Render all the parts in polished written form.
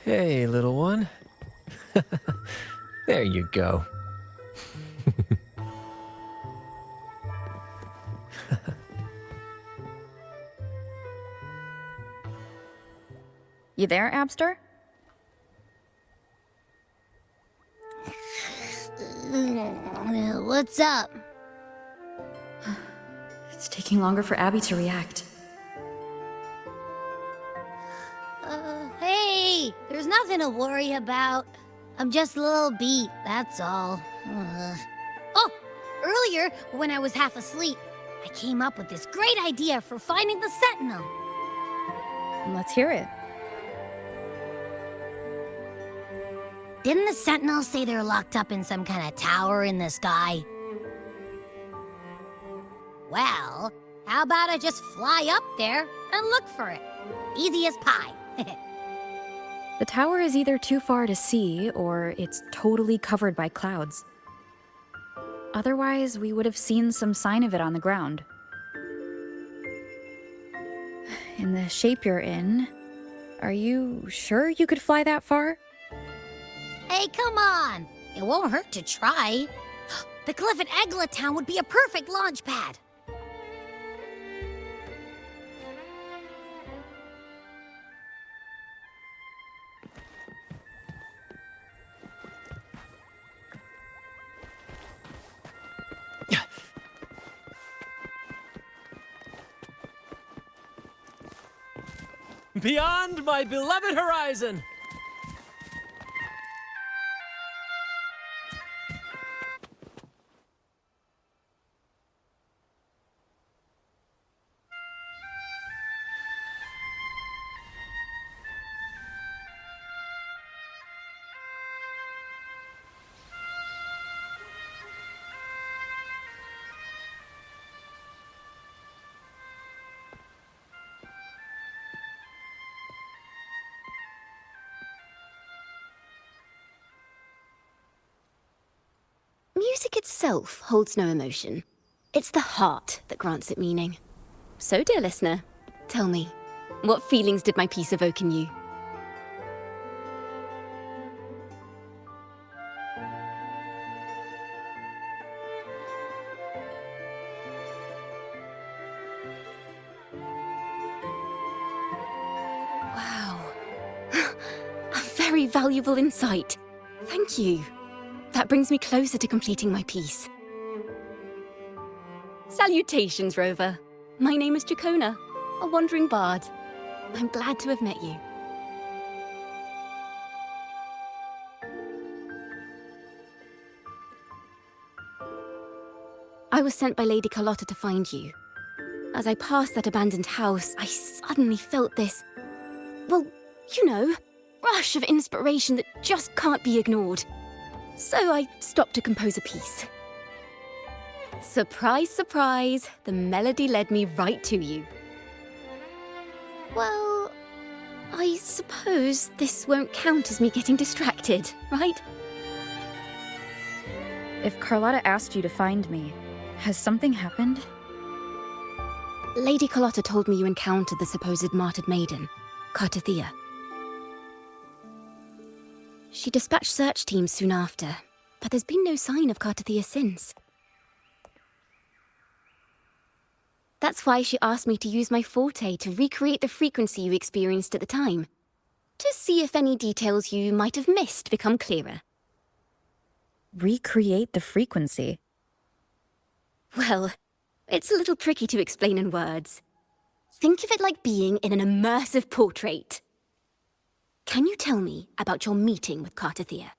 Hey, little one. There you go. You there, Abster? What's up? It's taking longer for Abby to react. Hey, there's nothing to worry about. I'm just a little beat, that's all. Oh, earlier, when I was half asleep, I came up with this great idea for finding the Sentinel. Let's hear it. Didn't the Sentinel say they're locked up in some kind of tower in the sky? Well, how about I just fly up there and look for it? Easy as pie. The tower is either too far to see, or it's totally covered by clouds. Otherwise, we would have seen some sign of it on the ground. In the shape you're in, are you sure you could fly that far? Hey, come on! It won't hurt to try. The cliff at Egla Town would be a perfect launch pad. Beyond my beloved horizon! Music itself holds no emotion. It's the heart that grants it meaning. So, dear listener, tell me, what feelings did my piece evoke in you? Wow. A very valuable insight. Thank you. That brings me closer to completing my piece. Salutations, Rover. My name is Jacona, a wandering bard. I'm glad to have met you. I was sent by Lady Carlotta to find you. As I passed that abandoned house, I suddenly felt this, well, you know, rush of inspiration that just can't be ignored. So I stopped to compose a piece. Surprise, surprise, the melody led me right to you. Well, I suppose this won't count as me getting distracted, right? If Carlotta asked you to find me, has something happened? Lady Carlotta told me you encountered the supposed martyred maiden, Cartathea. She dispatched search teams soon after, but there's been no sign of Cartathea since. That's why she asked me to use my forte to recreate the frequency you experienced at the time, to see if any details you might have missed become clearer. Recreate the frequency? Well, it's a little tricky to explain in words. Think of it like being in an immersive portrait. Can you tell me about your meeting with Cartathea?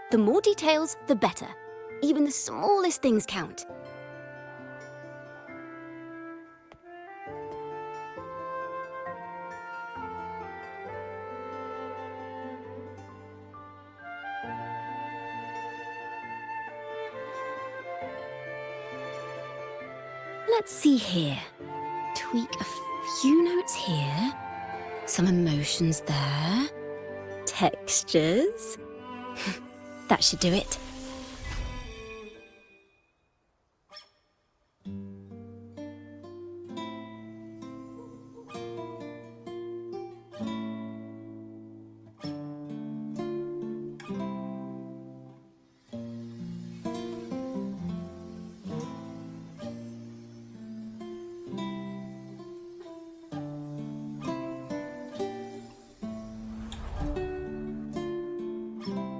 The more details, the better. Even the smallest things count. Let's see here. Tweak a few notes here. Some emotions there. Textures. That should do it.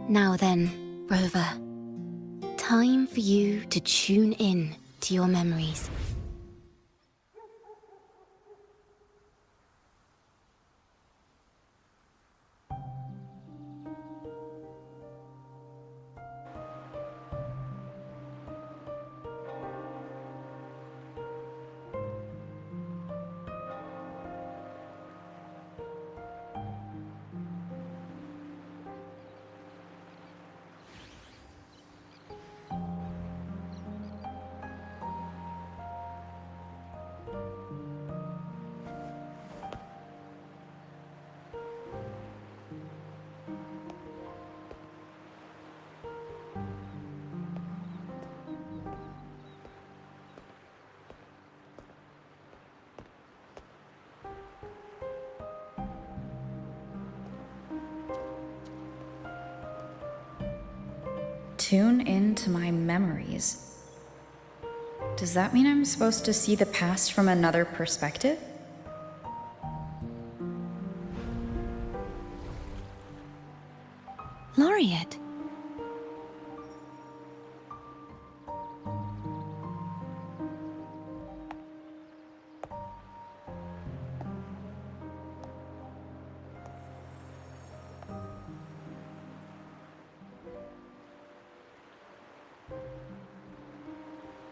Now then, Rover. Time for you to tune in to your memories. Tune into my memories. Does that mean I'm supposed to see the past from another perspective? Laureate.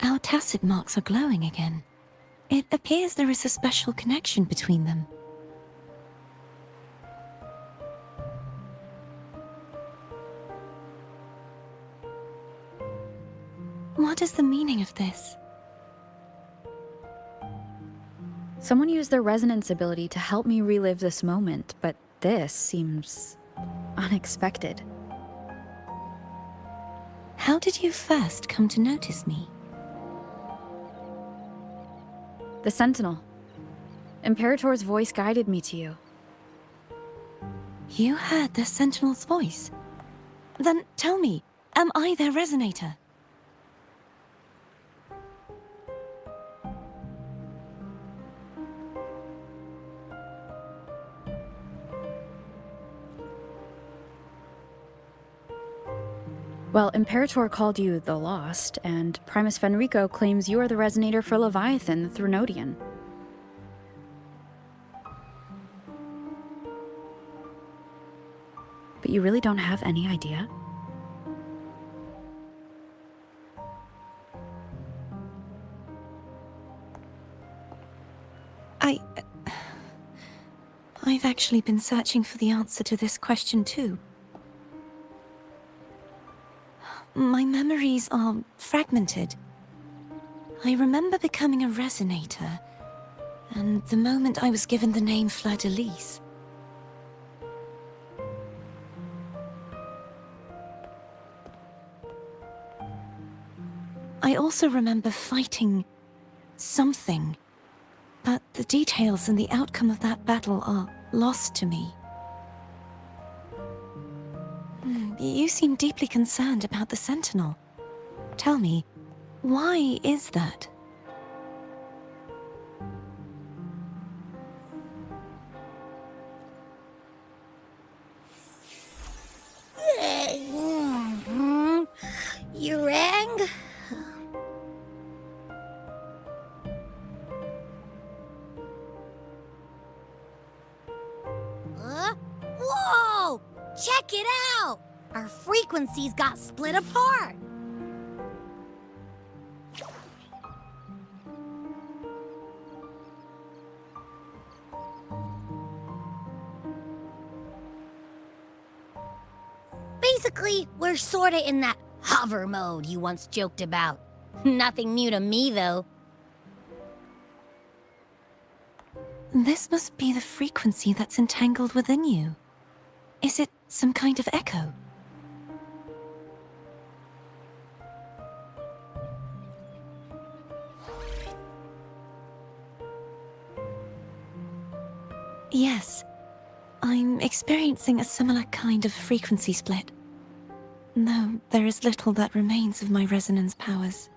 Our tacit marks are glowing again. It appears there is a special connection between them. What is the meaning of this? Someone used their resonance ability to help me relive this moment, but this seems unexpected. How did you first come to notice me? The Sentinel. Imperator's voice guided me to you. You heard the Sentinel's voice? Then tell me, am I their resonator? Well, Imperator called you the Lost, and Primus Fenrico claims you are the resonator for Leviathan, the Thrunodian. But you really don't have any idea? I've actually been searching for the answer to this question too. My memories are fragmented. I remember becoming a resonator, and the moment I was given the name Fleur-de-Lis. I also remember fighting something, but the details and the outcome of that battle are lost to me. You seem deeply concerned about the Sentinel. Tell me, why is that? You rang? Whoa! Check it out! Our frequencies got split apart. Basically, we're sorta in that hover mode you once joked about. Nothing new to me, though. This must be the frequency that's entangled within you. Is it some kind of echo? Yes, I'm experiencing a similar kind of frequency split. Though there is little that remains of my resonance powers.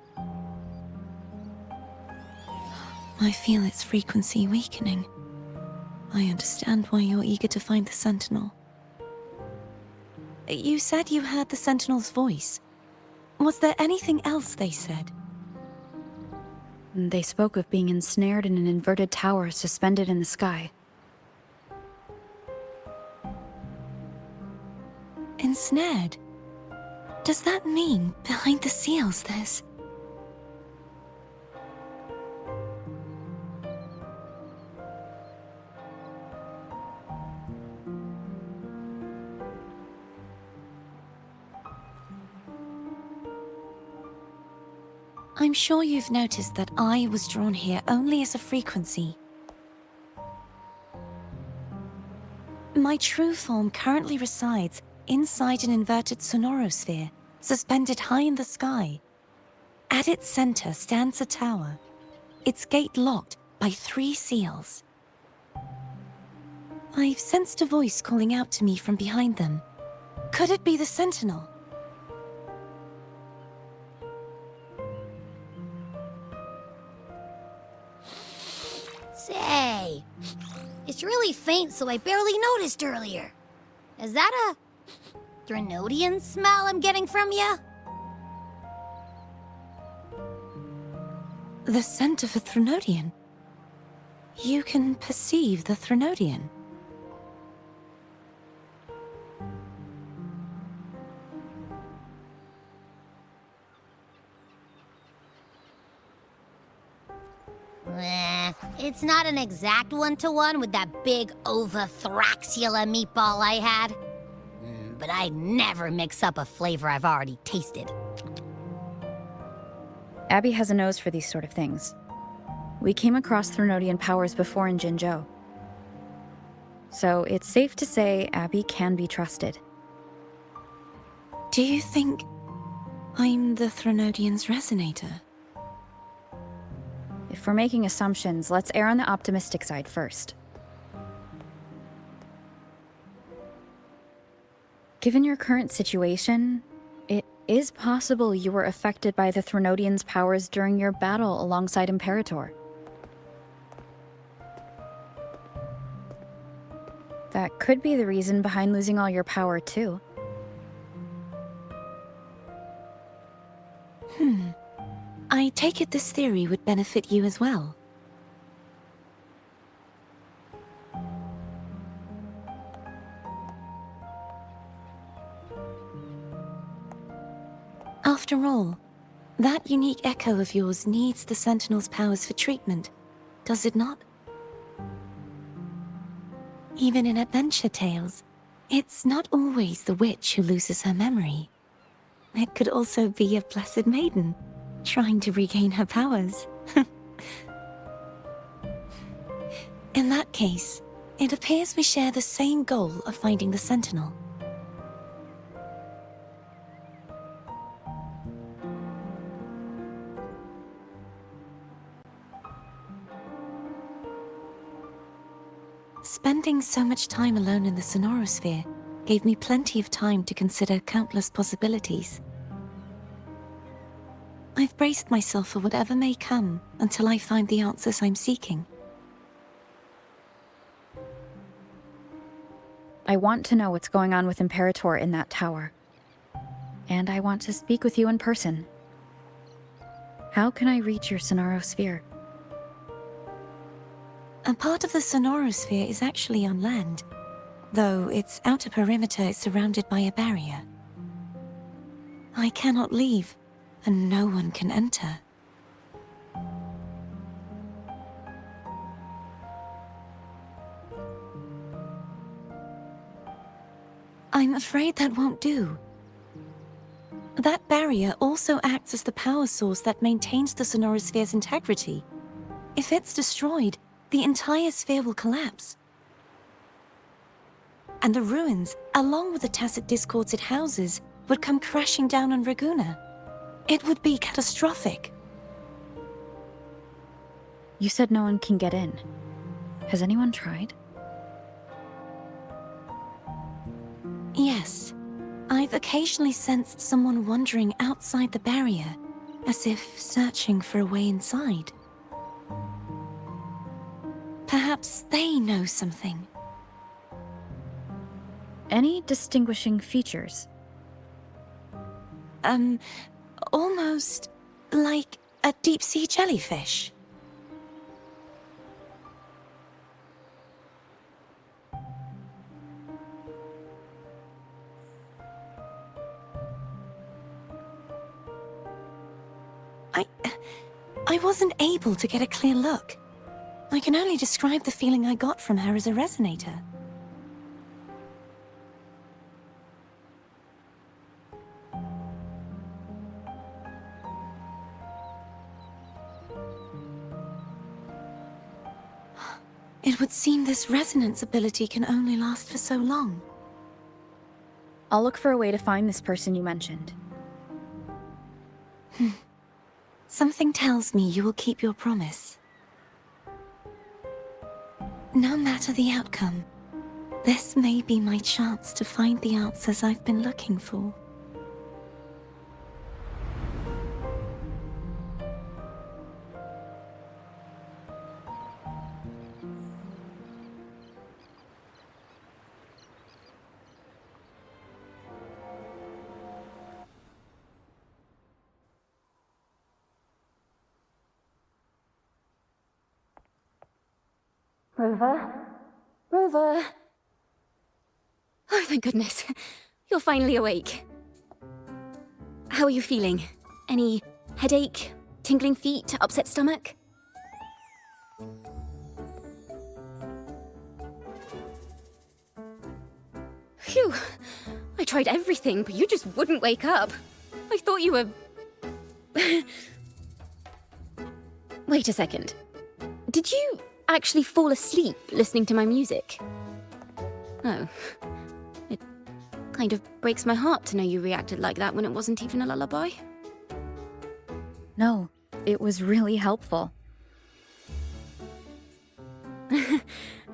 I feel its frequency weakening. I understand why you're eager to find the Sentinel. you said you heard the Sentinel's voice. Was there anything else they said? They spoke of being ensnared in an inverted tower suspended in the sky. Ensnared? Does that mean behind the seals there's... I'm sure you've noticed that I was drawn here only as a frequency. My true form currently resides inside an inverted sonorosphere, suspended high in the sky. At its center stands a tower, its gate locked by 3 seals. I've sensed a voice calling out to me from behind them. Could it be the Sentinel? Say, it's really faint, so I barely noticed earlier. Is that a Threnodian smell I'm getting from you? The scent of a Threnodian? You can perceive the Threnodian? It's not an exact one-to-one with that big Ovathraxula meatball I had. But I'd never mix up a flavor I've already tasted. Abby has a nose for these sort of things. We came across Threnodian powers before in Jinzhou. So it's safe to say Abby can be trusted. Do you think I'm the Threnodian's resonator? If we're making assumptions, let's err on the optimistic side first. Given your current situation, it is possible you were affected by the Threnodian's powers during your battle alongside Imperator. That could be the reason behind losing all your power, too. I take it this theory would benefit you as well. After all, that unique echo of yours needs the Sentinel's powers for treatment, does it not? Even in adventure tales, it's not always the witch who loses her memory. It could also be a blessed maiden, trying to regain her powers. In that case, it appears we share the same goal of finding the Sentinel. Spending so much time alone in the sonorosphere gave me plenty of time to consider countless possibilities. I've braced myself for whatever may come until I find the answers I'm seeking. I want to know what's going on with Imperator in that tower. And I want to speak with you in person. How can I reach your sonorosphere? A part of the sonorosphere is actually on land, though its outer perimeter is surrounded by a barrier. I cannot leave, and no one can enter. I'm afraid that won't do. That barrier also acts as the power source that maintains the sonorosphere's integrity. If it's destroyed, the entire sphere will collapse. And the ruins, along with the tacit discords it houses, would come crashing down on Raguna. It would be catastrophic. You said no one can get in. Has anyone tried? Yes. I've occasionally sensed someone wandering outside the barrier, as if searching for a way inside. Perhaps they know something. Any distinguishing features? Almost like a deep-sea jellyfish. I wasn't able to get a clear look. I can only describe the feeling I got from her as a resonator. It would seem this resonance ability can only last for so long. I'll look for a way to find this person you mentioned. Something tells me you will keep your promise. No matter the outcome, this may be my chance to find the answers I've been looking for. Rover? Rover? Oh, thank goodness. You're finally awake. How are you feeling? Any headache, tingling feet, upset stomach? Phew. I tried everything, but you just wouldn't wake up. I thought you were... Wait a second. Did you actually fall asleep listening to my music? Oh. It kind of breaks my heart to know you reacted like that when it wasn't even a lullaby. No, it was really helpful.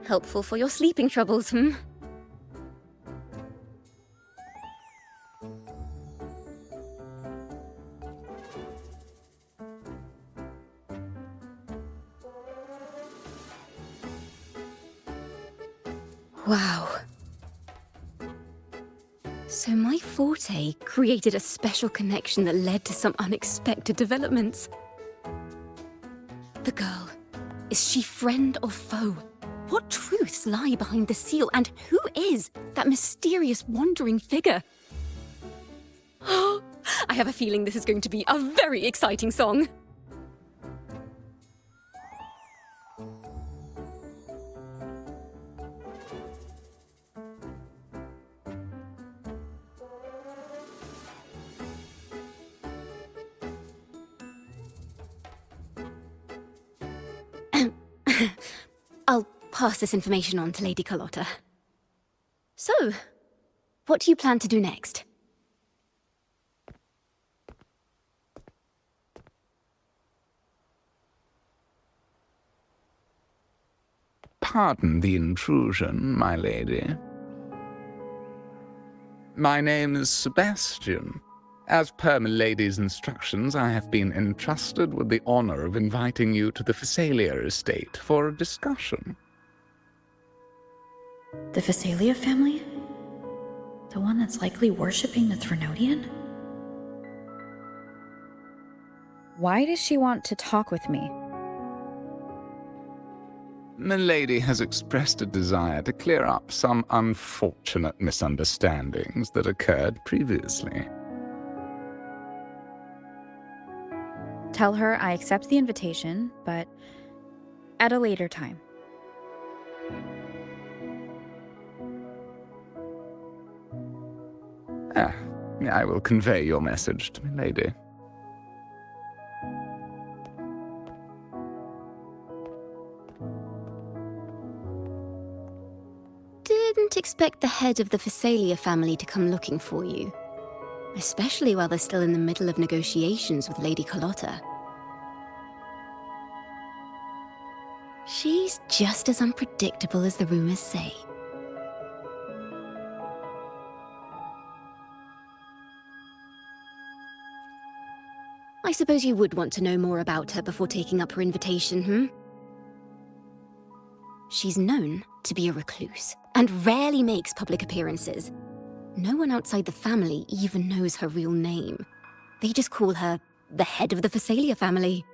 Helpful for your sleeping troubles, hmm? Wow. So my forte created a special connection that led to some unexpected developments. The girl, is she friend or foe? What truths lie behind the seal, and who is that mysterious wandering figure? I have a feeling this is going to be a very exciting song. I'll pass this information on to Lady Carlotta. So, what do you plan to do next? Pardon the intrusion, my lady. My name is Sebastian. As per milady's instructions, I have been entrusted with the honor of inviting you to the Phasalia estate for a discussion. The Phasalia family? The one that's likely worshipping the Threnodian? Why does she want to talk with me? Milady has expressed a desire to clear up some unfortunate misunderstandings that occurred previously. Tell her I accept the invitation, but at a later time. I will convey your message to Milady. Didn't expect the head of the Phasalia family to come looking for you. Especially while they're still in the middle of negotiations with Lady Carlotta. She's just as unpredictable as the rumors say. I suppose you would want to know more about her before taking up her invitation, hmm? She's known to be a recluse and rarely makes public appearances. No one outside the family even knows her real name. They just call her the head of the Phasalia family.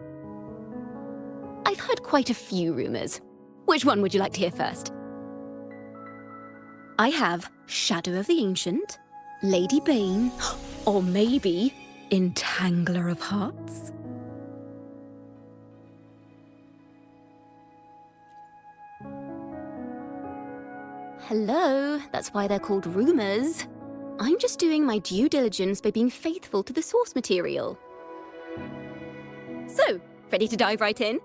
I've heard quite a few rumors. Which one would you like to hear first? I have Shadow of the Ancient, Lady Bane, or maybe Entangler of Hearts. Hello, that's why they're called rumors. I'm just doing my due diligence by being faithful to the source material. So, ready to dive right in?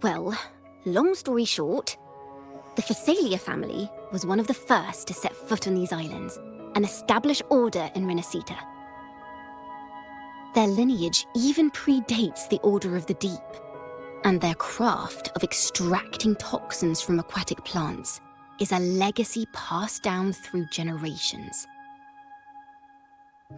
Well, long story short, the Phasalia family was one of the first to set foot on these islands and establish order in Renacita. Their lineage even predates the Order of the Deep, and their craft of extracting toxins from aquatic plants is a legacy passed down through generations.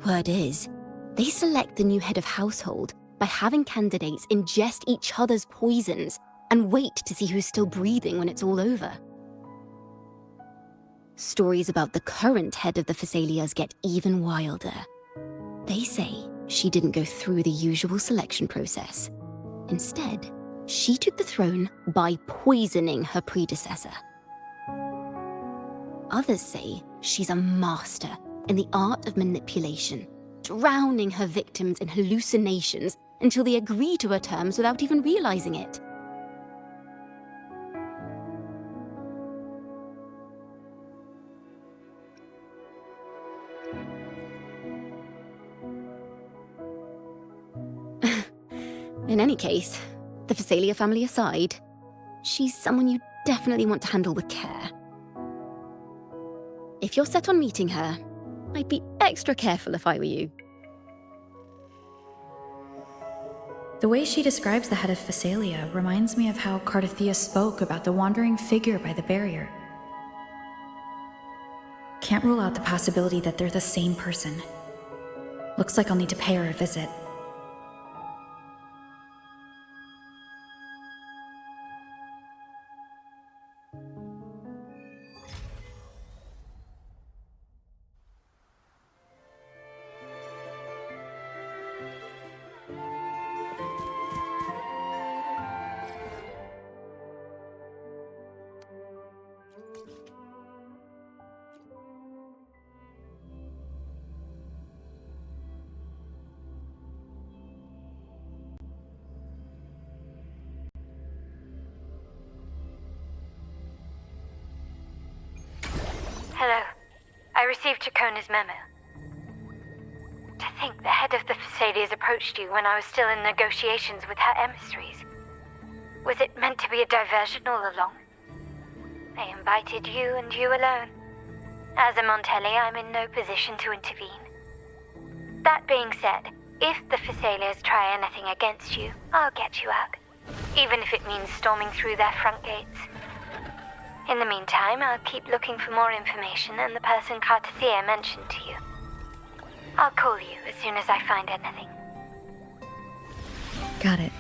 Word is, they select the new head of household by having candidates ingest each other's poisons and wait to see who's still breathing when it's all over. Stories about the current head of the Phasalias get even wilder. They say she didn't go through the usual selection process. Instead, she took the throne by poisoning her predecessor. Others say she's a master in the art of manipulation, drowning her victims in hallucinations until they agree to her terms without even realizing it. In any case, the Phasalia family aside, she's someone you definitely want to handle with care. If you're set on meeting her, I'd be extra careful if I were you. The way she describes the head of Phasalia reminds me of how Cardothea spoke about the wandering figure by the barrier. Can't rule out the possibility that they're the same person. Looks like I'll need to pay her a visit. Hello. I received Chacona's memo. To think the head of the Phasalias approached you when I was still in negotiations with her emissaries. Was it meant to be a diversion all along? I invited you and you alone. As a Montelli, I'm in no position to intervene. That being said, if the Phasalias try anything against you, I'll get you out. Even if it means storming through their front gates. In the meantime, I'll keep looking for more information and the person Cardothea mentioned to you. I'll call you as soon as I find anything. Got it.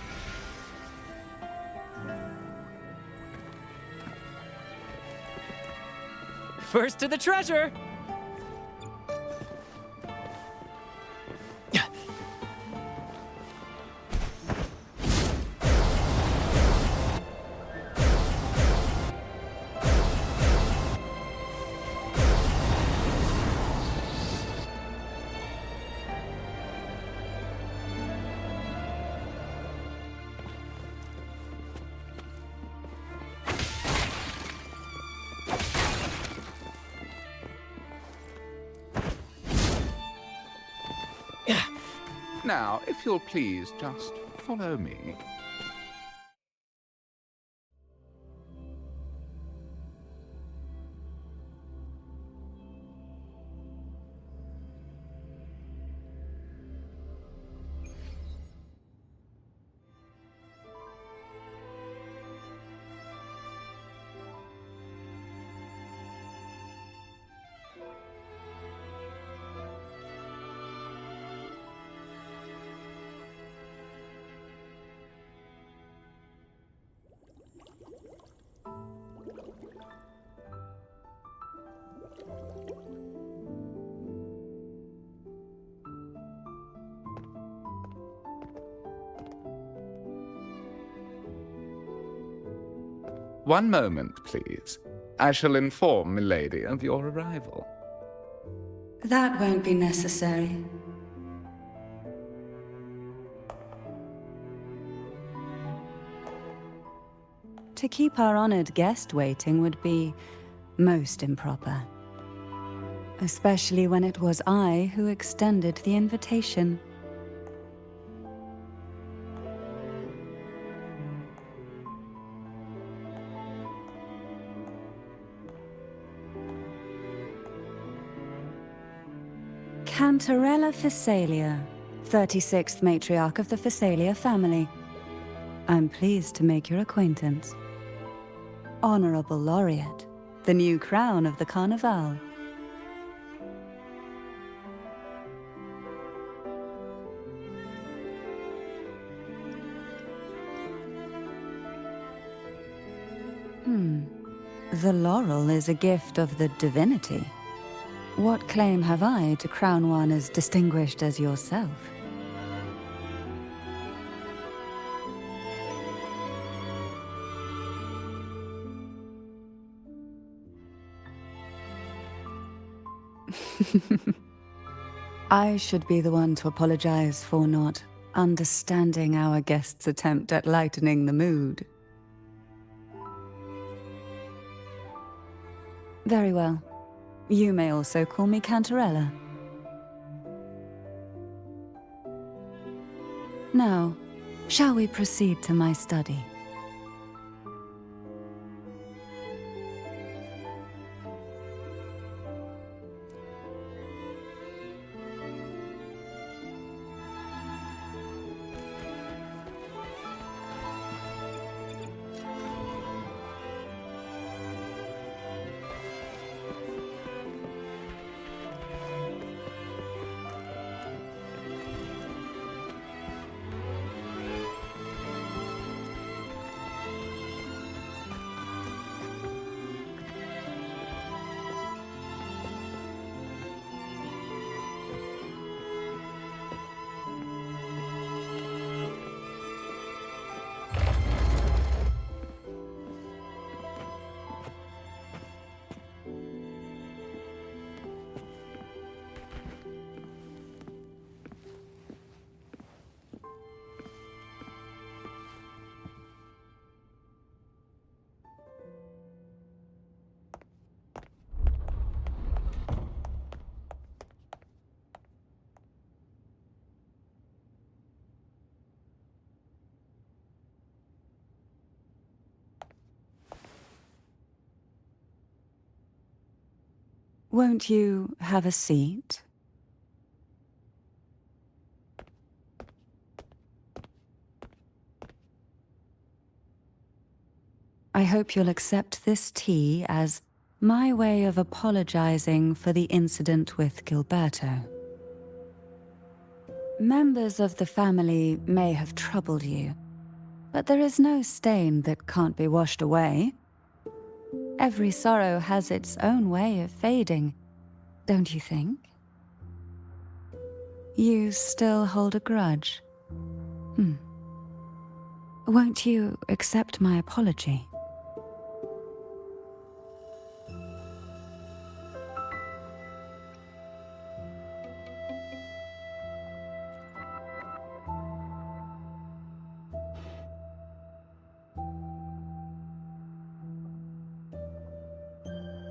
First to the treasure! Now, if you'll please just follow me. One moment, please. I shall inform Milady of your arrival. That won't be necessary. To keep our honored guest waiting would be most improper. Especially when it was I who extended the invitation. Cantarella Phasalia, 36th matriarch of the Phasalia family. I'm pleased to make your acquaintance. Honorable Laureate, the new crown of the Carnival. The laurel is a gift of the divinity. What claim have I to crown one as distinguished as yourself? I should be the one to apologize for not understanding our guest's attempt at lightening the mood. Very well. You may also call me Cantarella. Now, shall we proceed to my study? Won't you have a seat? I hope you'll accept this tea as my way of apologizing for the incident with Gilberto. Members of the family may have troubled you, but there is no stain that can't be washed away. Every sorrow has its own way of fading, don't you think? You still hold a grudge? Won't you accept my apology?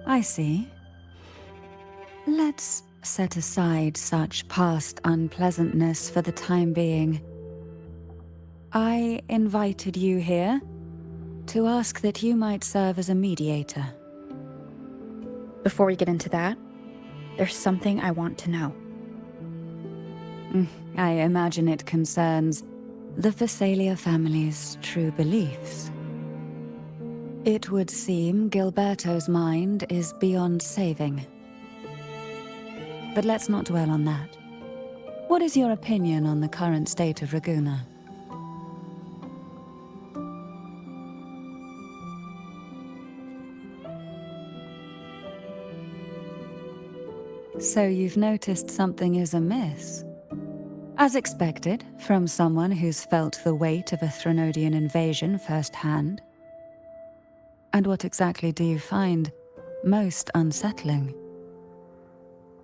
I see. Let's set aside such past unpleasantness for the time being. I invited you here to ask that you might serve as a mediator. Before we get into that, there's something I want to know. I imagine it concerns the Phasalia family's true beliefs. It would seem Gilberto's mind is beyond saving. But let's not dwell on that. What is your opinion on the current state of Raguna? So you've noticed something is amiss? As expected, from someone who's felt the weight of a Threnodian invasion firsthand. And what exactly do you find most unsettling?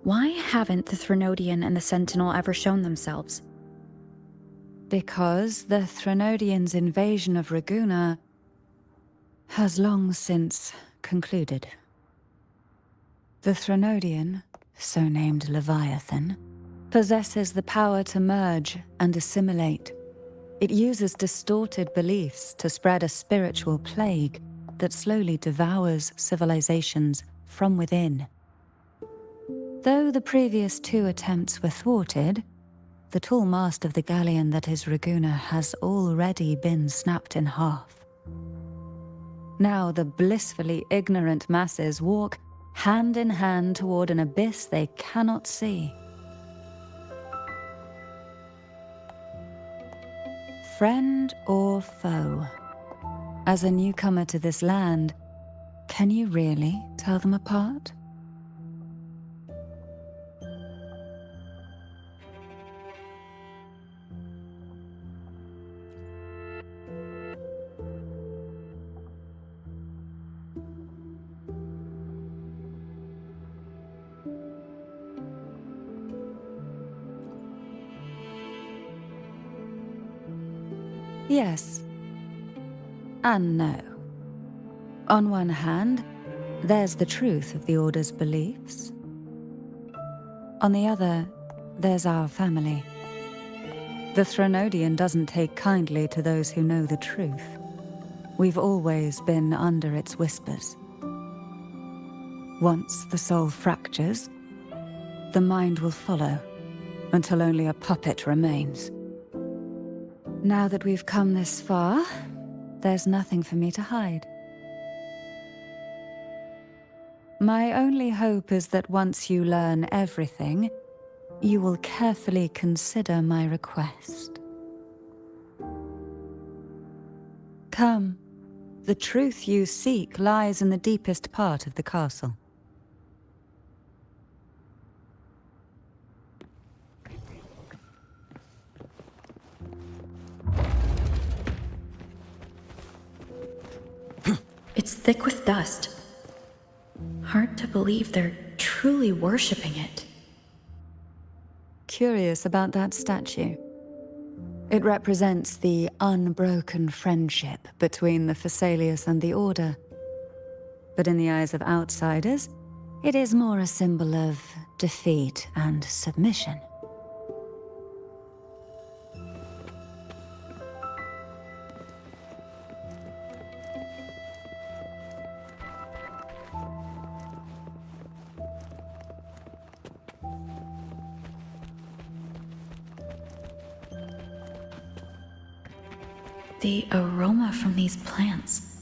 Why haven't the Threnodian and the Sentinel ever shown themselves? Because the Threnodians' invasion of Raguna has long since concluded. The Threnodian, so named Leviathan, possesses the power to merge and assimilate. It uses distorted beliefs to spread a spiritual plague that slowly devours civilizations from within. Though the previous 2 attempts were thwarted, the tall mast of the galleon that is Raguna has already been snapped in half. Now the blissfully ignorant masses walk hand in hand toward an abyss they cannot see. Friend or foe? As a newcomer to this land, can you really tell them apart? Yes. And no. On one hand, there's the truth of the Order's beliefs. On the other, there's our family. The Threnodian doesn't take kindly to those who know the truth. We've always been under its whispers. Once the soul fractures, the mind will follow, until only a puppet remains. Now that we've come this far, there's nothing for me to hide. My only hope is that once you learn everything, you will carefully consider my request. Come, the truth you seek lies in the deepest part of the castle. It's thick with dust. Hard to believe they're truly worshipping it. Curious about that statue. It represents the unbroken friendship between the Phasaelius and the Order. But in the eyes of outsiders, it is more a symbol of defeat and submission. The aroma from these plants.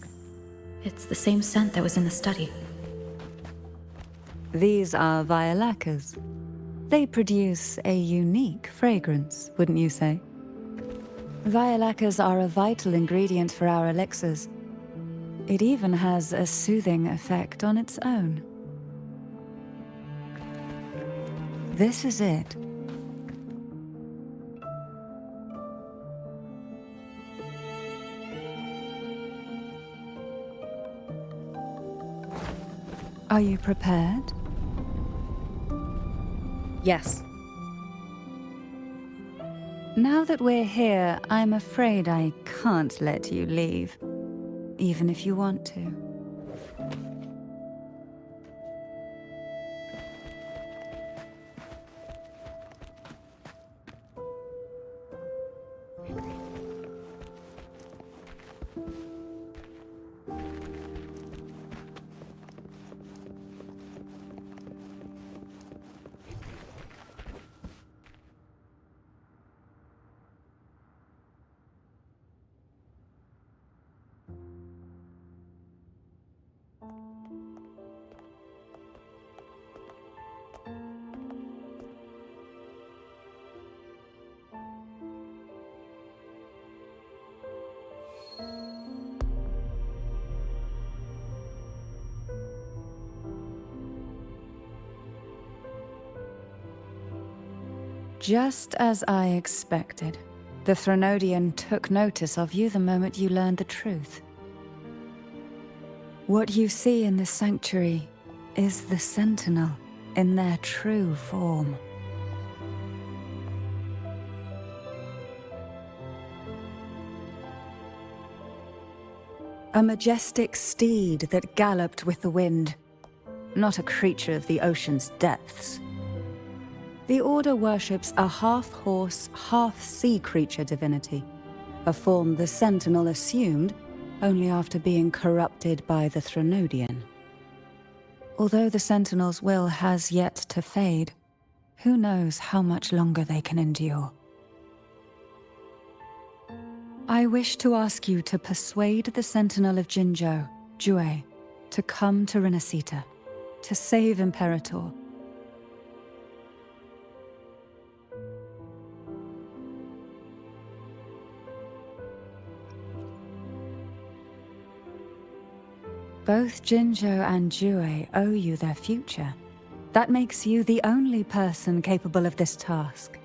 It's the same scent that was in the study. These are violacas. They produce a unique fragrance, wouldn't you say? Violacas are a vital ingredient for our elixirs. It even has a soothing effect on its own. This is it. Are you prepared? Yes. Now that we're here, I'm afraid I can't let you leave, even if you want to. Just as I expected, the Threnodian took notice of you the moment you learned the truth. What you see in this sanctuary is the Sentinel in their true form. A majestic steed that galloped with the wind, not a creature of the ocean's depths. The Order worships a half-horse, half-sea creature divinity, a form the Sentinel assumed only after being corrupted by the Threnodian. Although the Sentinel's will has yet to fade, who knows how much longer they can endure. I wish to ask you to persuade the Sentinel of Jinzhou, Jue, to come to Renacita, to save Imperator. Both Jinzhou and Jue owe you their future. That makes you the only person capable of this task.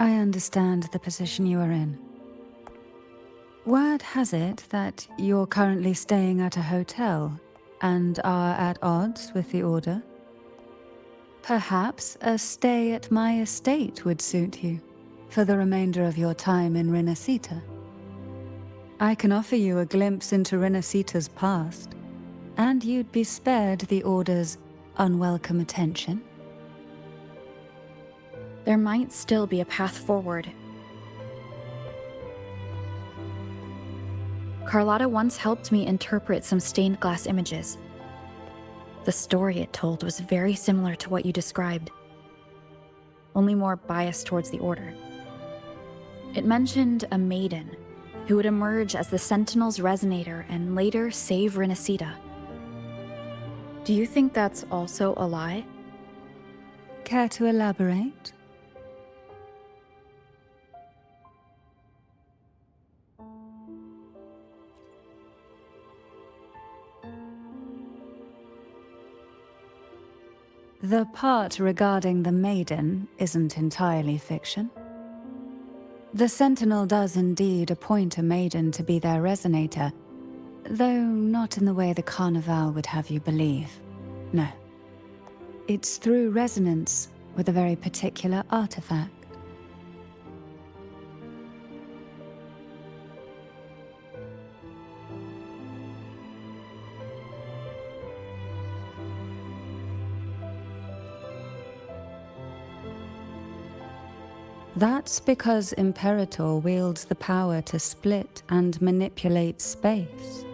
I understand the position you are in. Word has it that you're currently staying at a hotel and are at odds with the Order. Perhaps a stay at my estate would suit you for the remainder of your time in Renacita. I can offer you a glimpse into Renacita's past, and you'd be spared the Order's unwelcome attention. There might still be a path forward. Carlotta once helped me interpret some stained glass images. The story it told was very similar to what you described, only more biased towards the Order. It mentioned a maiden who would emerge as the Sentinel's resonator and later save Renacita. Do you think that's also a lie? Care to elaborate? The part regarding the maiden isn't entirely fiction. The Sentinel does indeed appoint a maiden to be their resonator, though not in the way the Carnival would have you believe. No. It's through resonance with a very particular artifact. That's because Imperator wields the power to split and manipulate space.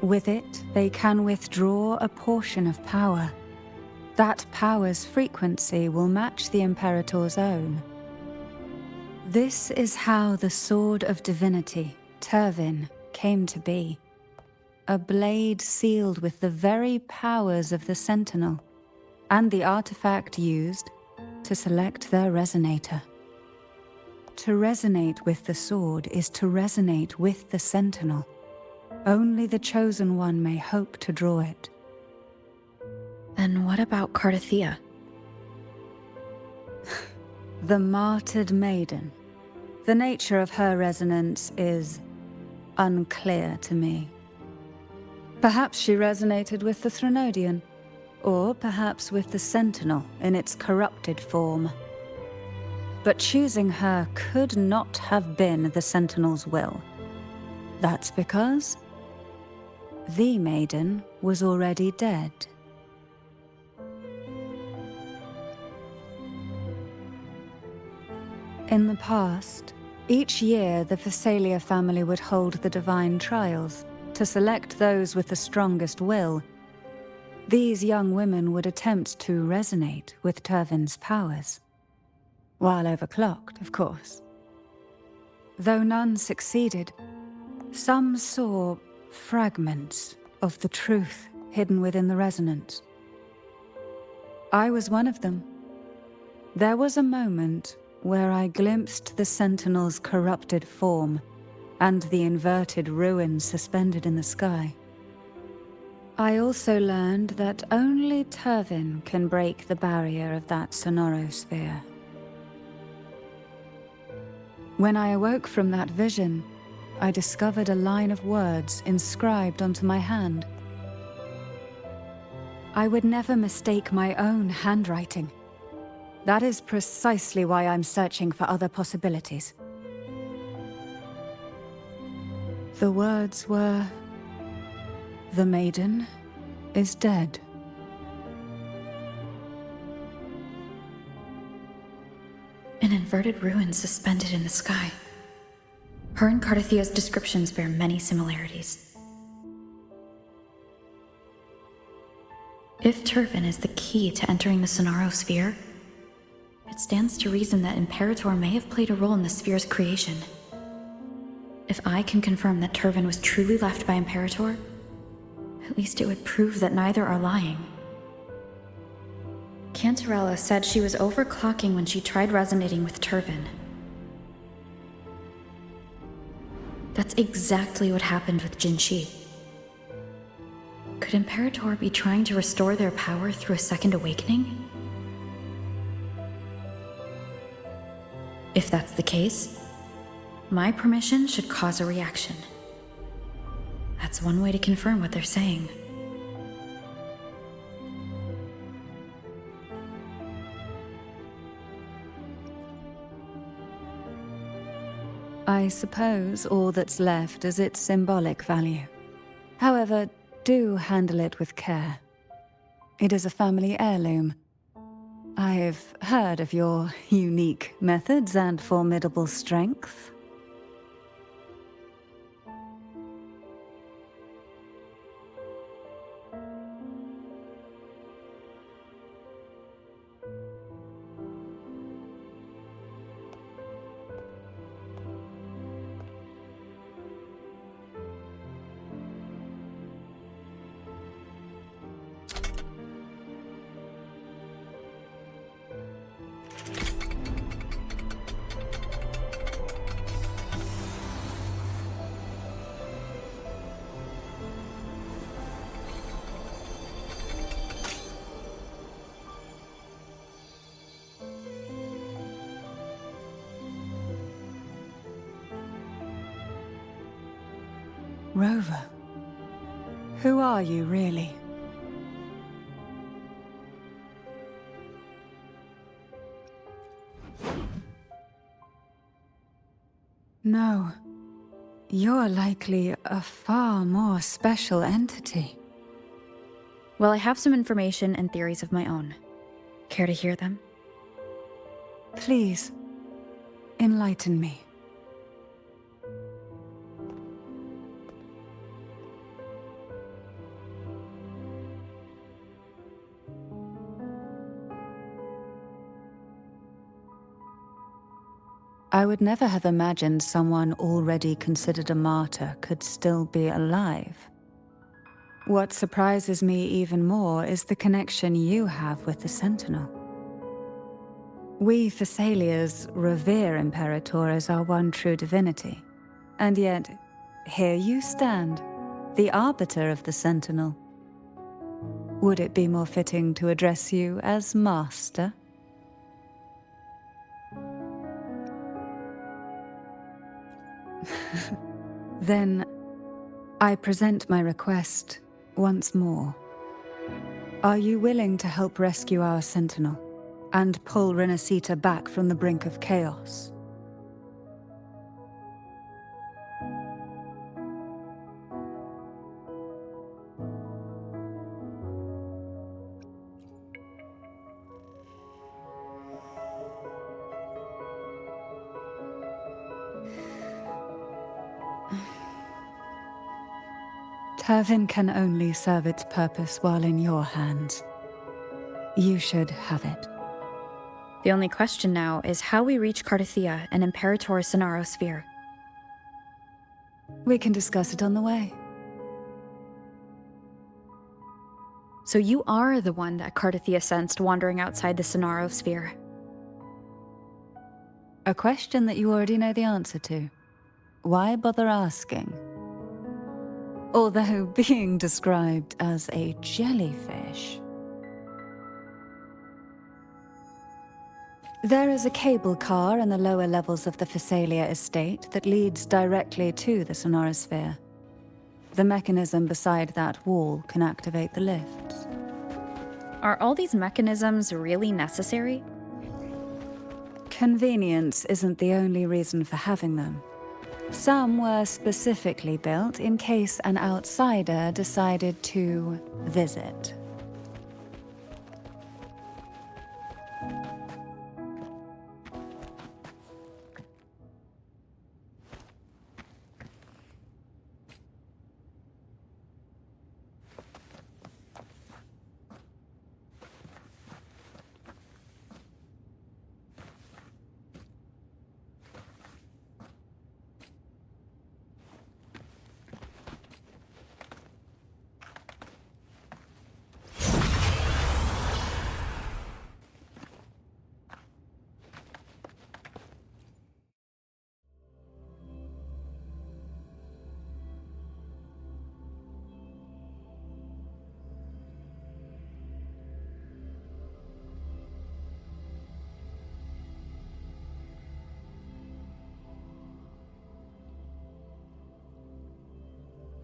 With it, they can withdraw a portion of power. That power's frequency will match the Imperator's own. This is how the Sword of Divinity, Turvin, came to be. A blade sealed with the very powers of the Sentinel, and the artifact used to select their resonator. To resonate with the sword is to resonate with the Sentinel. Only the Chosen One may hope to draw it. Then what about Cardothea? The martyred maiden. The nature of her resonance is unclear to me. Perhaps she resonated with the Threnodian, or perhaps with the Sentinel in its corrupted form. But choosing her could not have been the Sentinel's will. That's because the maiden was already dead. In the past, each year the Phasalia family would hold the divine trials to select those with the strongest will. These young women would attempt to resonate with Turvin's powers. While overclocked, of course. Though none succeeded, some saw fragments of the truth hidden within the resonance. I was one of them. There was a moment where I glimpsed the Sentinel's corrupted form and the inverted ruins suspended in the sky. I also learned that only Turvin can break the barrier of that sonorosphere. When I awoke from that vision, I discovered a line of words inscribed onto my hand. I would never mistake my own handwriting. That is precisely why I'm searching for other possibilities. The words were, "The maiden is dead." An inverted ruin suspended in the sky. Her and Cardathia's descriptions bear many similarities. If Turvin is the key to entering the Sonorosphere, it stands to reason that Imperator may have played a role in the sphere's creation. If I can confirm that Turvin was truly left by Imperator, at least it would prove that neither are lying. Cantarella said she was overclocking when she tried resonating with Turvin. That's exactly what happened with Jinshi. Could Imperator be trying to restore their power through a second awakening? If that's the case, my permission should cause a reaction. That's one way to confirm what they're saying. I suppose all that's left is its symbolic value. However, do handle it with care. It is a family heirloom. I've heard of your unique methods and formidable strength. Rover, who are you really? No, you're likely a far more special entity. Well, I have some information and theories of my own. Care to hear them? Please, enlighten me. I would never have imagined someone already considered a martyr could still be alive. What surprises me even more is the connection you have with the Sentinel. We Thessalians revere Imperator as our one true divinity, and yet, here you stand, the arbiter of the Sentinel. Would it be more fitting to address you as Master? Then, I present my request once more. Are you willing to help rescue our Sentinel and pull Renacita back from the brink of chaos? Turvin can only serve its purpose while in your hands. You should have it. The only question now is how we reach Cardathia and Imperator Sonaro Sphere. We can discuss it on the way. So you are the one that Cardathia sensed wandering outside the Sonaro Sphere. A question that you already know the answer to. Why bother asking? Although being described as a jellyfish. There is a cable car in the lower levels of the Physalia estate that leads directly to the Sonorosphere. The mechanism beside that wall can activate the lifts. Are all these mechanisms really necessary? Convenience isn't the only reason for having them. Some were specifically built in case an outsider decided to visit.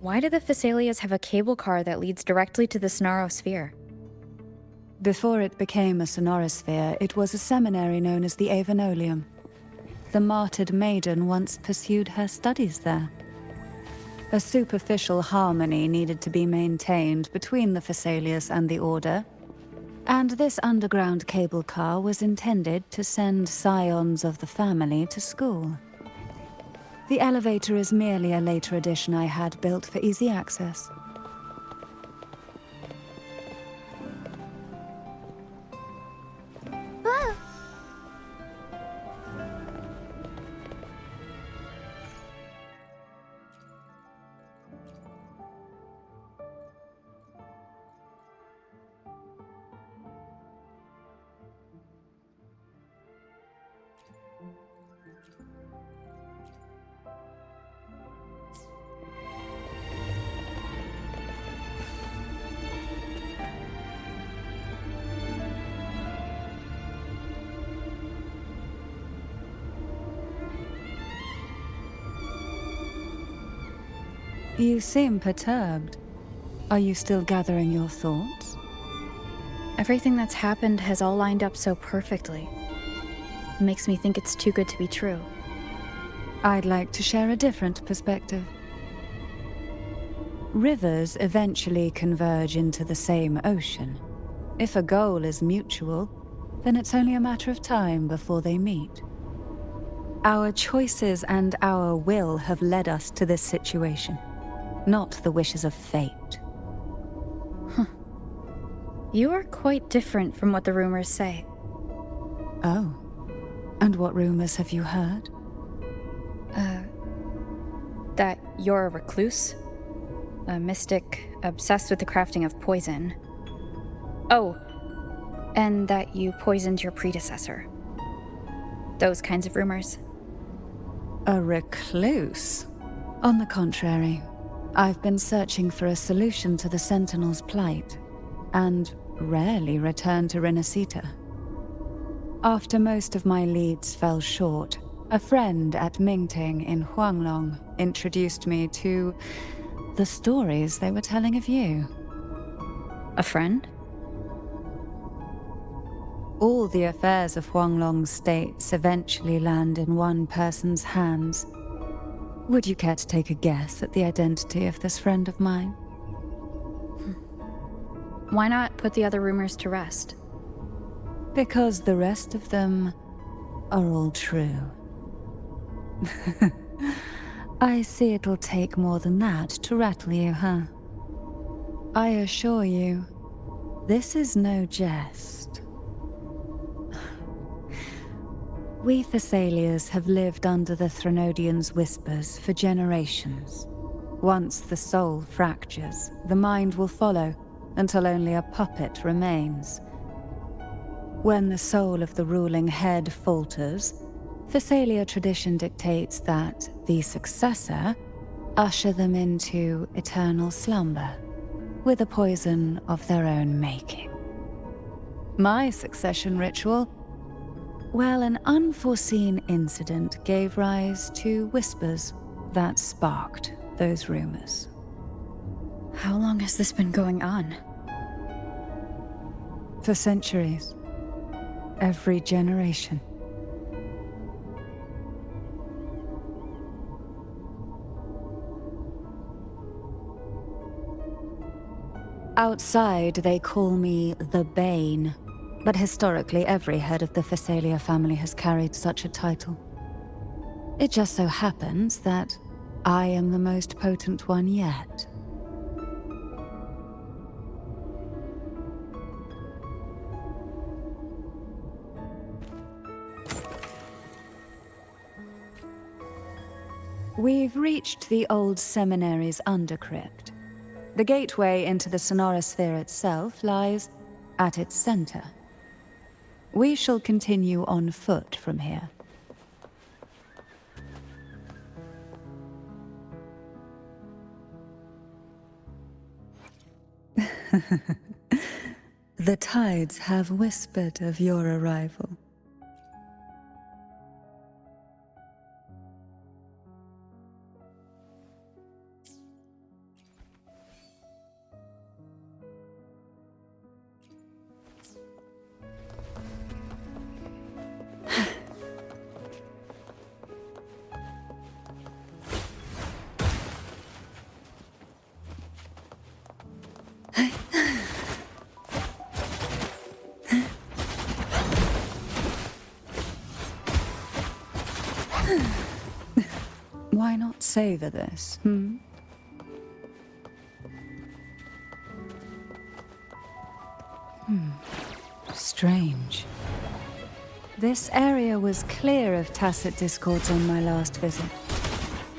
Why do the Physalias have a cable car that leads directly to the Sonaro Sphere? Before it became a Sonorosphere, it was a seminary known as the Avenolium. The martyred maiden once pursued her studies there. A superficial harmony needed to be maintained between the Physalias and the Order, and this underground cable car was intended to send scions of the family to school. The elevator is merely a later addition I had built for easy access. You seem perturbed. Are you still gathering your thoughts? Everything that's happened has all lined up so perfectly. It makes me think it's too good to be true. I'd like to share a different perspective. Rivers eventually converge into the same ocean. If a goal is mutual, then it's only a matter of time before they meet. Our choices and our will have led us to this situation, not the wishes of fate. You are quite different from what the rumors say. Oh. And what rumors have you heard? That you're a recluse, a mystic obsessed with the crafting of poison. Oh, and that you poisoned your predecessor. Those kinds of rumors. A recluse? On the contrary, I've been searching for a solution to the Sentinel's plight, and rarely return to Renacita. After most of my leads fell short, a friend at Mingting in Huanglong introduced me to the stories they were telling of you. A friend? All the affairs of Huanglong states eventually land in one person's hands. Would you care to take a guess at the identity of this friend of mine? Why not put the other rumors to rest? Because the rest of them are all true. I see it'll take more than that to rattle you, huh? I assure you, this is no jest. We Thessalians have lived under the Threnodians' whispers for generations. Once the soul fractures, the mind will follow, until only a puppet remains. When the soul of the ruling head falters, Thessalia tradition dictates that the successor usher them into eternal slumber, with a poison of their own making. My succession ritual? Well, an unforeseen incident gave rise to whispers that sparked those rumors. How long has this been going on? For centuries. Every generation. Outside, they call me the Bane, but historically every head of the Thessalia family has carried such a title. It just so happens that I am the most potent one yet. We've reached the old seminary's undercrypt. The gateway into the sonorosphere itself lies at its center. We shall continue on foot from here. The tides have whispered of your arrival. Why not savor this, Strange. This area was clear of tacit discords on my last visit.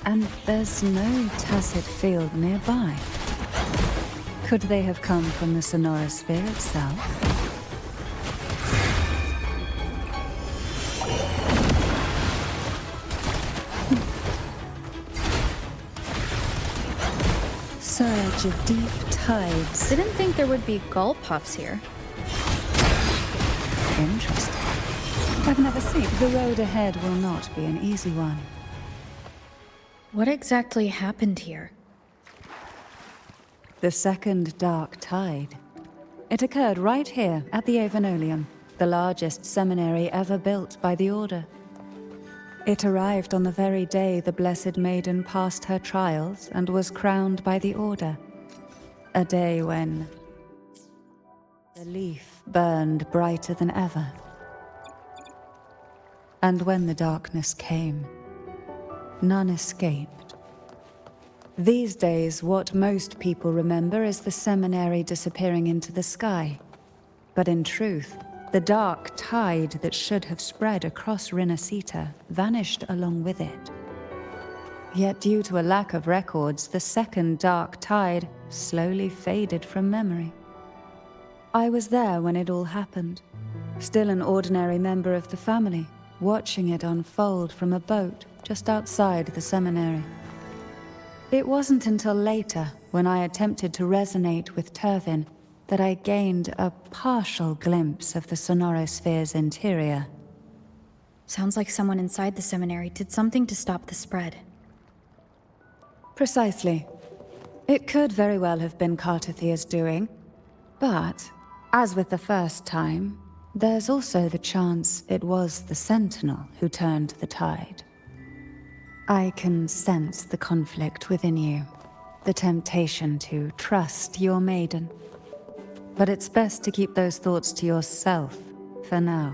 And there's no tacit field nearby. Could they have come from the sonorosphere itself? Surge of deep tides. Didn't think there would be gull puffs here. Interesting. I've never seen. The road ahead will not be an easy one. What exactly happened here? The second dark tide. It occurred right here at the Avenolium, the largest seminary ever built by the Order. It arrived on the very day the Blessed Maiden passed her trials and was crowned by the Order. A day when the leaf burned brighter than ever. And when the darkness came, none escaped. These days, what most people remember is the seminary disappearing into the sky. But in truth, the dark tide that should have spread across Rinascita vanished along with it. Yet due to a lack of records, the second dark tide slowly faded from memory. I was there when it all happened, still an ordinary member of the family, watching it unfold from a boat just outside the seminary. It wasn't until later, when I attempted to resonate with Turvin, that I gained a partial glimpse of the sonorosphere's interior. Sounds like someone inside the seminary did something to stop the spread. Precisely. It could very well have been Cartathia's doing, but, as with the first time, there's also the chance it was the Sentinel who turned the tide. I can sense the conflict within you, the temptation to trust your maiden. But it's best to keep those thoughts to yourself, for now.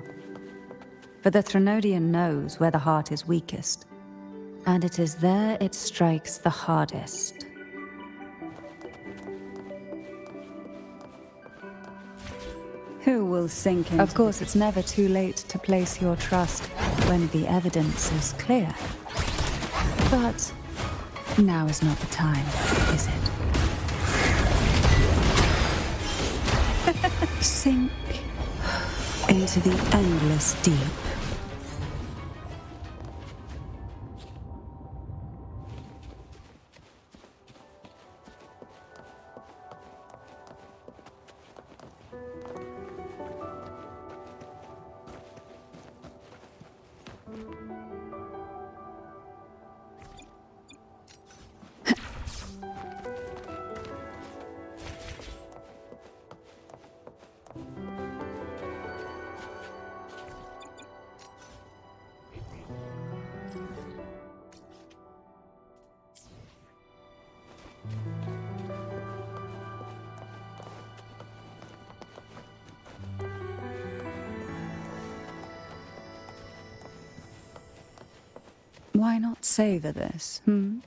For the Threnodian knows where the heart is weakest, and it is there it strikes the hardest. Who will sink in? Of course, it's never too late to place your trust. when the evidence is clear. But now is not the time, is it? Sink into the endless deep. Why not savor this, hmm?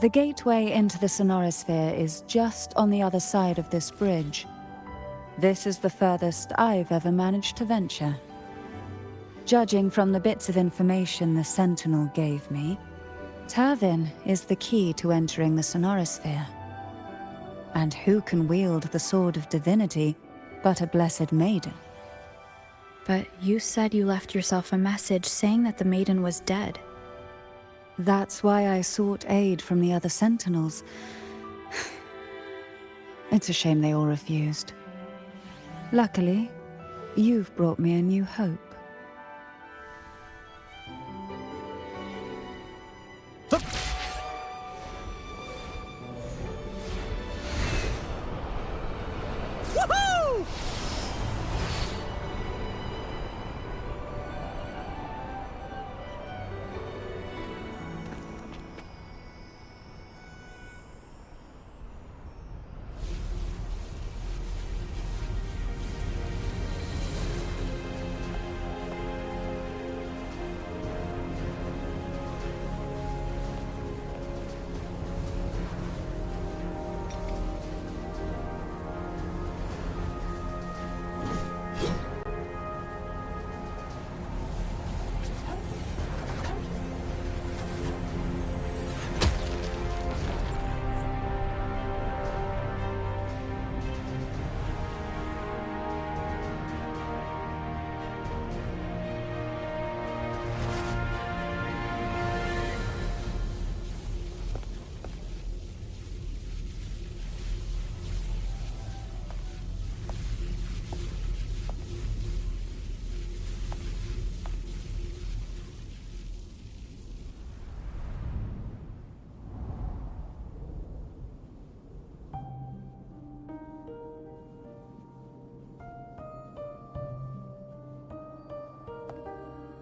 The gateway into the Sonorosphere is just on the other side of this bridge. This is the furthest I've ever managed to venture. Judging from the bits of information the Sentinel gave me, Tervin is the key to entering the Sonorosphere. And who can wield the Sword of Divinity but a blessed maiden? But you said you left yourself a message saying that the maiden was dead. That's why I sought aid from the other Sentinels. It's a shame they all refused. Luckily, you've brought me a new hope.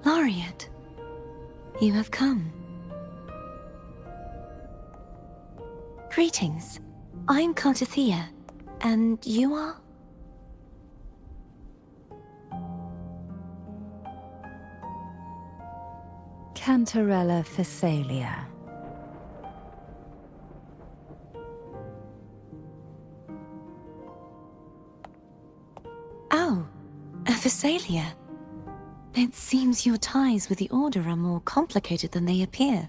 Laureate, you have come. Greetings. I'm Cartathea, and you are? Cantarella Phasalia. Oh, a Phasalia. It seems your ties with the Order are more complicated than they appear.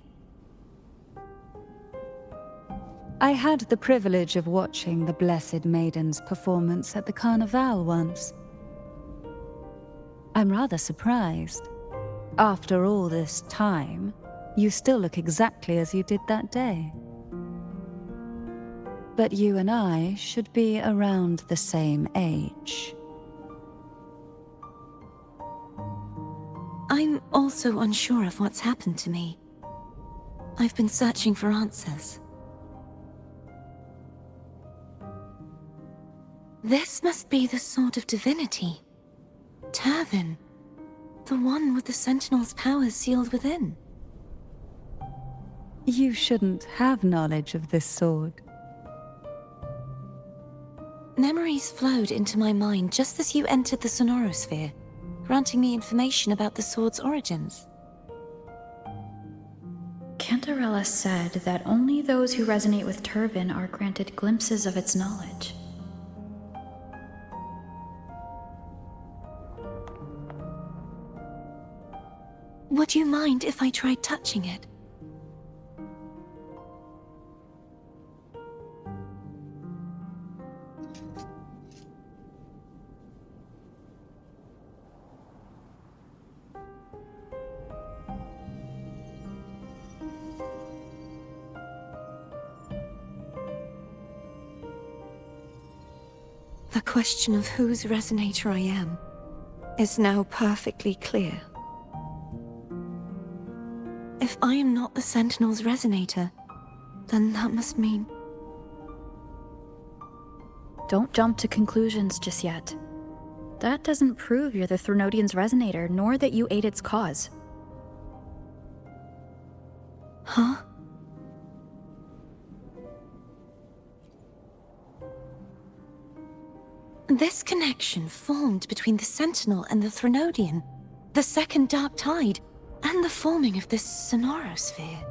I had the privilege of watching the Blessed Maiden's performance at the Carnival once. I'm rather surprised. After all this time, you still look exactly as you did that day. But you and I should be around the same age. I'm also unsure of what's happened to me. I've been searching for answers. This must be the Sword of Divinity. Tervin, the one with the Sentinel's powers sealed within. You shouldn't have knowledge of this sword. Memories flowed into my mind just as you entered the Sonorosphere, granting me information about the sword's origins. Cantarella said that only those who resonate with Turvin are granted glimpses of its knowledge. Would you mind if I tried touching it? The question of whose resonator I am is now perfectly clear. If I am not the Sentinel's resonator, then that must mean... Don't jump to conclusions just yet. That doesn't prove you're the Threnodian's resonator, nor that you aid its cause. Huh? This connection formed between the Sentinel and the Threnodian, the second Dark Tide, and the forming of this Sonorosphere.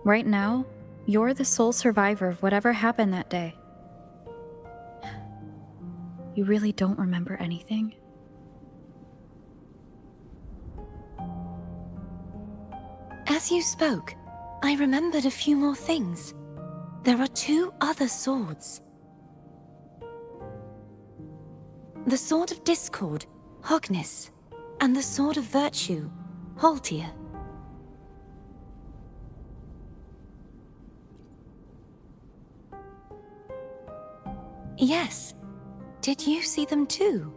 Right now, you're the sole survivor of whatever happened that day. You really don't remember anything? As you spoke, I remembered a few more things. There are 2 other swords. The Sword of Discord, Hognis, and the Sword of Virtue, Haltia. Yes. Did you see them too?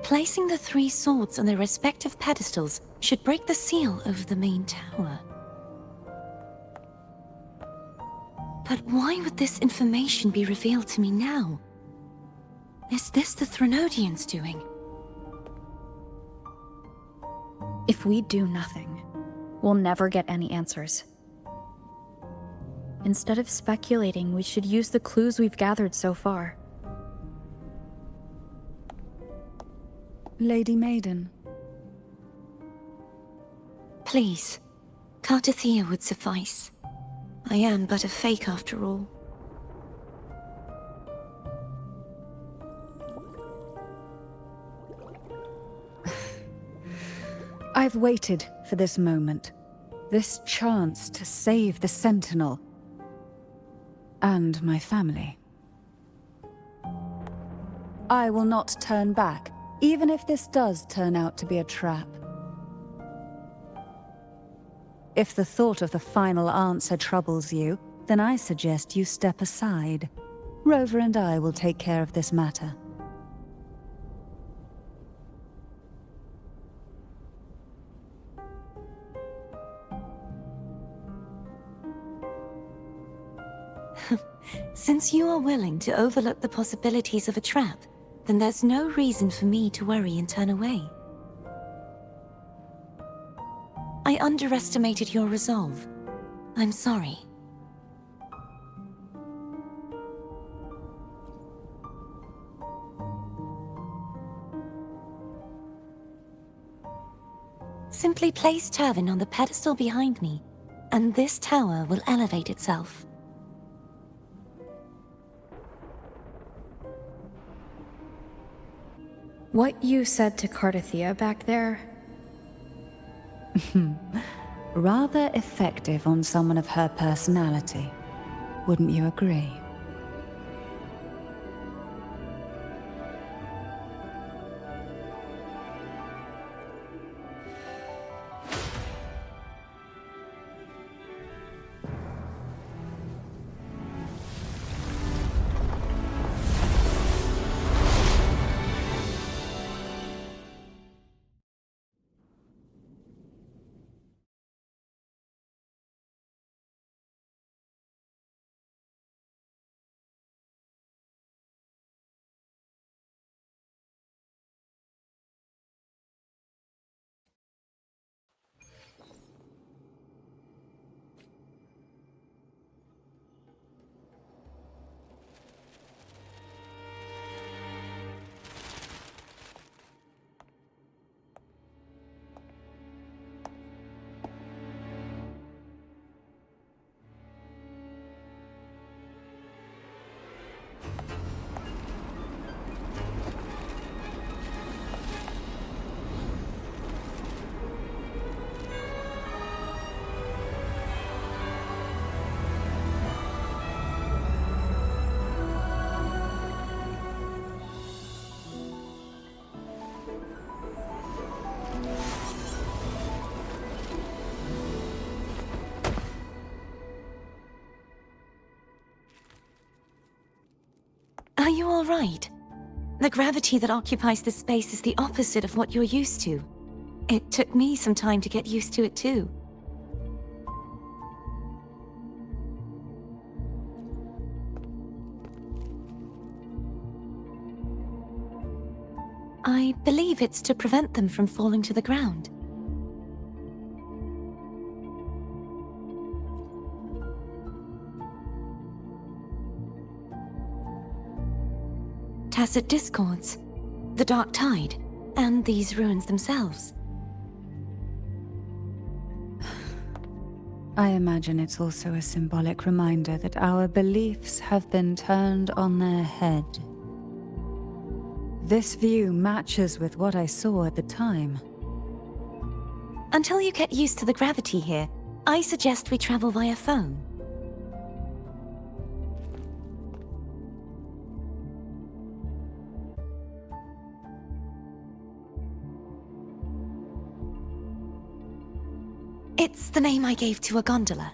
Placing the 3 swords on their respective pedestals should break the seal over the main tower. But why would this information be revealed to me now? Is this the Threnodians' doing? If we do nothing, we'll never get any answers. Instead of speculating, we should use the clues we've gathered so far. Lady Maiden. Please, Cardathea would suffice. I am but a fake after all. I've waited for this moment. This chance to save the Sentinel. And my family. I will not turn back, even if this does turn out to be a trap. If the thought of the final answer troubles you, then I suggest you step aside. Rover and I will take care of this matter. Since you are willing to overlook the possibilities of a trap, then there's no reason for me to worry and turn away. I underestimated your resolve. I'm sorry. Simply place Turvin on the pedestal behind me, and this tower will elevate itself. What you said to Cardathea back there? Rather effective on someone of her personality. Wouldn't you agree? Are you all right? The gravity that occupies this space is the opposite of what you're used to. It took me some time to get used to it too. I believe it's to prevent them from falling to the ground. Tacit discords, the dark tide, and these ruins themselves. I imagine it's also a symbolic reminder that our beliefs have been turned on their head. This view matches with what I saw at the time. Until you get used to the gravity here, I suggest we travel via phone. It's the name I gave to a gondola.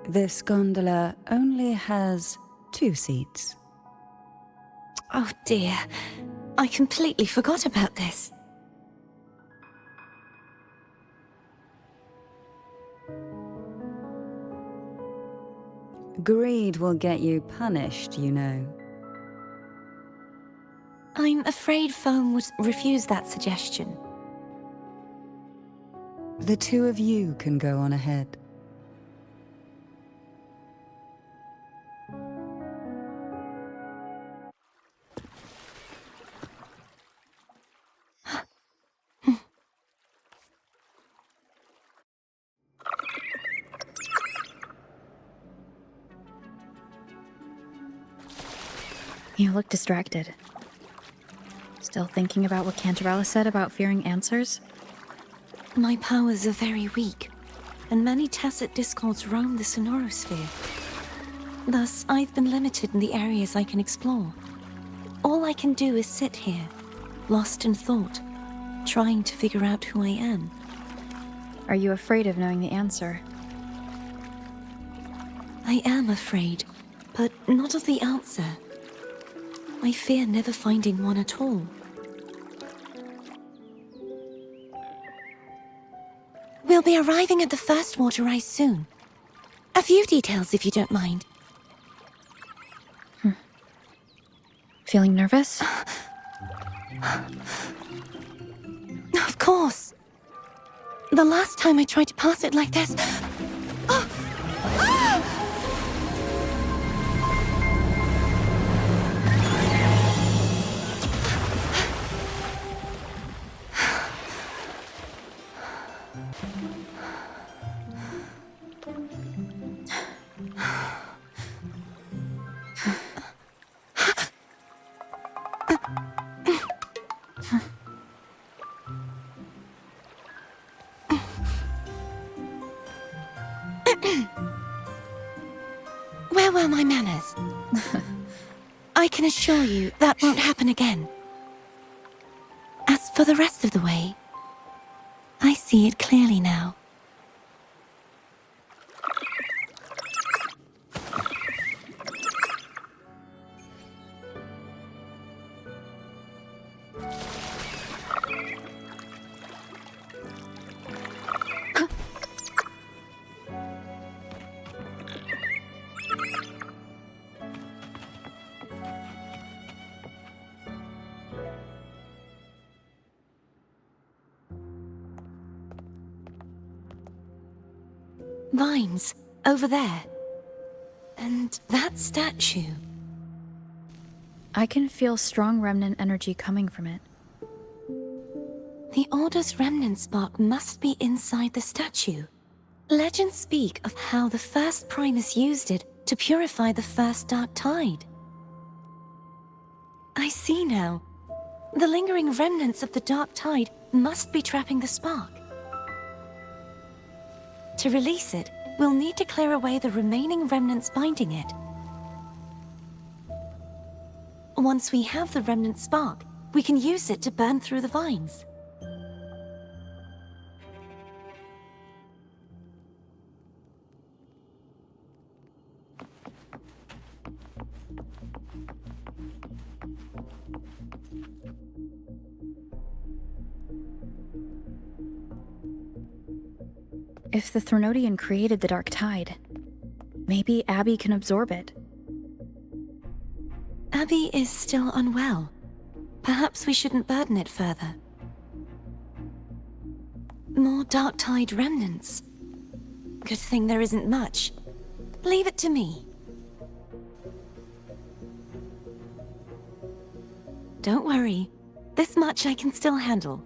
This gondola only has 2 seats. Oh dear, I completely forgot about this. Greed will get you punished, you know. I'm afraid Foam would refuse that suggestion. The 2 of you can go on ahead. You look distracted. Still thinking about what Cantarella said about fearing answers? My powers are very weak, and many tacit discords roam the sonorosphere. Thus, I've been limited in the areas I can explore. All I can do is sit here, lost in thought, trying to figure out who I am. Are you afraid of knowing the answer? I am afraid, but not of the answer. I fear never finding one at all. We'll be arriving at the first water rise soon. A few details, if you don't mind. Feeling nervous? Of course. The last time I tried to pass it like this... Where were my manners? I can assure you that won't happen again. As for the rest of the way, I see it clearly now. Vines, over there. And that statue. I can feel strong remnant energy coming from it. The Order's remnant spark must be inside the statue. Legends speak of how the first Primus used it to purify the first Dark Tide. I see now. The lingering remnants of the Dark Tide must be trapping the spark. To release it, we'll need to clear away the remaining remnants binding it. Once we have the remnant spark, we can use it to burn through the vines. If the Threnodian created the Dark Tide, maybe Abby can absorb it. Abby is still unwell. Perhaps we shouldn't burden it further. More Dark Tide remnants. Good thing there isn't much. Leave it to me. Don't worry. This much I can still handle.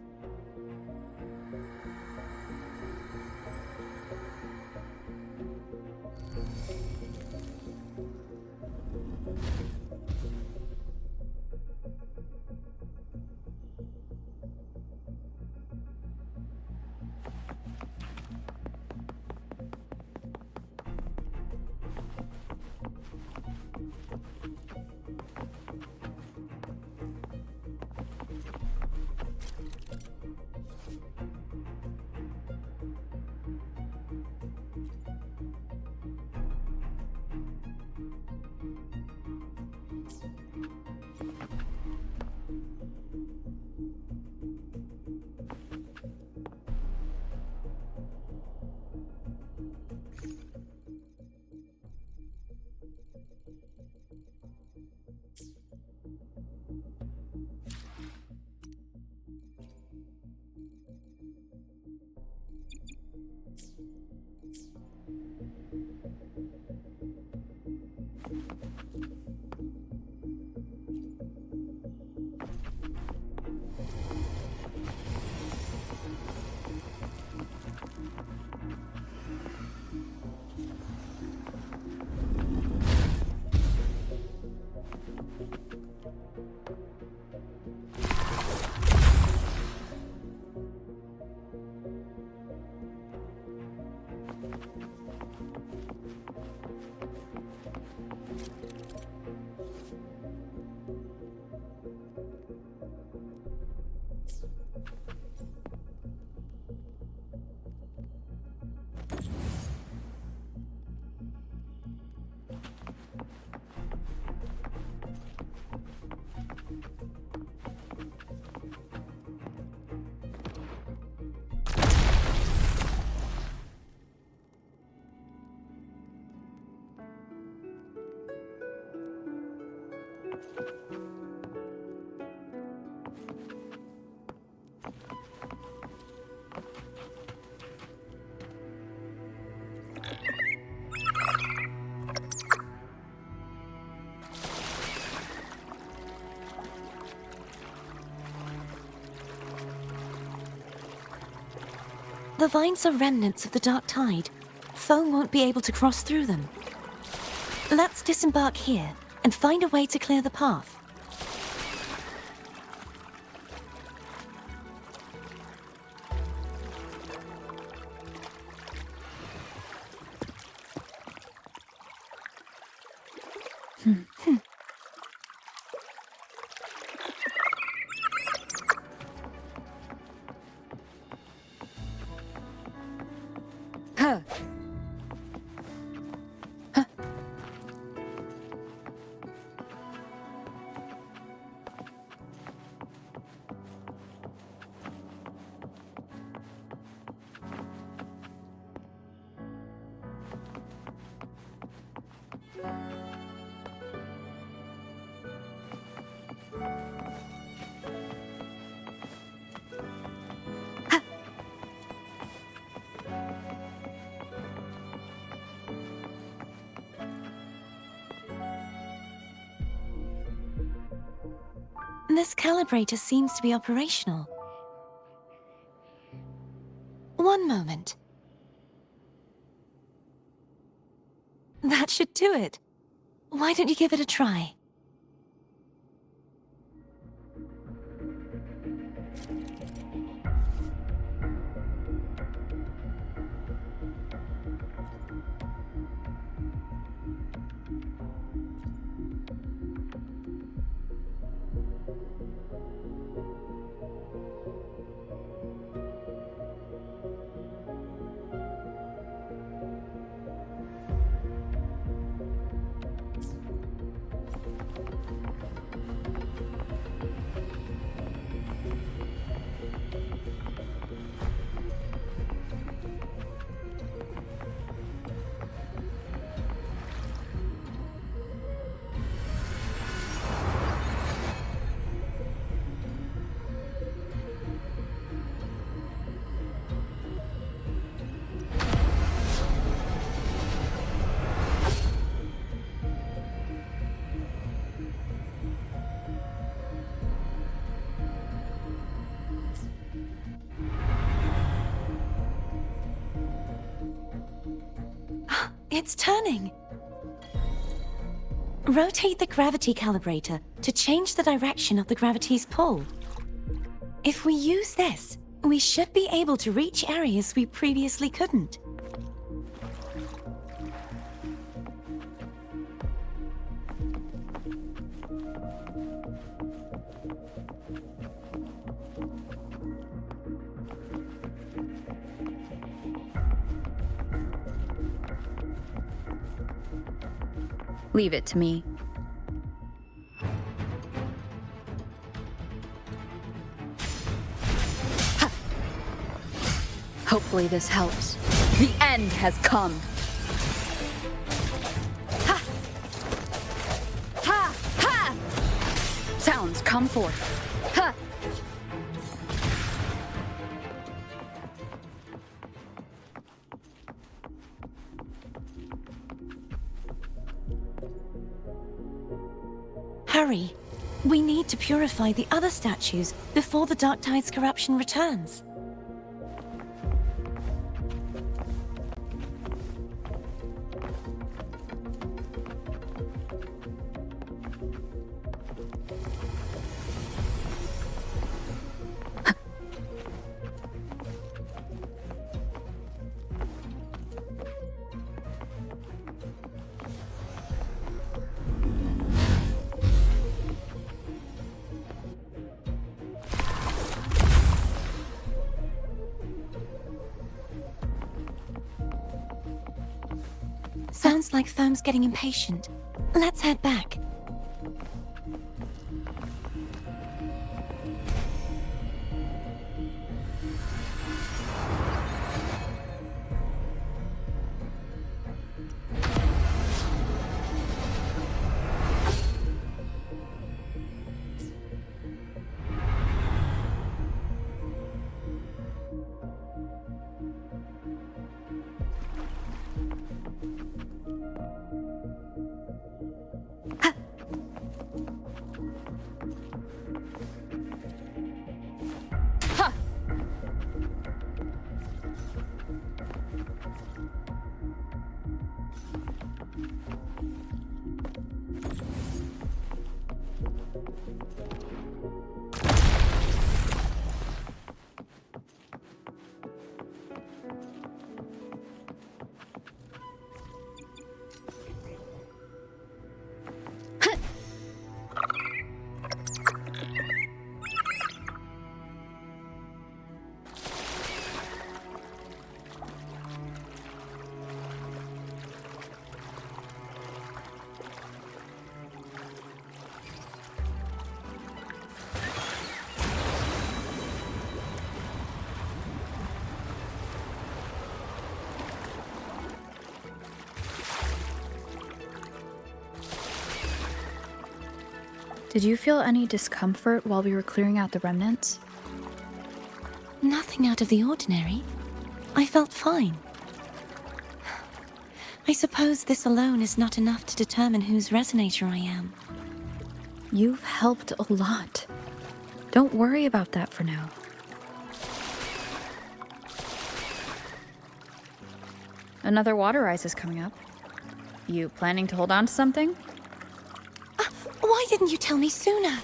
The vines are remnants of the dark tide. Foam won't be able to cross through them. Let's disembark here and find a way to clear the path. Huh. This calibrator seems to be operational. One moment. That should do it. Why don't you give it a try? It's turning! Rotate the gravity calibrator to change the direction of the gravity's pull. If we use this, we should be able to reach areas we previously couldn't. Leave it to me. Ha! Hopefully this helps. The end has come. Ha! Ha! Ha! Sounds come forth. Ha! Hurry! We need to purify the other statues before the Dark Tide's corruption returns. Sounds like Foam's getting impatient. Let's head back. Ha! Did you feel any discomfort while we were clearing out the remnants? Nothing out of the ordinary. I felt fine. I suppose this alone is not enough to determine whose resonator I am. You've helped a lot. Don't worry about that for now. Another water rise is coming up. You planning to hold on to something? Why didn't you tell me sooner?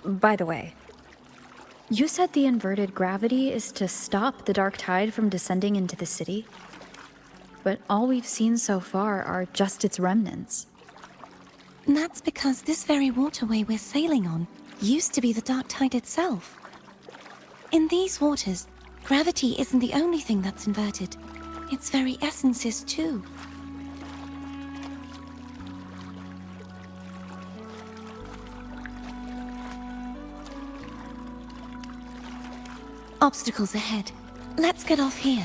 By the way, you said the inverted gravity is to stop the dark tide from descending into the city? But all we've seen so far are just its remnants. That's because this very waterway we're sailing on used to be the dark tide itself. In these waters, gravity isn't the only thing that's inverted. Its very essence is too. Obstacles ahead. Let's get off here.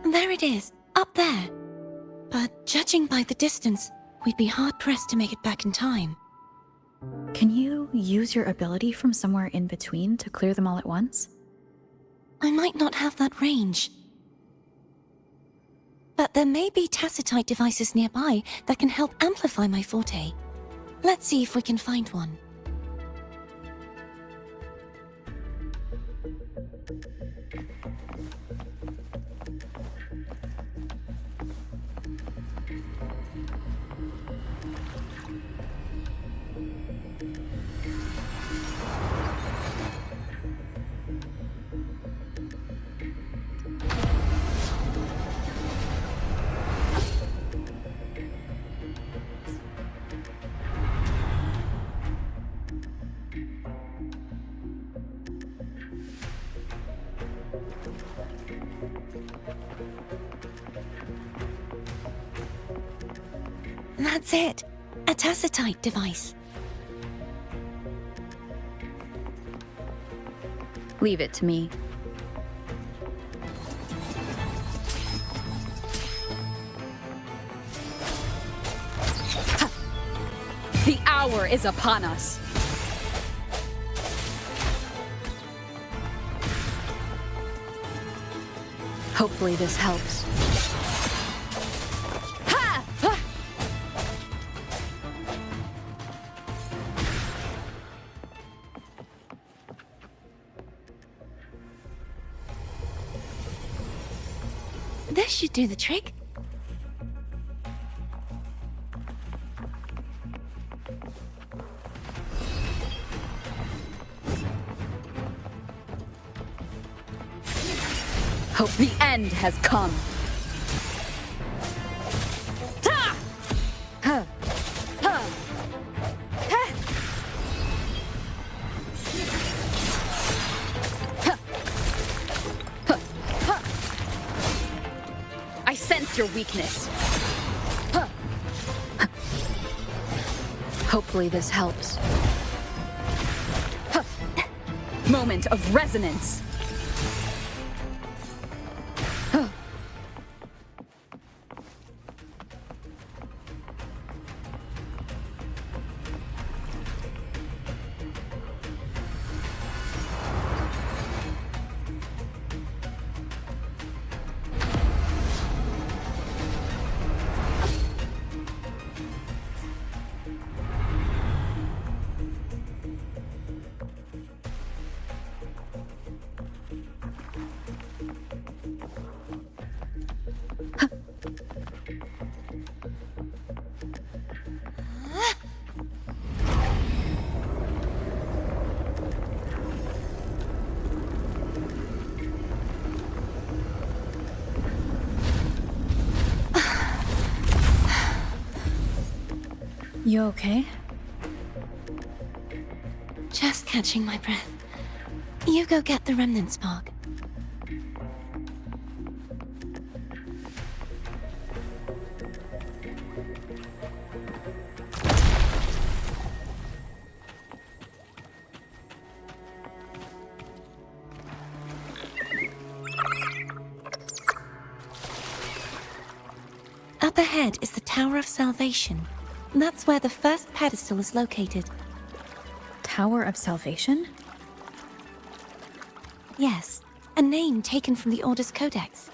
There it is, up there. But judging by the distance, we'd be hard-pressed to make it back in time. Can you use your ability from somewhere in between to clear them all at once? I might not have that range. But there may be tacitite devices nearby that can help amplify my forte. Let's see if we can find one. That's it. A tacitite device. Leave it to me. The hour is upon us. Hopefully this helps. This should do the trick. Hope the end has come. I sense your weakness. Hopefully this helps. Moment of resonance. You okay? Just catching my breath. You go get the remnant spark. Up ahead is the Tower of Salvation. That's where the first pedestal is located. Tower of Salvation? Yes, a name taken from the Order's Codex.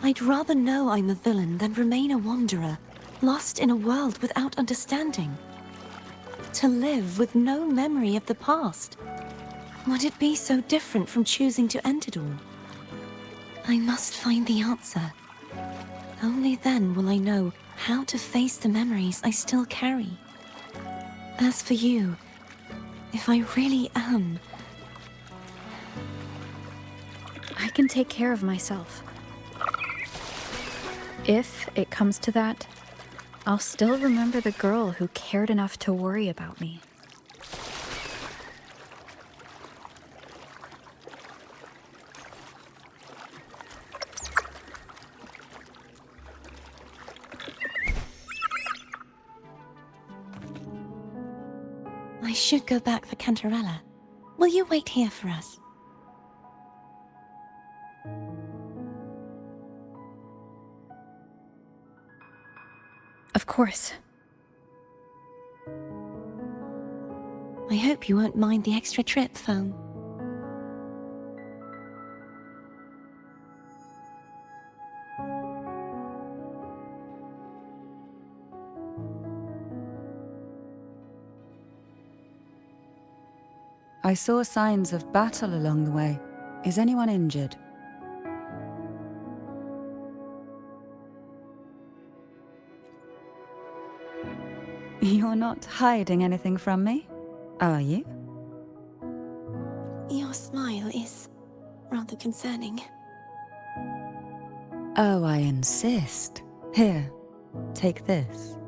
I'd rather know I'm a villain than remain a wanderer, lost in a world without understanding. To live with no memory of the past. Would it be so different from choosing to end it all? I must find the answer. Only then will I know how to face the memories I still carry. As for you, if I really am... I can take care of myself. If it comes to that, I'll still remember the girl who cared enough to worry about me. I should go back for Cantarella. Will you wait here for us? Of course. I hope you won't mind the extra trip, Foam. I saw signs of battle along the way. Is anyone injured? You're not hiding anything from me, are you? Your smile is rather concerning. Oh, I insist. Here, take this.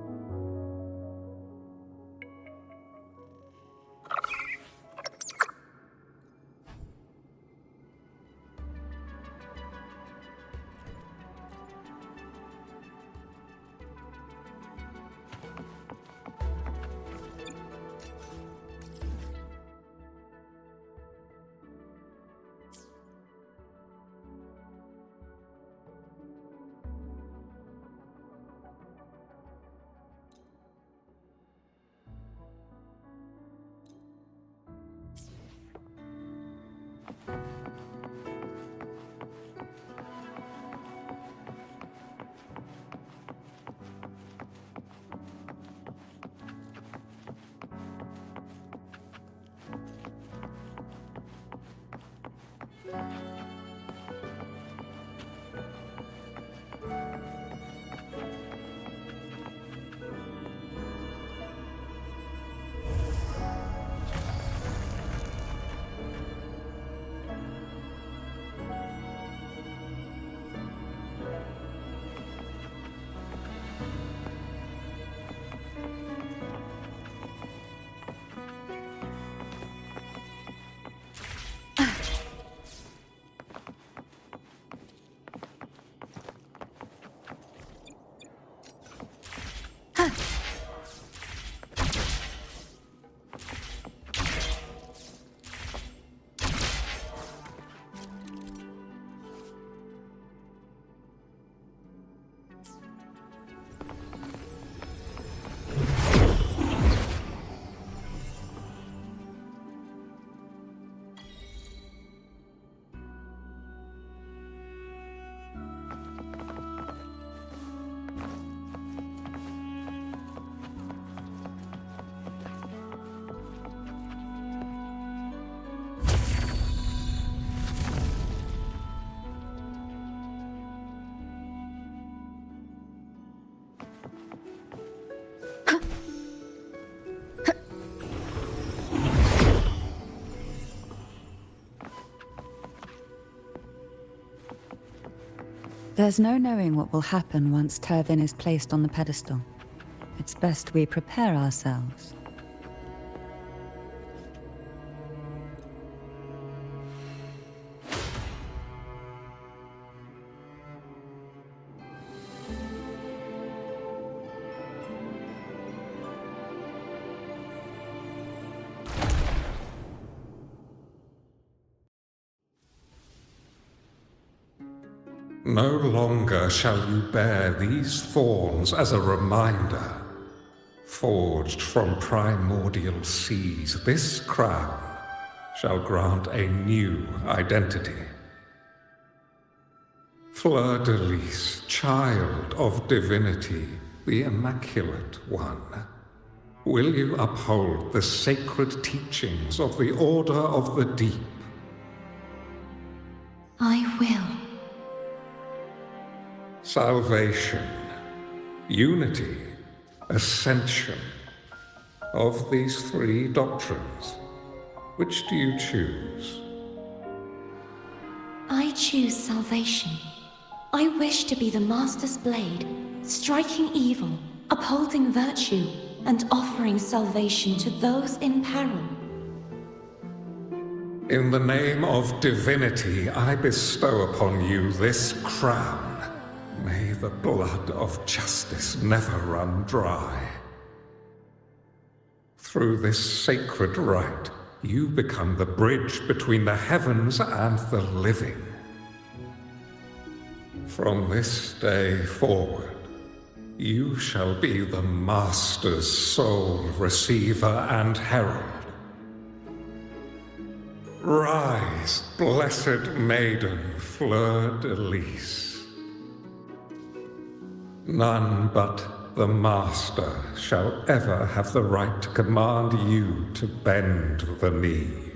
There's no knowing what will happen once Turvin is placed on the pedestal. It's best we prepare ourselves. No longer shall you bear these thorns as a reminder. Forged from primordial seas, this crown shall grant a new identity. Fleur-de-Lis, child of divinity, the Immaculate One, will you uphold the sacred teachings of the Order of the Deep? I will. Salvation, unity, ascension. Of these three doctrines, which do you choose? I choose salvation. I wish to be the Master's blade, striking evil, upholding virtue, and offering salvation to those in peril. In the name of divinity, I bestow upon you this crown. May the blood of justice never run dry. Through this sacred rite, you become the bridge between the heavens and the living. From this day forward, you shall be the Master's sole receiver and herald. Rise, blessed maiden Fleur-de-Lis. None but the Master shall ever have the right to command you to bend the knee.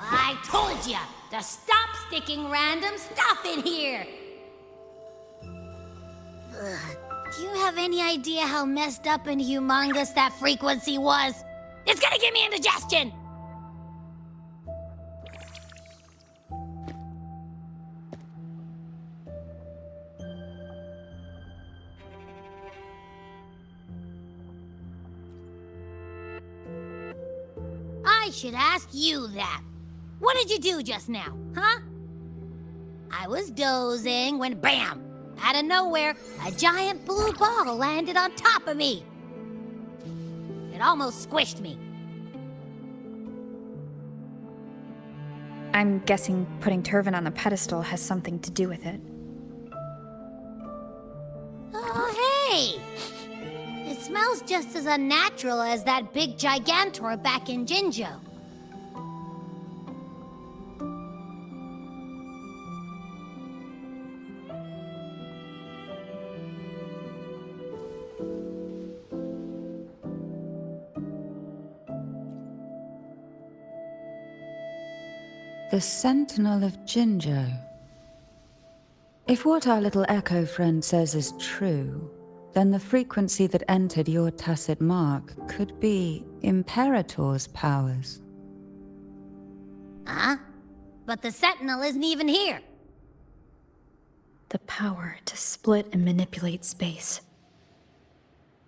I told ya to stop sticking random stuff in here! Do you have any idea how messed up and humongous that frequency was? It's gonna give me indigestion! I should ask you that. What did you do just now, huh? I was dozing when BAM! Out of nowhere, a giant blue ball landed on top of me. It almost squished me. I'm guessing putting Turvin on the pedestal has something to do with it. Oh, hey! It smells just as unnatural as that big Gigantor back in Jinzhou. The Sentinel of Jinzhou. If what our little echo friend says is true, then the frequency that entered your tacit mark could be Imperator's powers. Huh? But the Sentinel isn't even here. The power to split and manipulate space.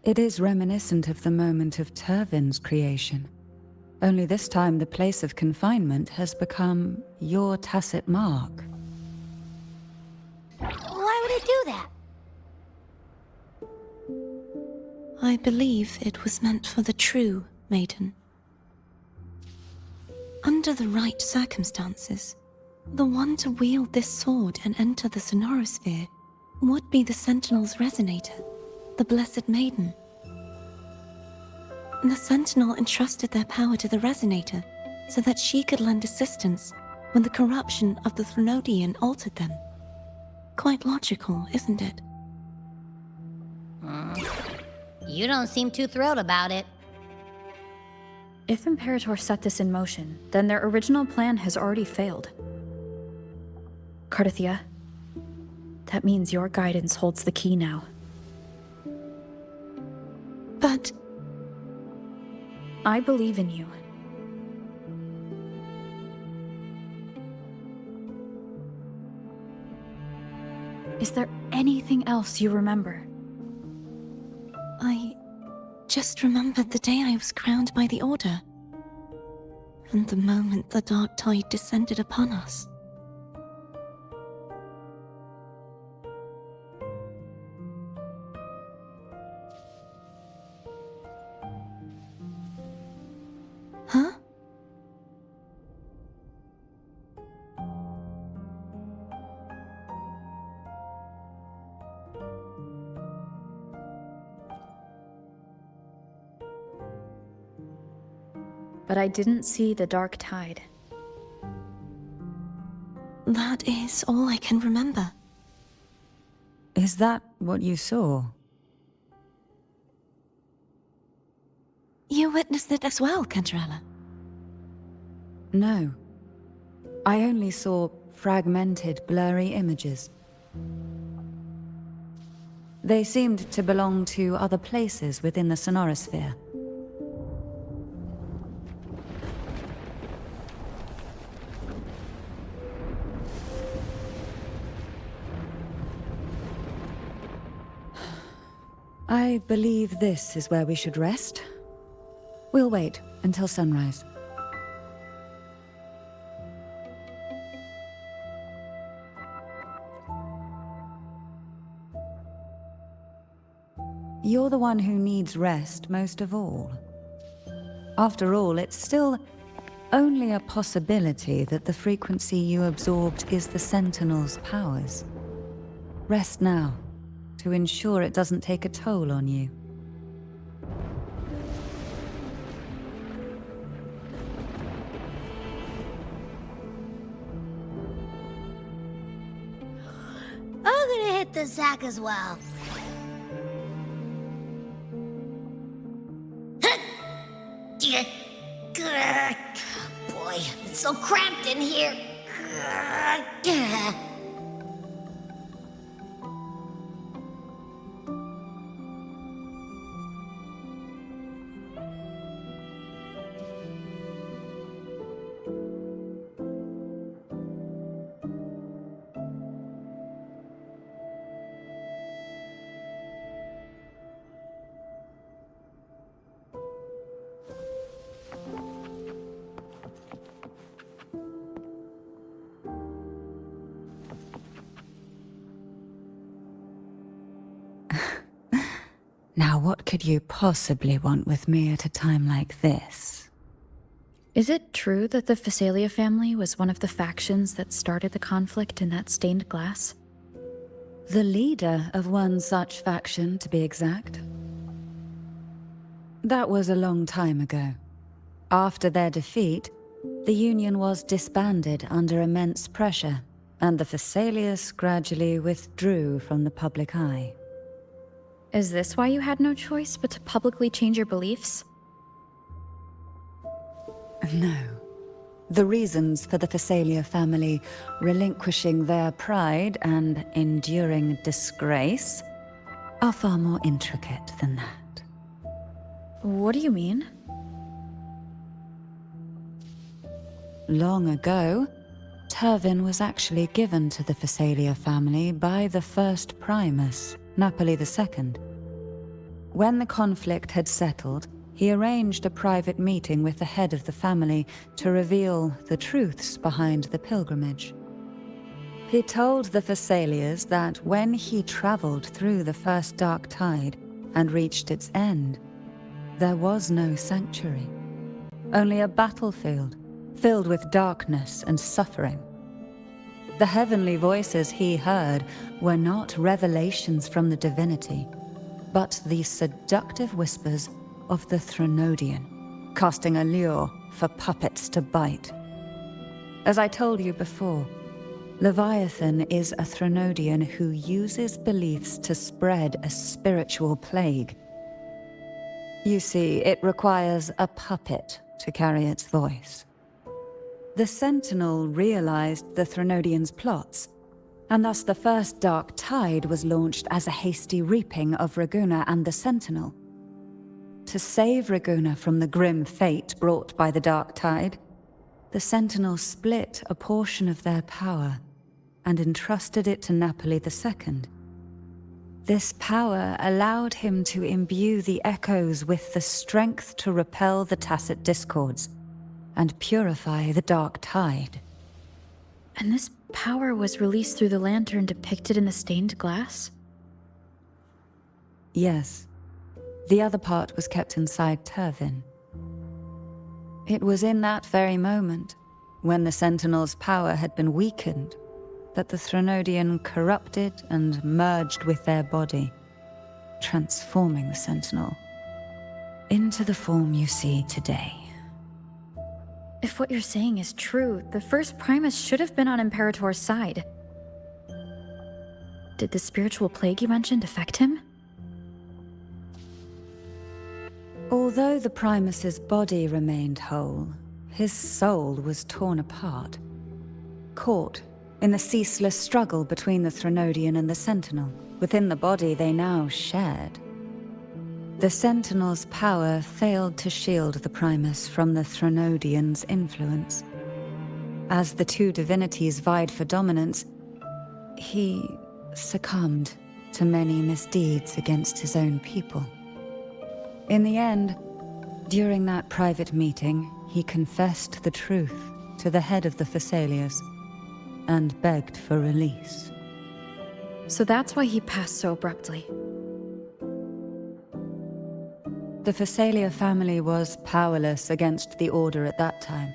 It is reminiscent of the moment of Turvin's creation. Only this time the place of confinement has become your tacit mark. Why would it do that? I believe it was meant for the true maiden. Under the right circumstances, the one to wield this sword and enter the Sonorosphere would be the Sentinel's resonator, the Blessed Maiden. The Sentinel entrusted their power to the resonator so that she could lend assistance when the corruption of the Threnodian altered them. quite logical, isn't it? You don't seem too thrilled about it. If Imperator set this in motion, then their original plan has already failed. Cardathia, that means your guidance holds the key now. But I believe in you. Is there anything else you remember? I just remembered the day I was crowned by the Order. And the moment the dark tide descended upon us. Huh? But I didn't see the dark tide. That is all I can remember. Is that what you saw? You witnessed it as well, Cantarella. No. I only saw fragmented, blurry images. They seemed to belong to other places within the sonorosphere. I believe this is where we should rest. We'll wait until sunrise. You're the one who needs rest most of all. After all, it's still only a possibility that the frequency you absorbed is the Sentinel's powers. Rest now, to ensure it doesn't take a toll on you. I'm gonna hit the sack as well. Boy, it's so cramped in here. Now, what could you possibly want with me at a time like this? Is it true that the Phasalia family was one of the factions that started the conflict in that stained glass? The leader of one such faction, to be exact. That was a long time ago. After their defeat, the Union was disbanded under immense pressure, and the Phasalias gradually withdrew from the public eye. Is this why you had no choice but to publicly change your beliefs? No. The reasons for the Phasalia family relinquishing their pride and enduring disgrace are far more intricate than that. What do you mean? Long ago, Turvin was actually given to the Phasalia family by the first Primus, Napoli II. When the conflict had settled, he arranged a private meeting with the head of the family to reveal the truths behind the pilgrimage. He told the Phasalias that when he traveled through the first dark tide and reached its end, there was no sanctuary, only a battlefield filled with darkness and suffering. The heavenly voices he heard were not revelations from the divinity, but the seductive whispers of the Threnodian, casting a lure for puppets to bite. As I told you before, Leviathan is a Threnodian who uses beliefs to spread a spiritual plague. You see, it requires a puppet to carry its voice. The Sentinel realized the Threnodians' plots, and thus the first Dark Tide was launched as a hasty reaping of Raguna and the Sentinel. To save Raguna from the grim fate brought by the Dark Tide, the Sentinel split a portion of their power and entrusted it to Napoli II. This power allowed him to imbue the echoes with the strength to repel the tacit discords and purify the Dark Tide. And this power was released through the lantern depicted in the stained glass? Yes. The other part was kept inside Turvin. It was in that very moment, when the Sentinel's power had been weakened, that the Threnodian corrupted and merged with their body, transforming the Sentinel into the form you see today. If what you're saying is true, the first Primus should have been on Imperator's side. Did the spiritual plague you mentioned affect him? Although the Primus's body remained whole, his soul was torn apart, caught in the ceaseless struggle between the Threnodian and the Sentinel. Within the body they now shared. The Sentinel's power failed to shield the Primus from the Threnodian's influence. As the two divinities vied for dominance, he succumbed to many misdeeds against his own people. In the end, during that private meeting, he confessed the truth to the head of the Thessalians and begged for release. So that's why he passed so abruptly. The Thessalia family was powerless against the Order at that time.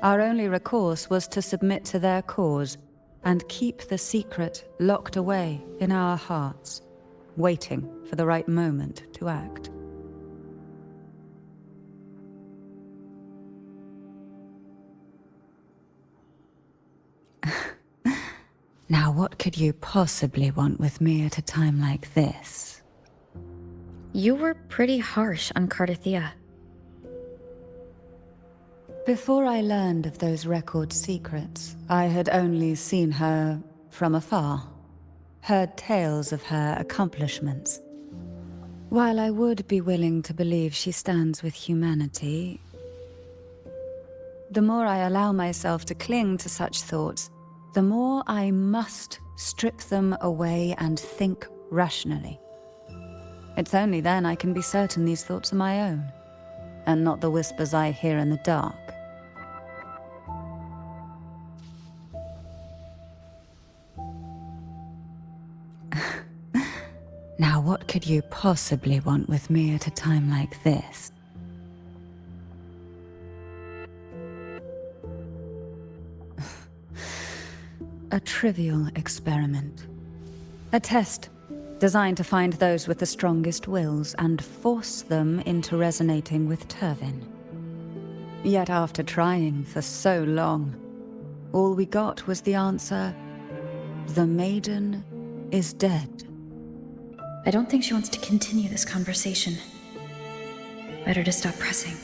Our only recourse was to submit to their cause and keep the secret locked away in our hearts, waiting for the right moment to act. Now, what could you possibly want with me at a time like this? You were pretty harsh on Cardathea. Before I learned of those record secrets, I had only seen her from afar, heard tales of her accomplishments. While I would be willing to believe she stands with humanity, the more I allow myself to cling to such thoughts, the more I must strip them away and think rationally. It's only then I can be certain these thoughts are my own, and not the whispers I hear in the dark. Now, what could you possibly want with me at a time like this? A trivial experiment. A test designed to find those with the strongest wills and force them into resonating with Turvin. Yet after trying for so long, all we got was the answer, "The maiden is dead." I don't think she wants to continue this conversation. Better to stop pressing.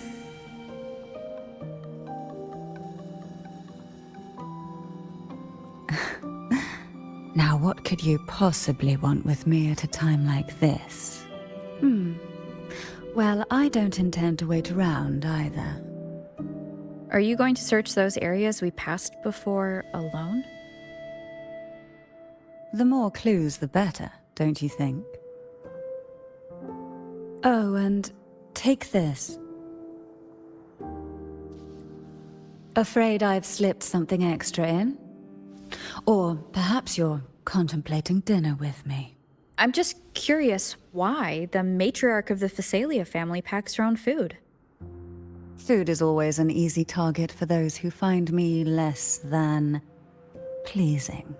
Now, what could you possibly want with me at a time like this? Well, I don't intend to wait around either. Are you going to search those areas we passed before alone? The more clues, the better, don't you think? Oh, and take this. Afraid I've slipped something extra in? Or perhaps you're contemplating dinner with me. I'm just curious why the matriarch of the Thessalia family packs her own food. Food is always an easy target for those who find me less than pleasing.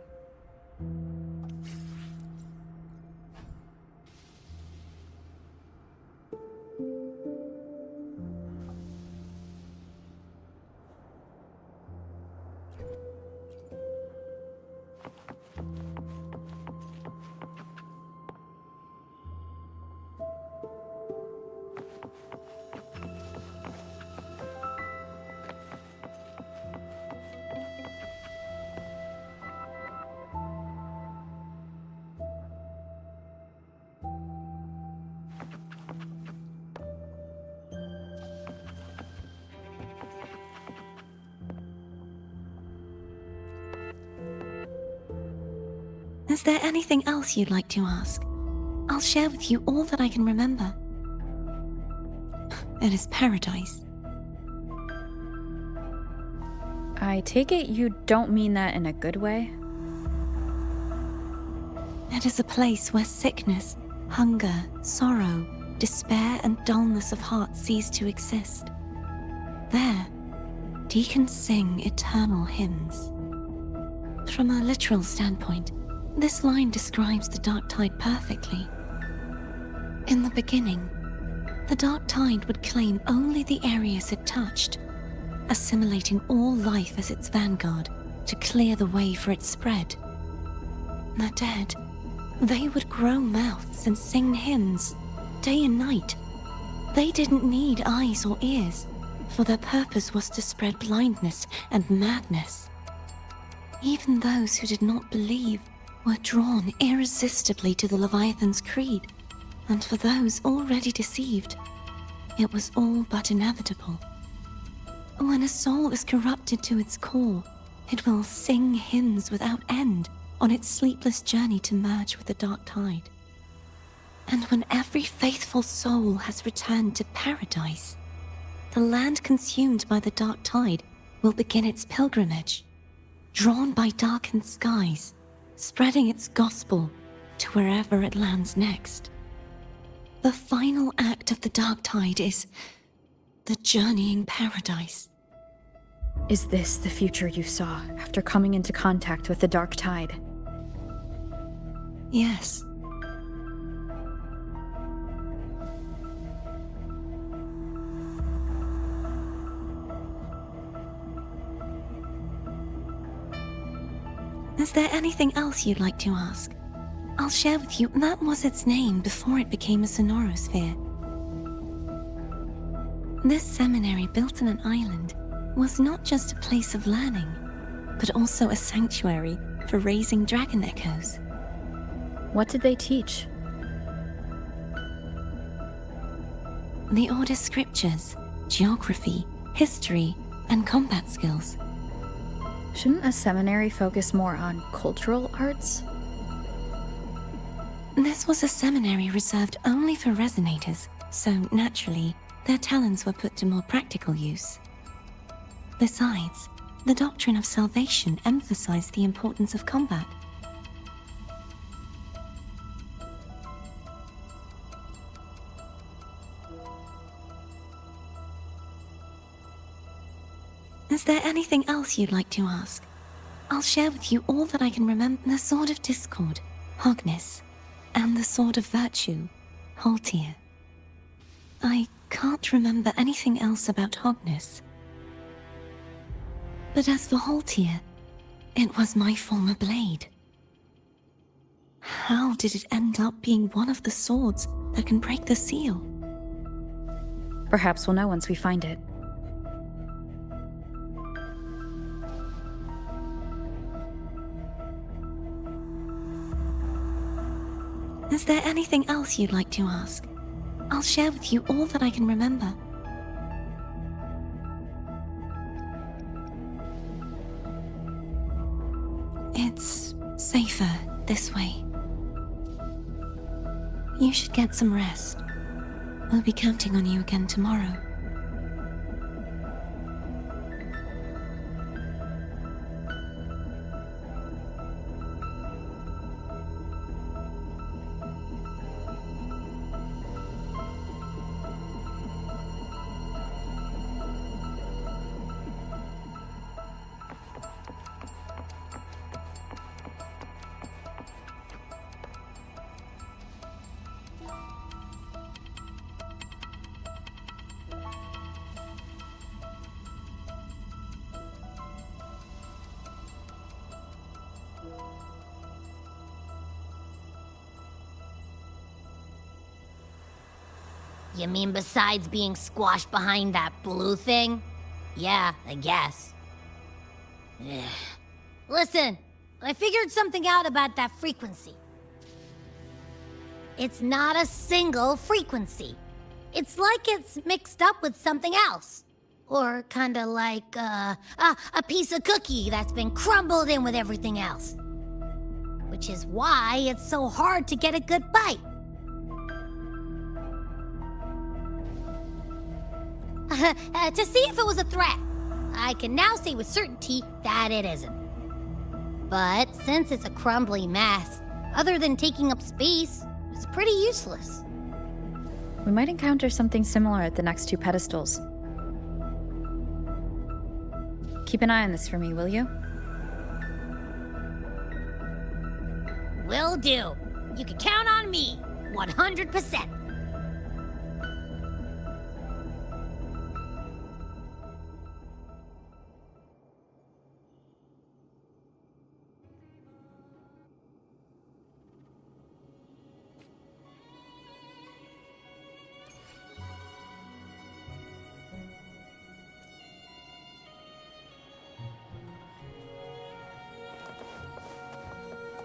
Is there anything else you'd like to ask? I'll share with you all that I can remember. It is paradise. I take it you don't mean that in a good way? It is a place where sickness, hunger, sorrow, despair, and dullness of heart cease to exist. There, deacons sing eternal hymns. From a literal standpoint, this line describes the dark tide perfectly. In the beginning, the dark tide would claim only the areas it touched, assimilating all life as its vanguard to clear the way for its spread. The dead, they would grow mouths and sing hymns, day and night. They didn't need eyes or ears, for their purpose was to spread blindness and madness. Even those who did not believe were drawn irresistibly to the Leviathan's creed, and for those already deceived, it was all but inevitable. When a soul is corrupted to its core, it will sing hymns without end on its sleepless journey to merge with the dark tide. And when every faithful soul has returned to paradise, the land consumed by the dark tide will begin its pilgrimage, drawn by darkened skies, spreading its gospel to wherever it lands next. The final act of the dark tide is the journeying paradise. Is this the future you saw after coming into contact with the dark tide? Yes. Is there anything else you'd like to ask? I'll share with you that was its name before it became a sonorosphere. This seminary, built on an island, was not just a place of learning, but also a sanctuary for raising dragon echoes. What did they teach? The Order's scriptures, geography, history, and combat skills. Shouldn't a seminary focus more on cultural arts? This was a seminary reserved only for resonators, so naturally, their talents were put to more practical use. Besides, the doctrine of salvation emphasized the importance of combat. Is there anything else you'd like to ask? I'll share with you all that I can remember. The Sword of Discord, Hogness, and the Sword of Virtue, Haltir. I can't remember anything else about Hogness. But as for Haltir, it was my former blade. How did it end up being one of the swords that can break the seal? Perhaps we'll know once we find it. Is there anything else you'd like to ask? I'll share with you all that I can remember. It's safer this way. You should get some rest. We'll be counting on you again tomorrow. You mean besides being squashed behind that blue thing? Yeah, I guess. Ugh. Listen, I figured something out about that frequency. It's not a single frequency. It's like it's mixed up with something else. Or kinda like, a piece of cookie that's been crumbled in with everything else. Which is why it's so hard to get a good bite. To see if it was a threat. I can now say with certainty that it isn't. But since it's a crumbly mess, other than taking up space, it's pretty useless. We might encounter something similar at the next two pedestals. Keep an eye on this for me, will you? Will do. You can count on me, 100%.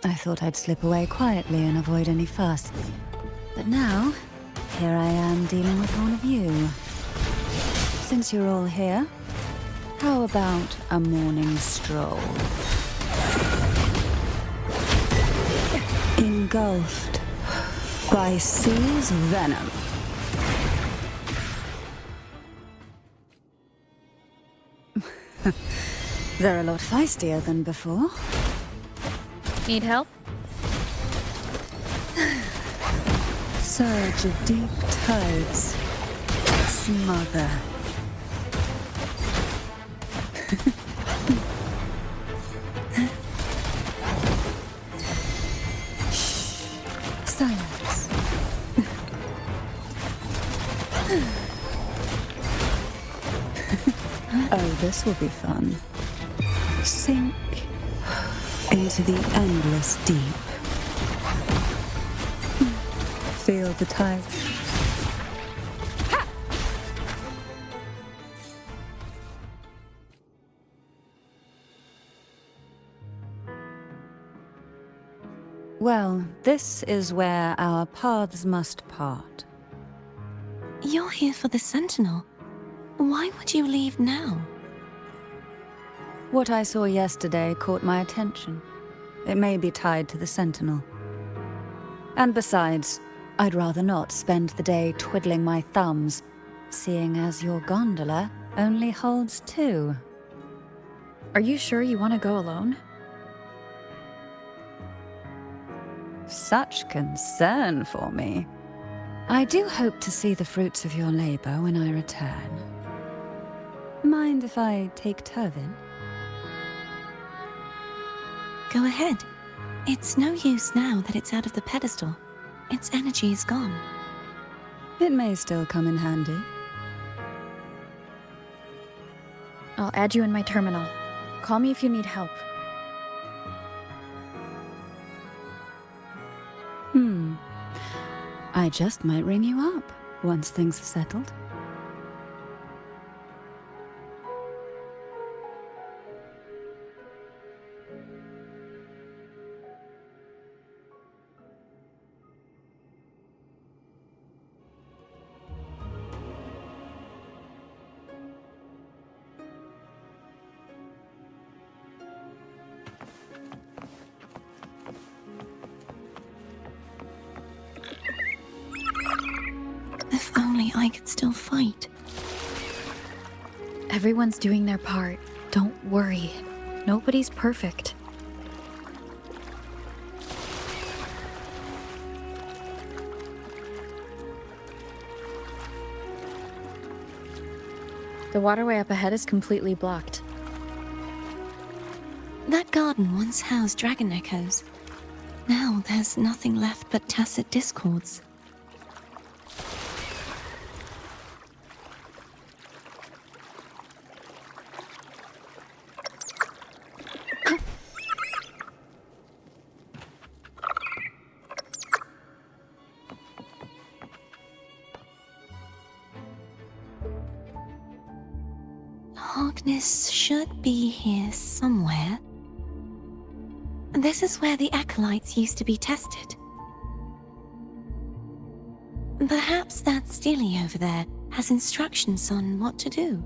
I thought I'd slip away quietly and avoid any fuss. But now, here I am dealing with all of you. Since you're all here, how about a morning stroll? Engulfed by C's venom. They're a lot feistier than before. Need help? Surge of deep tides. Smother. Shh. Silence. Oh, this will be fun. Sink into the endless deep. Feel the tide. Well, this is where our paths must part. You're here for the Sentinel. Why would you leave now? What I saw yesterday caught my attention. It may be tied to the Sentinel. And besides, I'd rather not spend the day twiddling my thumbs, seeing as your gondola only holds 2. Are you sure you want to go alone? Such concern for me. I do hope to see the fruits of your labor when I return. Mind if I take Turvin? Go ahead. It's no use now that it's out of the pedestal. Its energy is gone. It may still come in handy. I'll add you in my terminal. Call me if you need help. I just might ring you up once things are settled. If only I could still fight. Everyone's doing their part. Don't worry. Nobody's perfect. The waterway up ahead is completely blocked. That garden once housed dragon echoes. Now there's nothing left but tacit discords. Darkness should be here somewhere. This is where the acolytes used to be tested. Perhaps that Steely over there has instructions on what to do.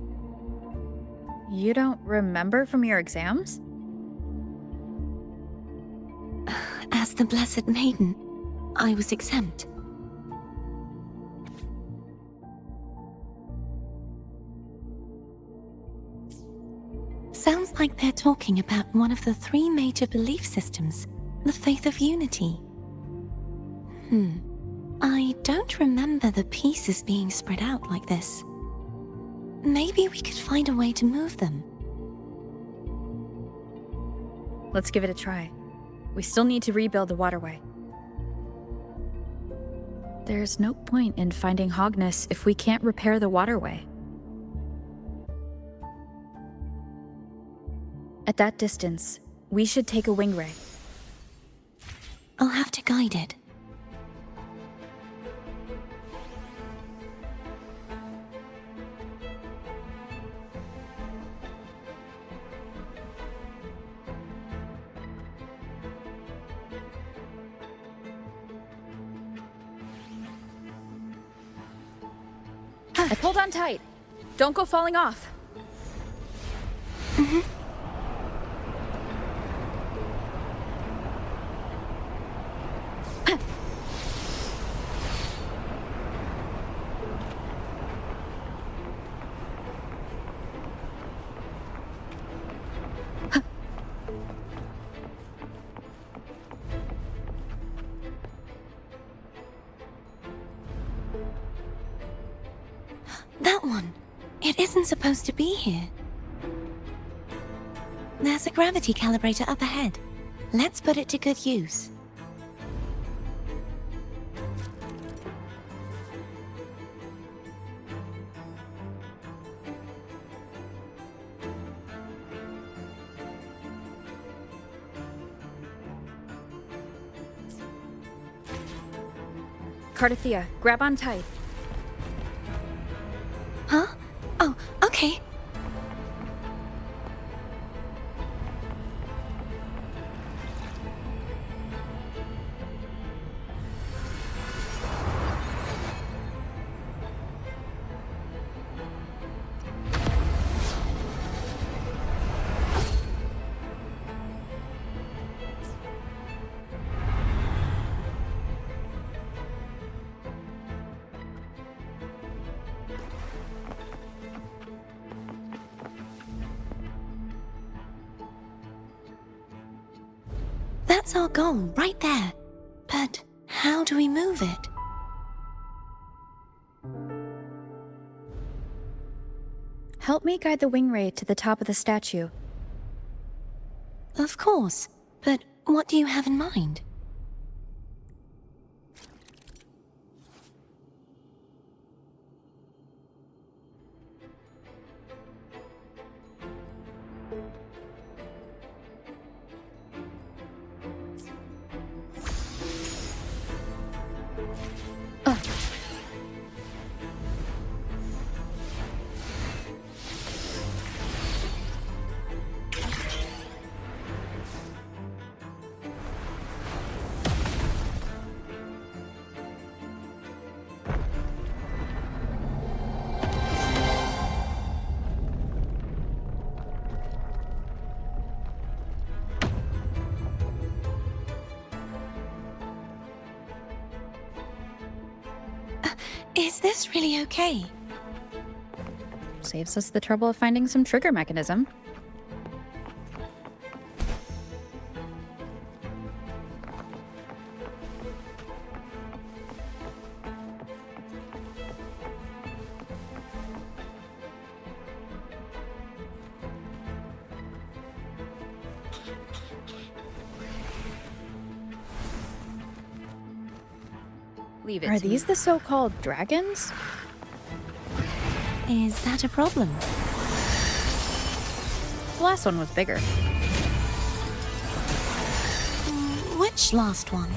You don't remember from your exams? As the Blessed Maiden, I was exempt. Sounds like they're talking about one of the 3 major belief systems, the faith of unity. I don't remember the pieces being spread out like this. Maybe we could find a way to move them. Let's give it a try. We still need to rebuild the waterway. There's no point in finding Hogness if we can't repair the waterway. At that distance, we should take a wing ray. I'll have to guide it. I pulled on tight. Don't go falling off. That one. It isn't supposed to be here. There's a gravity calibrator up ahead. Let's put it to good use. Cardathea, grab on tight. Huh? Oh, okay. That's our goal, right there. But how do we move it? Help me guide the wing ray to the top of the statue. Of course, but what do you have in mind? Is this really okay? Saves us the trouble of finding some trigger mechanism. Leave it Are to these me. the so-called dragons? Is that a problem? The last one was bigger. Which last one?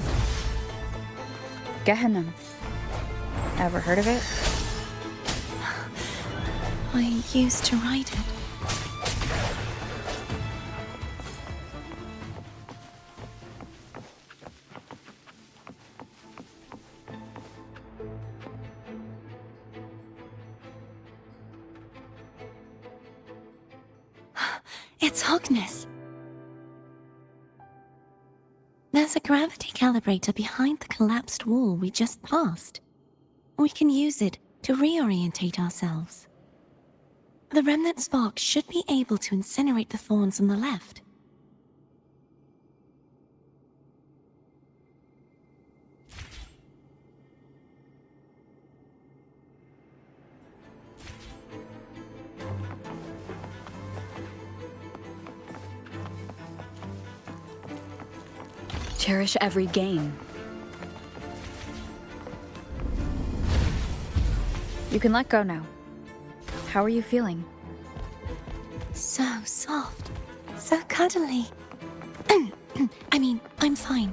Gehenna. Ever heard of it? I used to write it. It's Hogness. There's a gravity calibrator behind the collapsed wall we just passed. We can use it to reorientate ourselves. The remnant spark should be able to incinerate the thorns on the left. Cherish every gain. You can let go now. How are you feeling? So soft. So cuddly. I mean, I'm fine.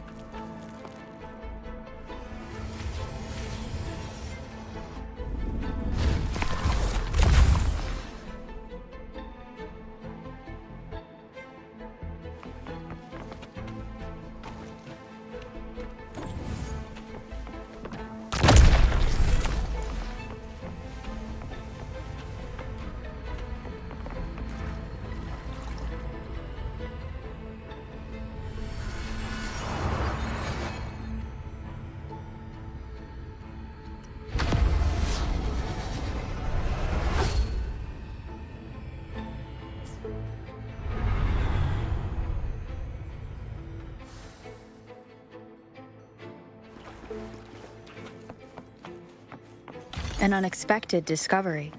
An unexpected discovery.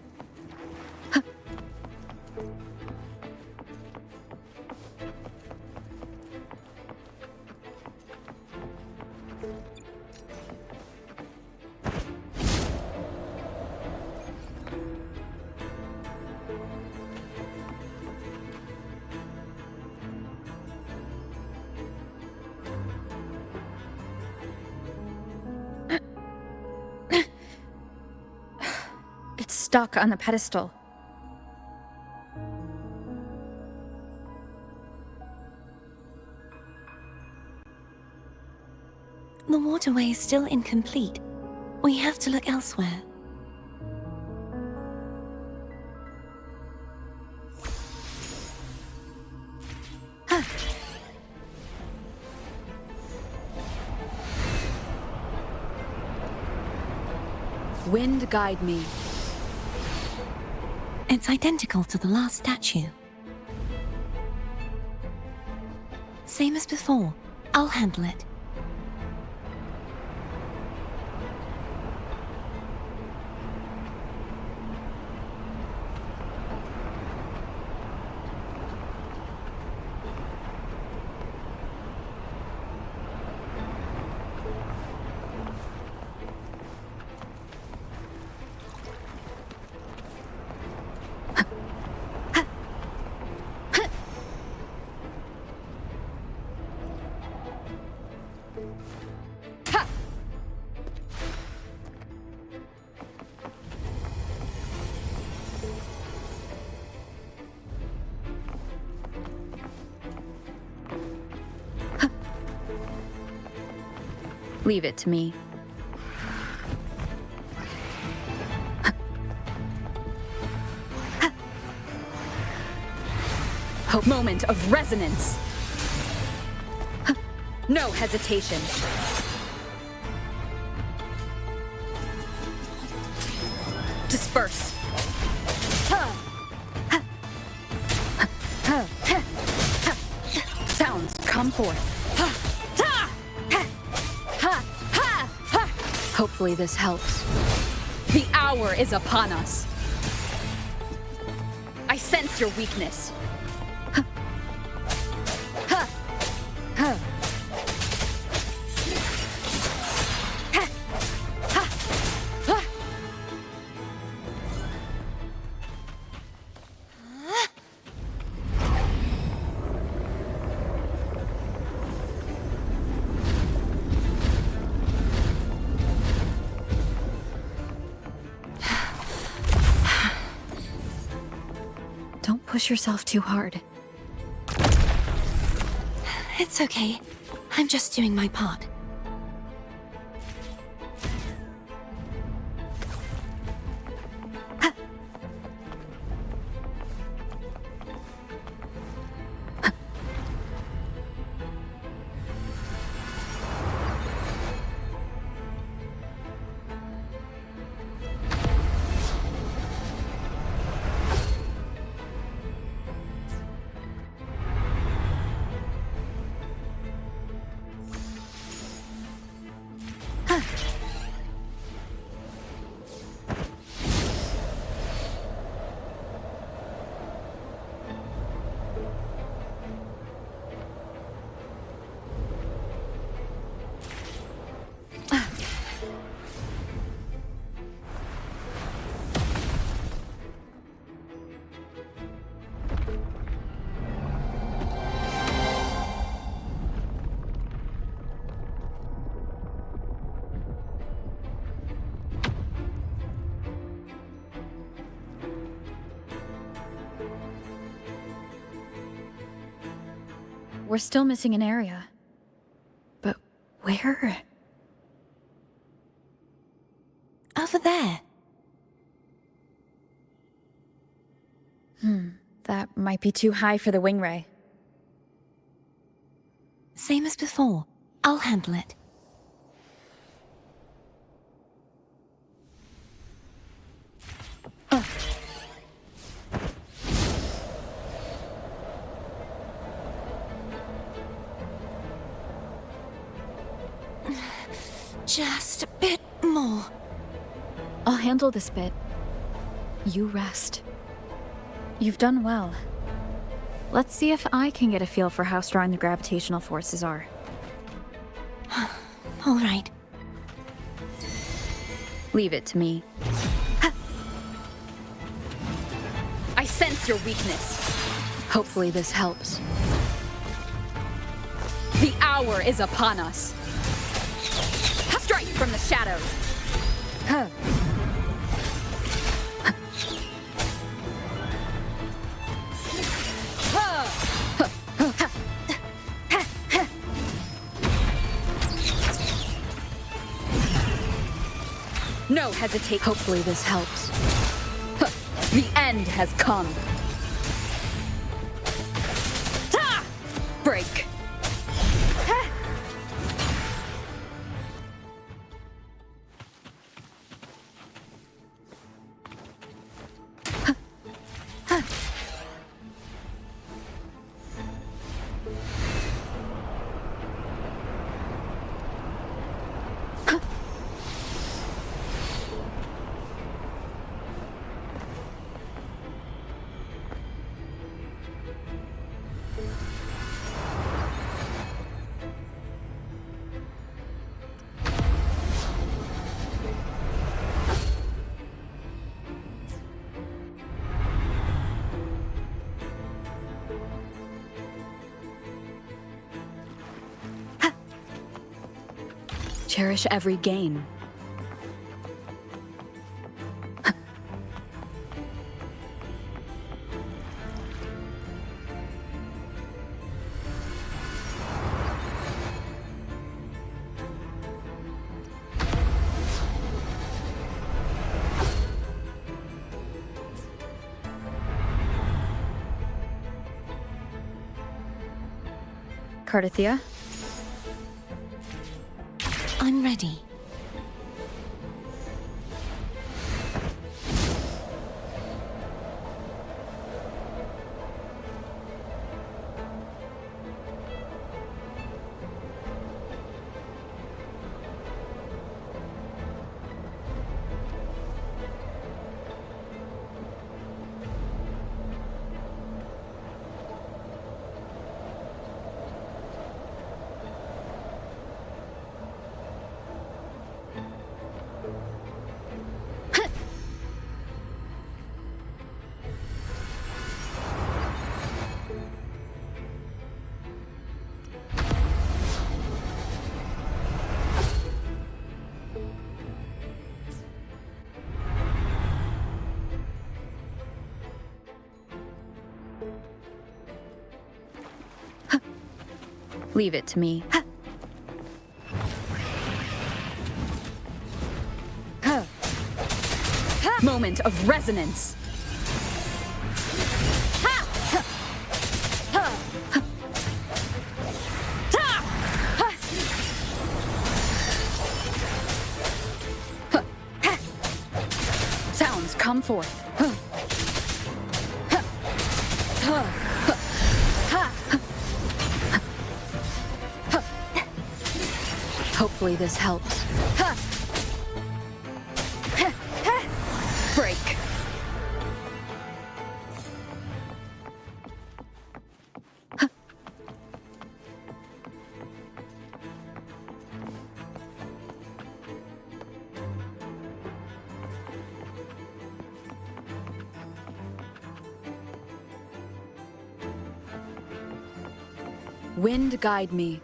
It's stuck on the pedestal. The waterway is still incomplete. We have to look elsewhere. Wind guide me. It's identical to the last statue. Same as before. I'll handle it. Leave it to me. Moment of resonance. No hesitation. Disperse. Sounds come forth. Hopefully this helps. The hour is upon us. I sense your weakness. Don't push yourself too hard. It's okay. I'm just doing my part. we're still missing an area. But where? Over there. That might be too high for the wing ray. Same as before. I'll handle it. Just a bit more. I'll handle this bit. You rest. You've done well. Let's see if I can get a feel for how strong the gravitational forces are. All right. Leave it to me. I sense your weakness. Hopefully this helps. The hour is upon us. Strike from the shadows. No hesitate. Hopefully this helps. The end has come. Break. Cherish every gain. Cardathia? I'm ready. Leave it to me. Moment of resonance. Sounds come forth. Hopefully this helps. Break. Wind guide me.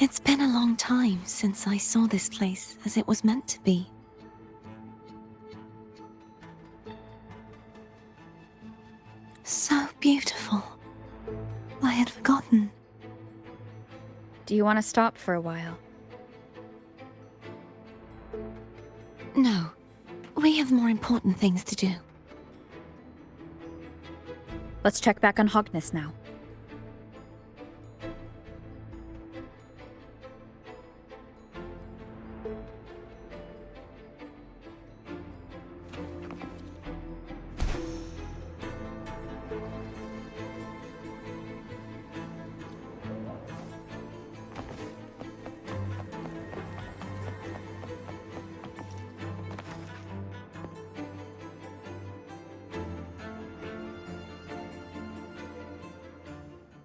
It's been a long time since I saw this place as it was meant to be. So beautiful. I had forgotten. Do you want to stop for a while? No, we have more important things to do. Let's check back on Hogness now.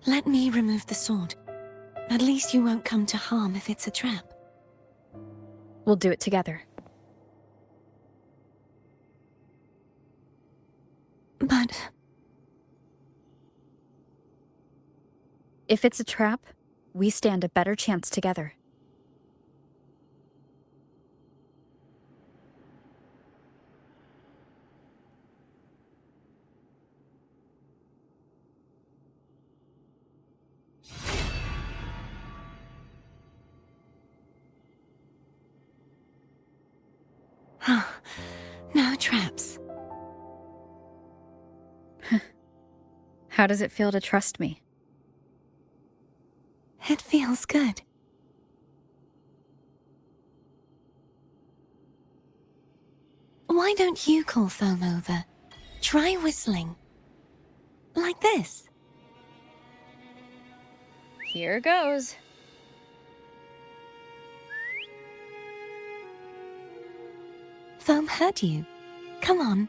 Let me remove the sword. At least you won't come to harm if it's a trap. We'll do it together. But if it's a trap, we stand a better chance together. no traps. How does it feel to trust me? It feels good. Why don't you call Foam over? Try whistling. Like this. Here goes. Foam heard you. Come on.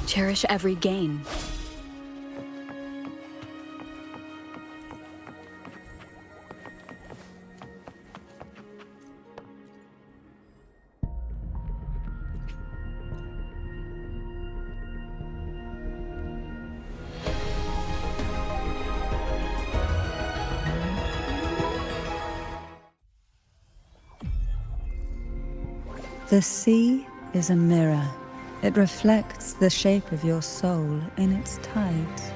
Cherish every gain. The sea is a mirror. It reflects the shape of your soul in its tides.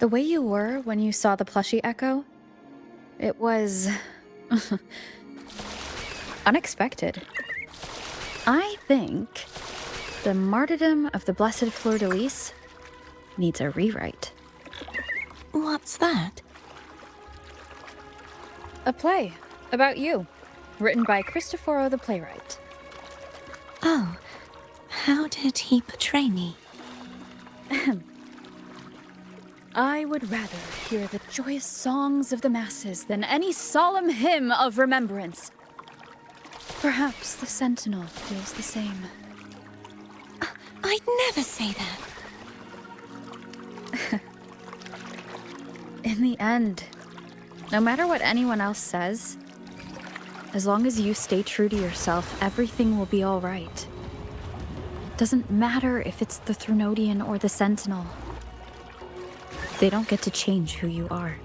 The way you were when you saw the plushie Echo, it was unexpected. I think the martyrdom of the Blessed Fleur-de-Lis needs a rewrite. What's that? A play about you, written by Cristoforo the playwright. Oh, how did he portray me? I would rather hear the joyous songs of the masses than any solemn hymn of remembrance. Perhaps the Sentinel feels the same. I'd never say that. In the end, no matter what anyone else says, as long as you stay true to yourself, everything will be all right. Doesn't matter if it's the Threnodian or the Sentinel. They don't get to change who you are.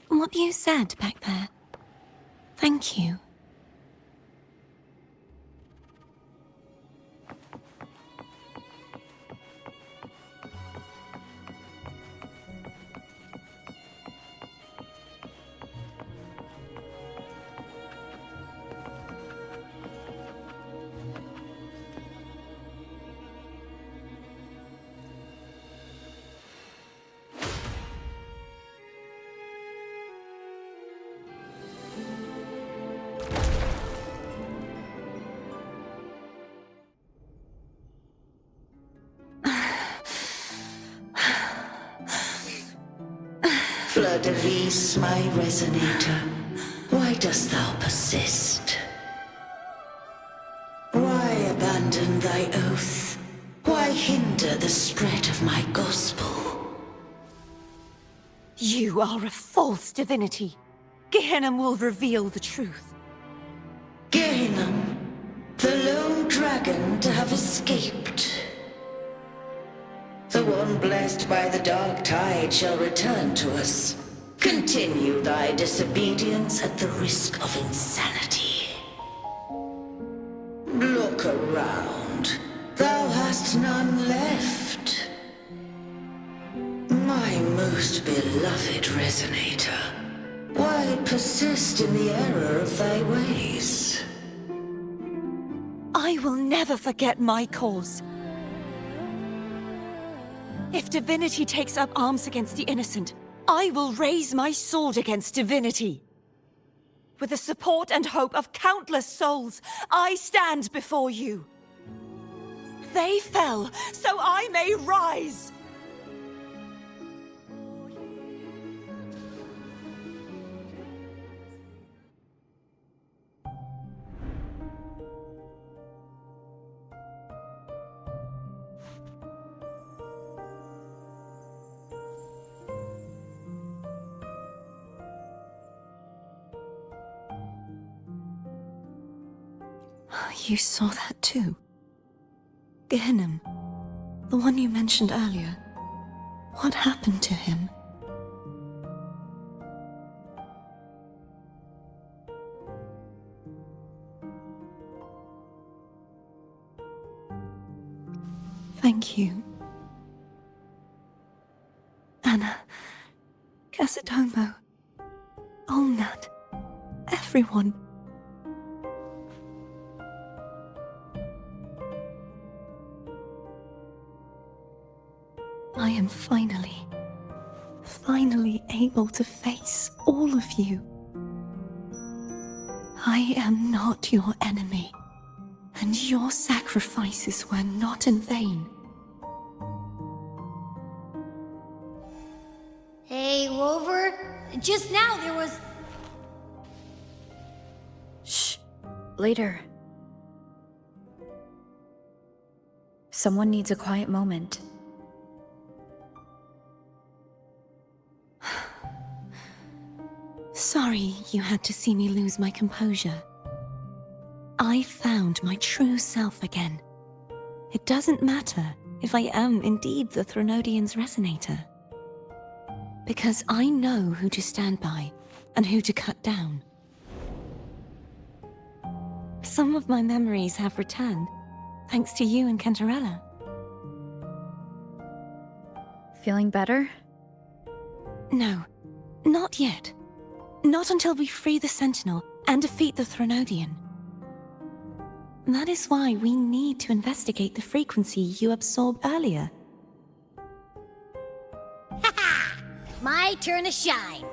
What you said back there. Thank you. Fleur-de-Lis, my resonator, why dost thou persist? Why abandon thy oath? Why hinder the spread of my gospel? You are a false divinity. Gehenna will reveal the truth. Gehenna, the lone dragon to have escaped. The one blessed by the dark tide shall return to us. Continue thy disobedience at the risk of insanity. Look around. Thou hast none left. My most beloved resonator, why persist in the error of thy ways? I will never forget my cause. If divinity takes up arms against the innocent, I will raise my sword against divinity. With the support and hope of countless souls, I stand before you. They fell, so I may rise! You saw that too? Gehenna, the one you mentioned earlier. What happened to him? Thank you. Anna, Casadomo, Olnat, everyone. I am finally able to face all of you. I am not your enemy, and your sacrifices were not in vain. over? Just now there was... Shh. Later. Someone needs a quiet moment. Sorry you had to see me lose my composure. I found my true self again. It doesn't matter if I am indeed the Threnodian's resonator. Because I know who to stand by and who to cut down. Some of my memories have returned, thanks to you and Cantarella. Feeling better? No, not yet. Not until we free the Sentinel and defeat the Threnodian. That is why we need to investigate the frequency you absorbed earlier. My turn to shine.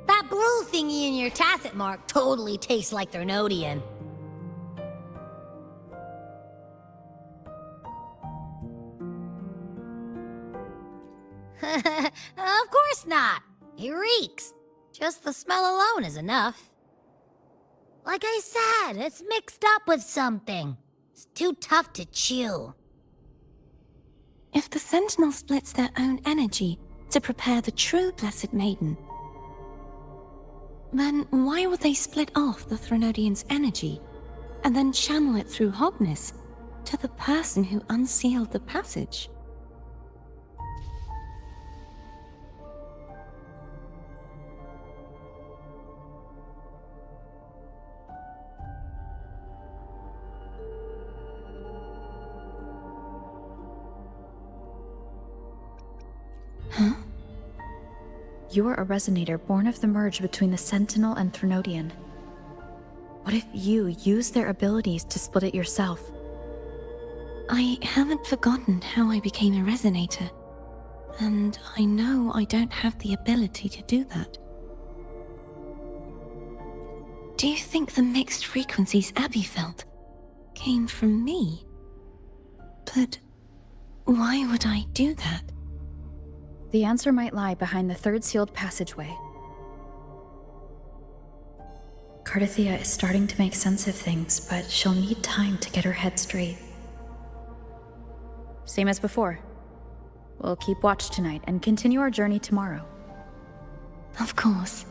That blue thingy in your tacit mark totally tastes like Threnodian. Of course not. It reeks. Just the smell alone is enough. Like I said, it's mixed up with something. It's too tough to chew. If the Sentinel splits their own energy to prepare the true Blessed Maiden, then why would they split off the Threnodian's energy and then channel it through Hogness to the person who unsealed the passage? Huh? You are a resonator born of the merge between the Sentinel and Threnodian. What if you use their abilities to split it yourself? I haven't forgotten how I became a resonator, and I know I don't have the ability to do that. Do you think the mixed frequencies Abby felt came from me? But why would I do that? The answer might lie behind the third sealed passageway. Cardathia is starting to make sense of things, but she'll need time to get her head straight. Same as before. We'll keep watch tonight and continue our journey tomorrow. Of course.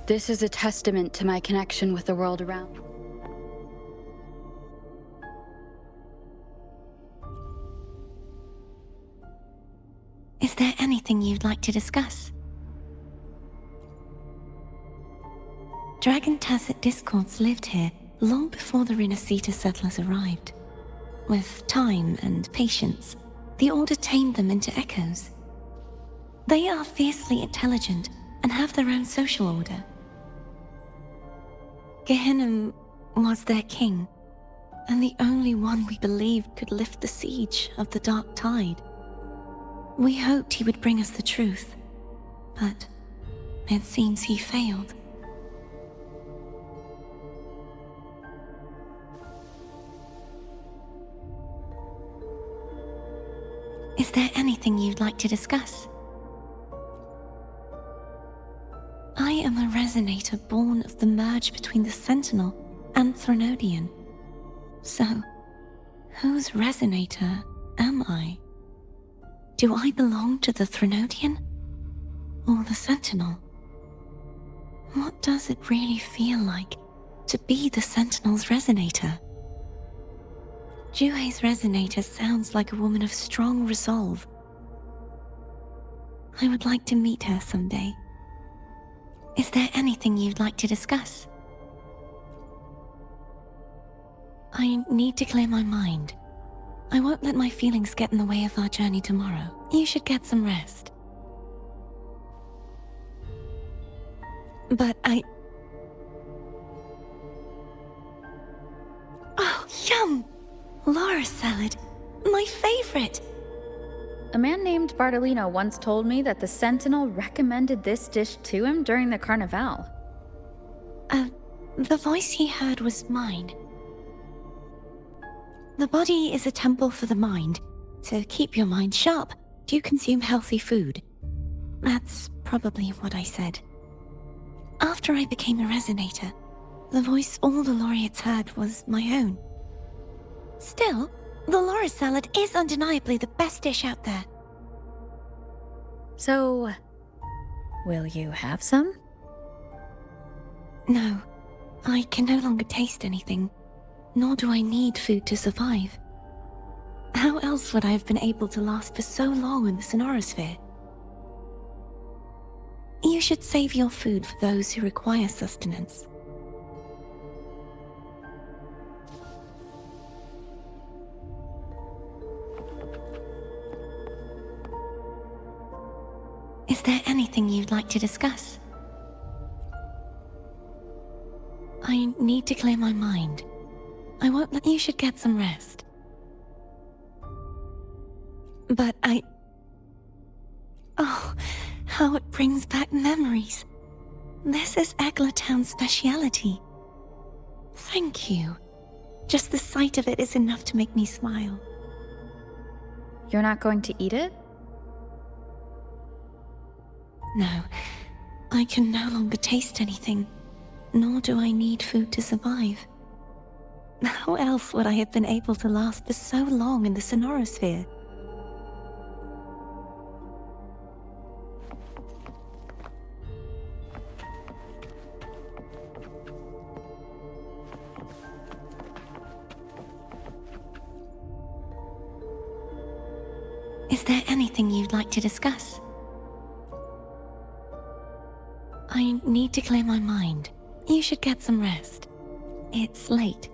This is a testament to my connection with the world around. Is there anything you'd like to discuss? Dragon Tacit discords lived here long before the Renacita settlers arrived. With time and patience, the Order tamed them into echoes. They are fiercely intelligent and have their own social order. Gehinnom was their king, and the only one we believed could lift the siege of the Dark Tide. We hoped he would bring us the truth, but it seems he failed. Is there anything you'd like to discuss? I am a resonator born of the merge between the Sentinel and Threnodian. So, whose resonator am I? Do I belong to the Threnodian? Or the Sentinel? What does it really feel like to be the Sentinel's resonator? Jue's resonator sounds like a woman of strong resolve. I would like to meet her someday. Is there anything you'd like to discuss? I need to clear my mind. I won't let my feelings get in the way of our journey tomorrow. You should get some rest. But Oh, yum! Laura salad. My favorite! A man named Bartolino once told me that the Sentinel recommended this dish to him during the Carnival. The voice he heard was mine. The body is a temple for the mind. To keep your mind sharp, do you consume healthy food? That's probably what I said. After I became a resonator, the voice all the laureates heard was my own. Still, the Laura salad is undeniably the best dish out there. So, will you have some? No, I can no longer taste anything, nor do I need food to survive. How else would I have been able to last for so long in the Sonorosphere? You should save your food for those who require sustenance. Is there anything you'd like to discuss? I need to clear my mind. I won't let you should get some rest. But Oh, how it brings back memories. This is Eggletown's speciality. Thank you. Just the sight of it is enough to make me smile. You're not going to eat it? No, I can no longer taste anything, nor do I need food to survive. How else would I have been able to last for so long in the Sonorosphere? Is there anything you'd like to discuss? I need to clear my mind. You should get some rest. It's late.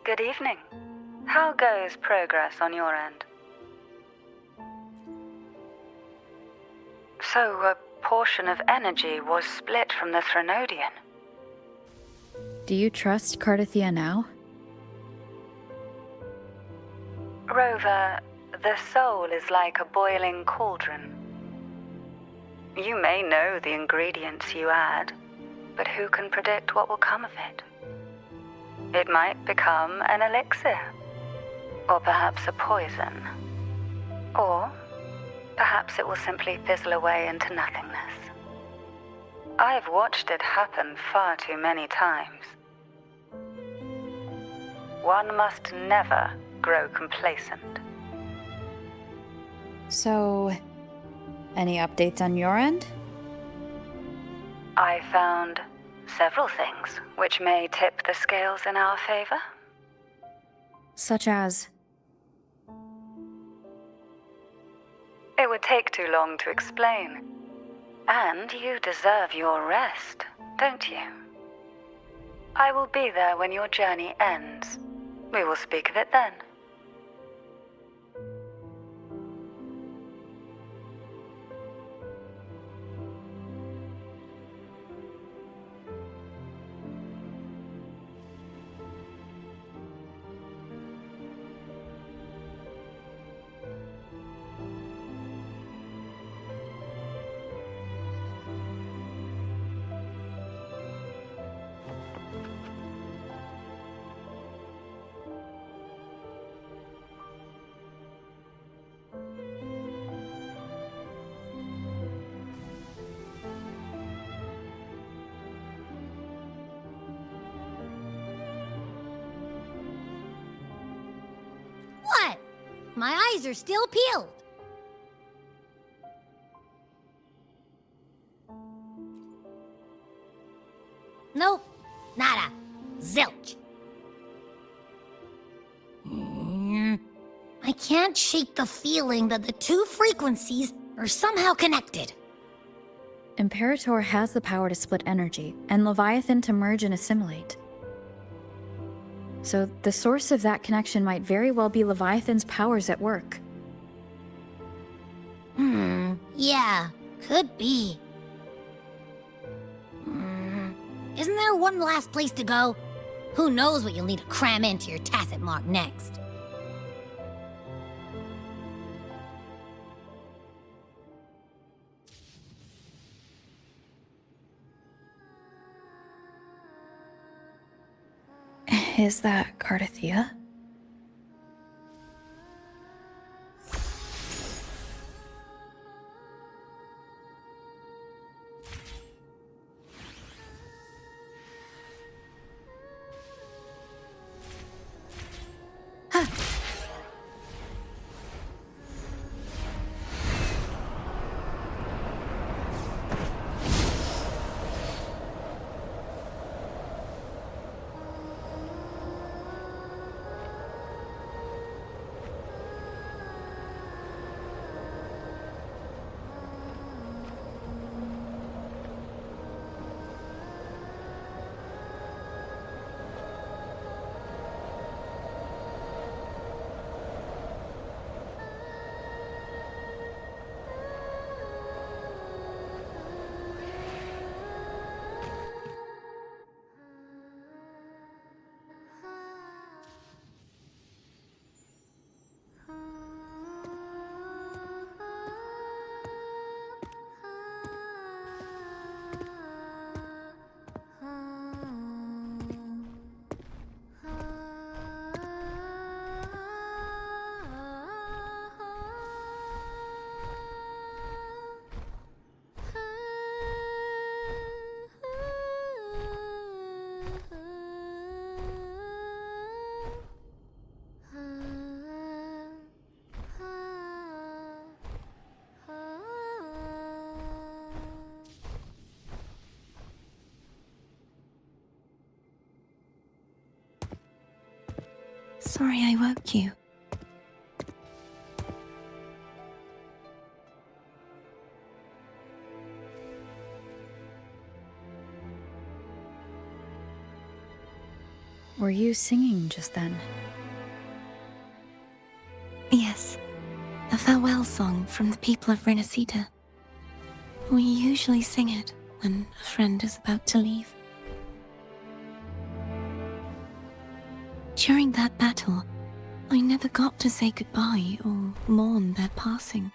Good evening. How goes progress on your end? So, a portion of energy was split from the Threnodian. Do you trust Cardathia now? Rover, the soul is like a boiling cauldron. You may know the ingredients you add, but who can predict what will come of it? It might become an elixir, or perhaps a poison, or perhaps it will simply fizzle away into nothingness. I've watched it happen far too many times. One must never grow complacent. So, any updates on your end? I found several things which may tip the scales in our favor. Such as? It would take too long to explain. And you deserve your rest, don't you? I will be there when your journey ends. We will speak of it then. What? My eyes are still peeled. Nope. Nada. Zilch. I can't shake the feeling that the two frequencies are somehow connected. Imperator has the power to split energy, and Leviathan to merge and assimilate. So the source of that connection might very well be Leviathan's powers at work. Yeah, could be. Isn't there one last place to go? Who knows what you'll need to cram into your tacit mark next? Is that Cardathea? Sorry I woke you. Were you singing just then? Yes, a farewell song from the people of Renacita. We usually sing it when a friend is about to leave. During that battle, I never got to say goodbye or mourn their passing.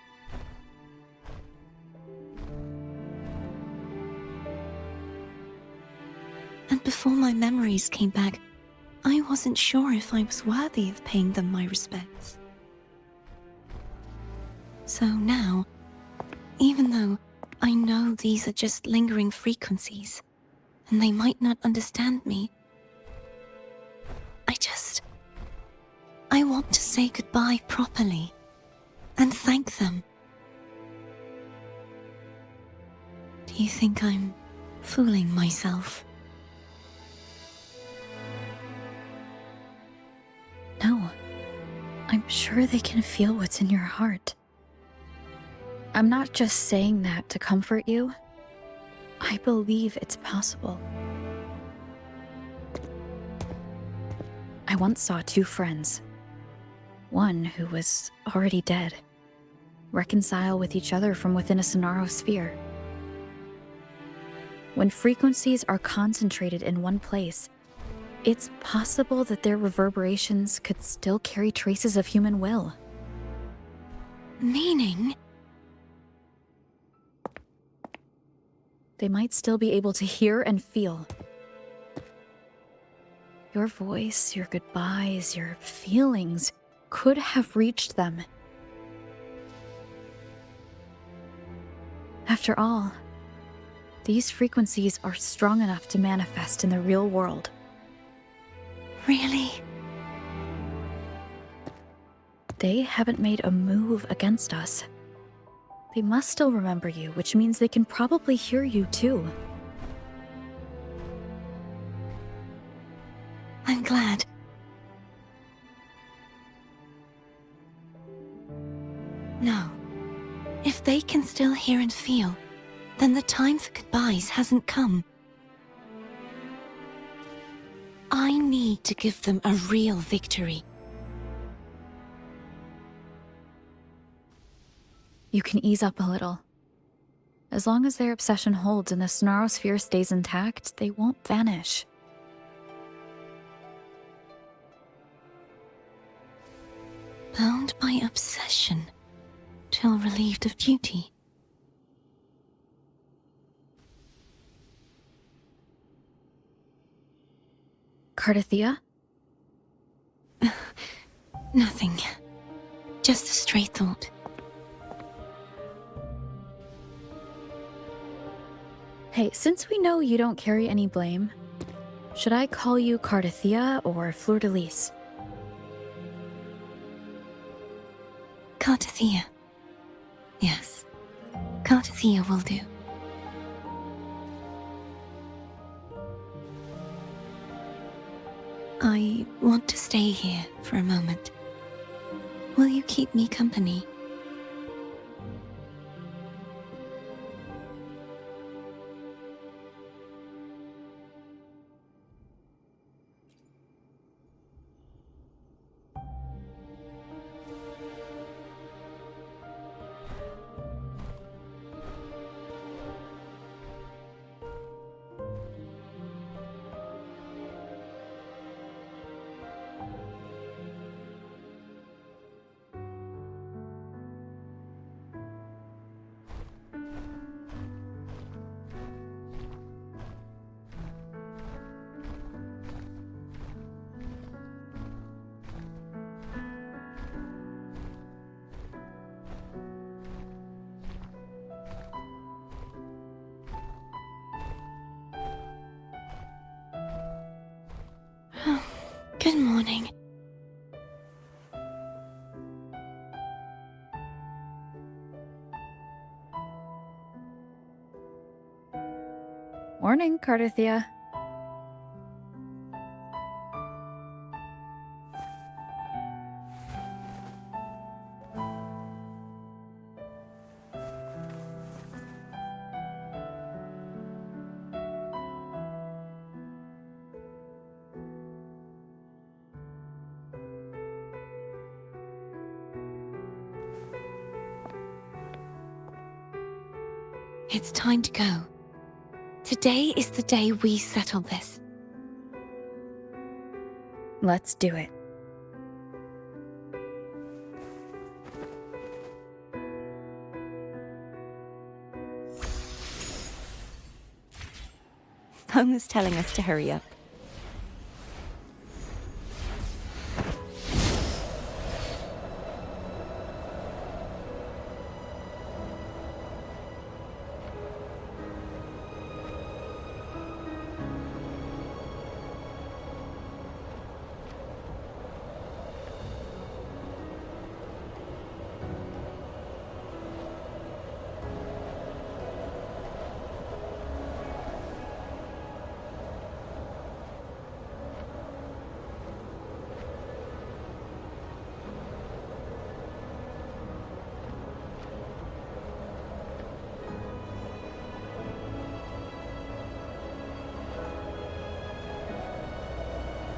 And before my memories came back, I wasn't sure if I was worthy of paying them my respects. So now, even though I know these are just lingering frequencies, and they might not understand me, I want to say goodbye properly and thank them. Do you think I'm fooling myself? No. I'm sure they can feel what's in your heart. I'm not just saying that to comfort you. I believe it's possible. I once saw two friends. One who was already dead, reconcile with each other from within a Sonaro sphere. When frequencies are concentrated in one place, it's possible that their reverberations could still carry traces of human will. Meaning? They might still be able to hear and feel. Your voice, your goodbyes, your feelings could have reached them. After all, these frequencies are strong enough to manifest in the real world. Really? They haven't made a move against us. They must still remember you, which means they can probably hear you too. I'm glad. No. If they can still hear and feel, then the time for goodbyes hasn't come. I need to give them a real victory. You can ease up a little. As long as their obsession holds and the Sonarosphere stays intact, they won't vanish. Bound by obsession, till relieved of duty. Cardathia? Nothing. Just a stray thought. Hey, since we know you don't carry any blame, should I call you Cardathia or Fleur-de-Lis? Cardathia. Yes. Cardathia will do. I want to stay here for a moment. Will you keep me company? Good morning. Morning, Cardathia. It's time to go. Today is the day we settle this. Let's do it. Home is telling us to hurry up.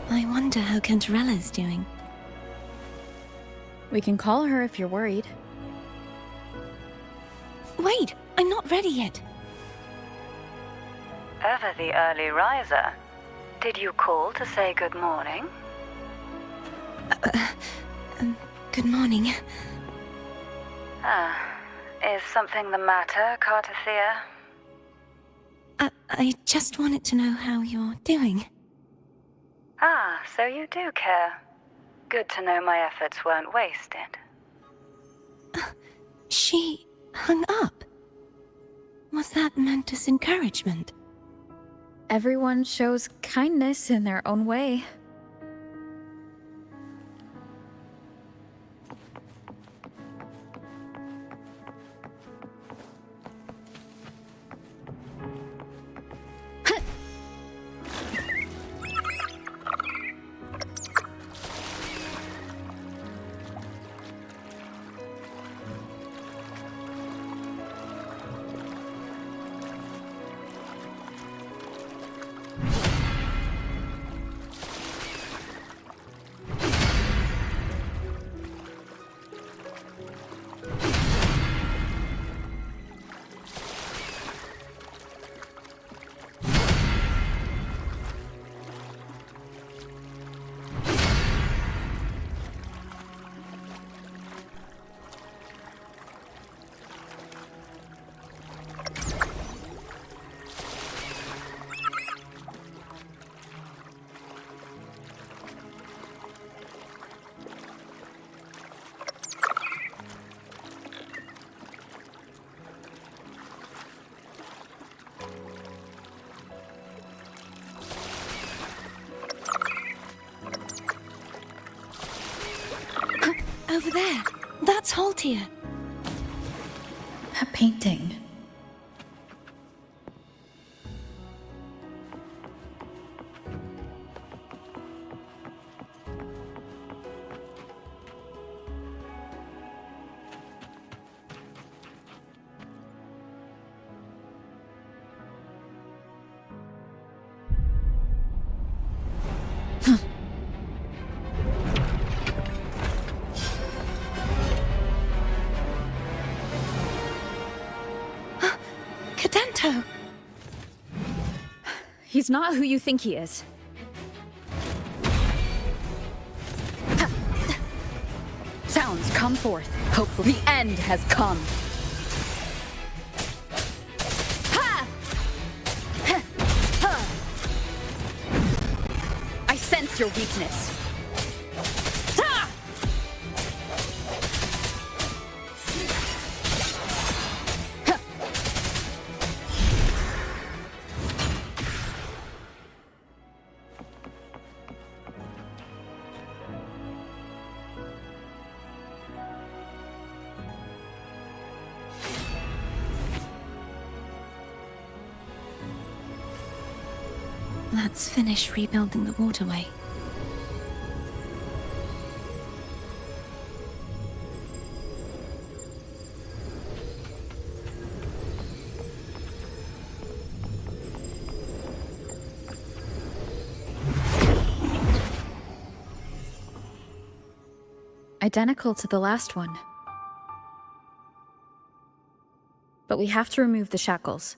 I wonder how Cantarella's doing. We can call her if you're worried. Wait, I'm not ready yet. Ever the early riser. Did you call to say good morning? Good morning. Is something the matter, Cardathia? I just wanted to know how you're doing. So you do care. Good to know my efforts weren't wasted. She hung up. Was that meant as encouragement? Everyone shows kindness in their own way. There! That's Haltia! A painting. Cadento! He's not who you think he is. Sounds, come forth. Hopefully the end has come. I sense your weakness. Let's finish rebuilding the waterway. Identical to the last one. But we have to remove the shackles.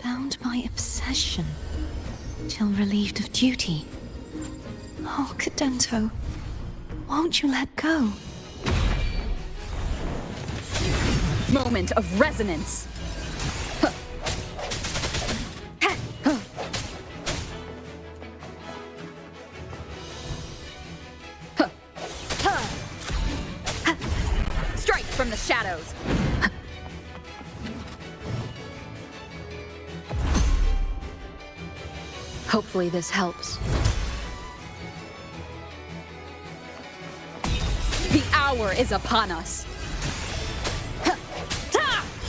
Bound by obsession, till relieved of duty. Oh, Cadento, won't you let go? Moment of resonance. Strike from the shadows. Hopefully this helps. The hour is upon us.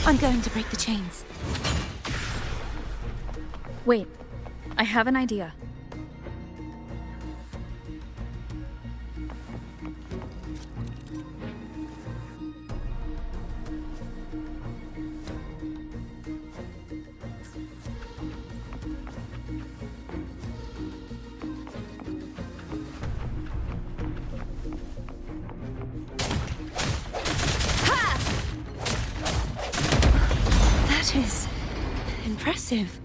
I'm going to break the chains. Wait, I have an idea. That is impressive.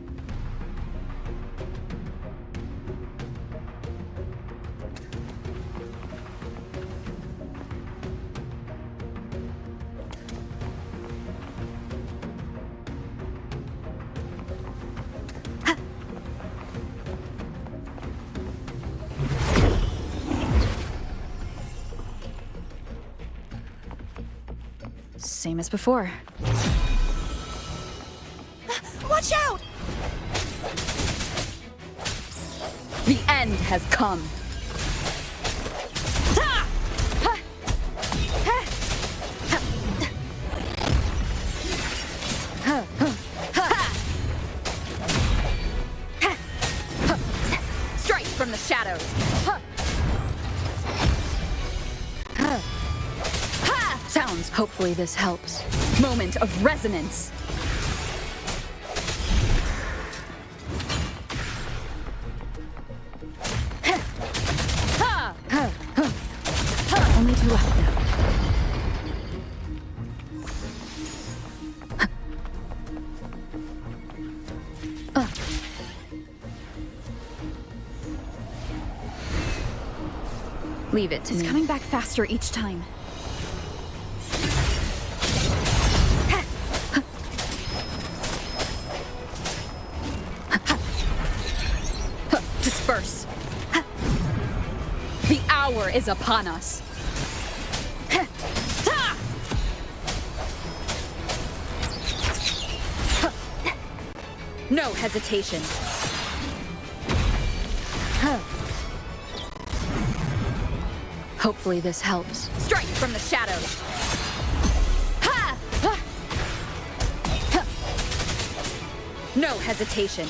Same as before. Watch out! The end has come. Strike from the shadows. Sounds, hopefully this helps. Moment of resonance. Only two left now. Leave it to me. It's coming back faster each time. Disperse. The hour is upon us. No hesitation. Hopefully this helps. Strike from the shadows. No hesitation.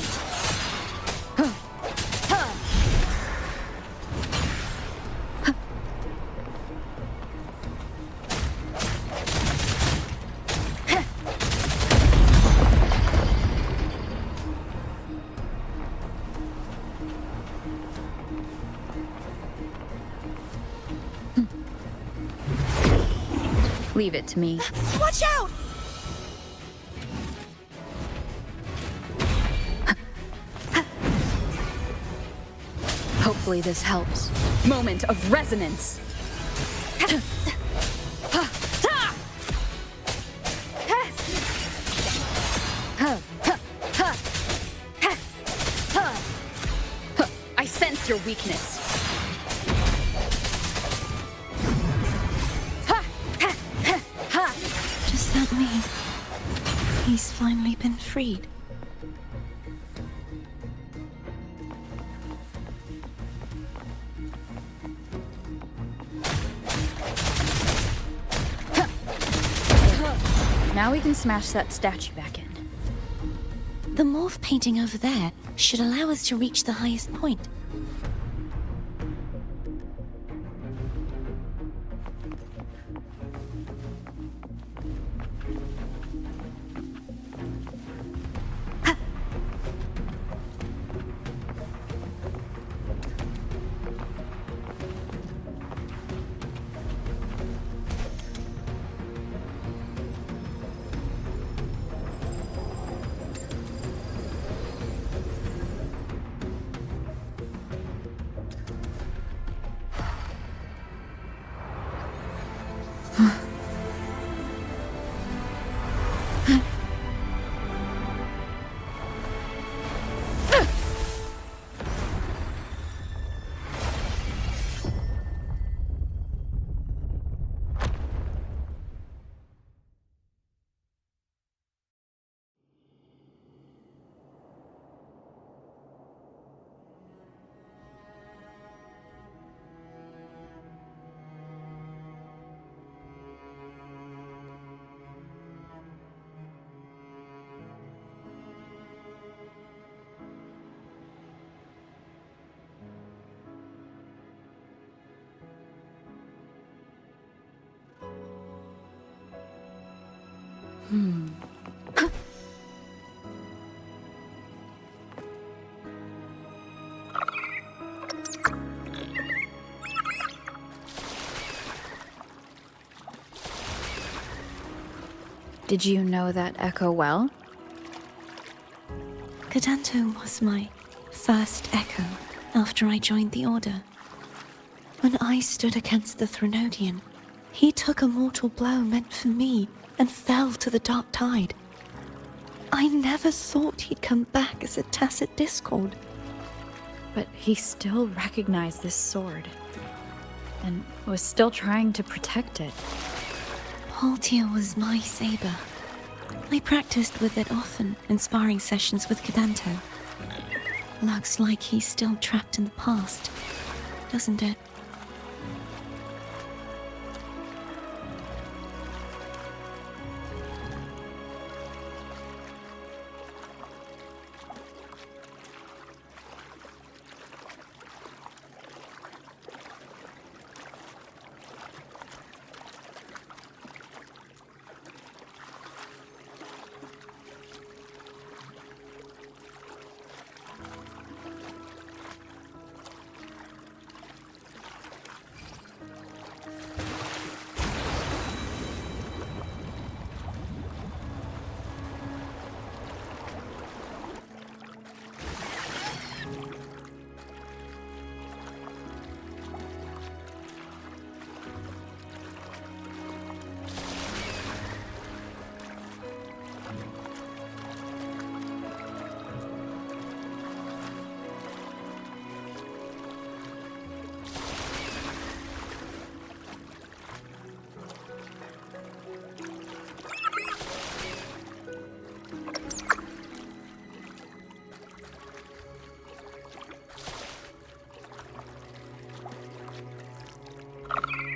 Leave it to me. Watch out! Hopefully this helps. Moment of resonance. I sense your weakness. Does that mean he's finally been freed? Now we can smash that statue back in. The morph painting over there should allow us to reach the highest point. Did you know that echo well? Cadanto was my first echo after I joined the Order. When I stood against the Threnodian, he took a mortal blow meant for me and fell to the dark tide. I never thought he'd come back as a tacit discord. But he still recognized this sword, and was still trying to protect it. Haltia was my saber. I practiced with it often in sparring sessions with Cadanto. Looks like he's still trapped in the past, doesn't it?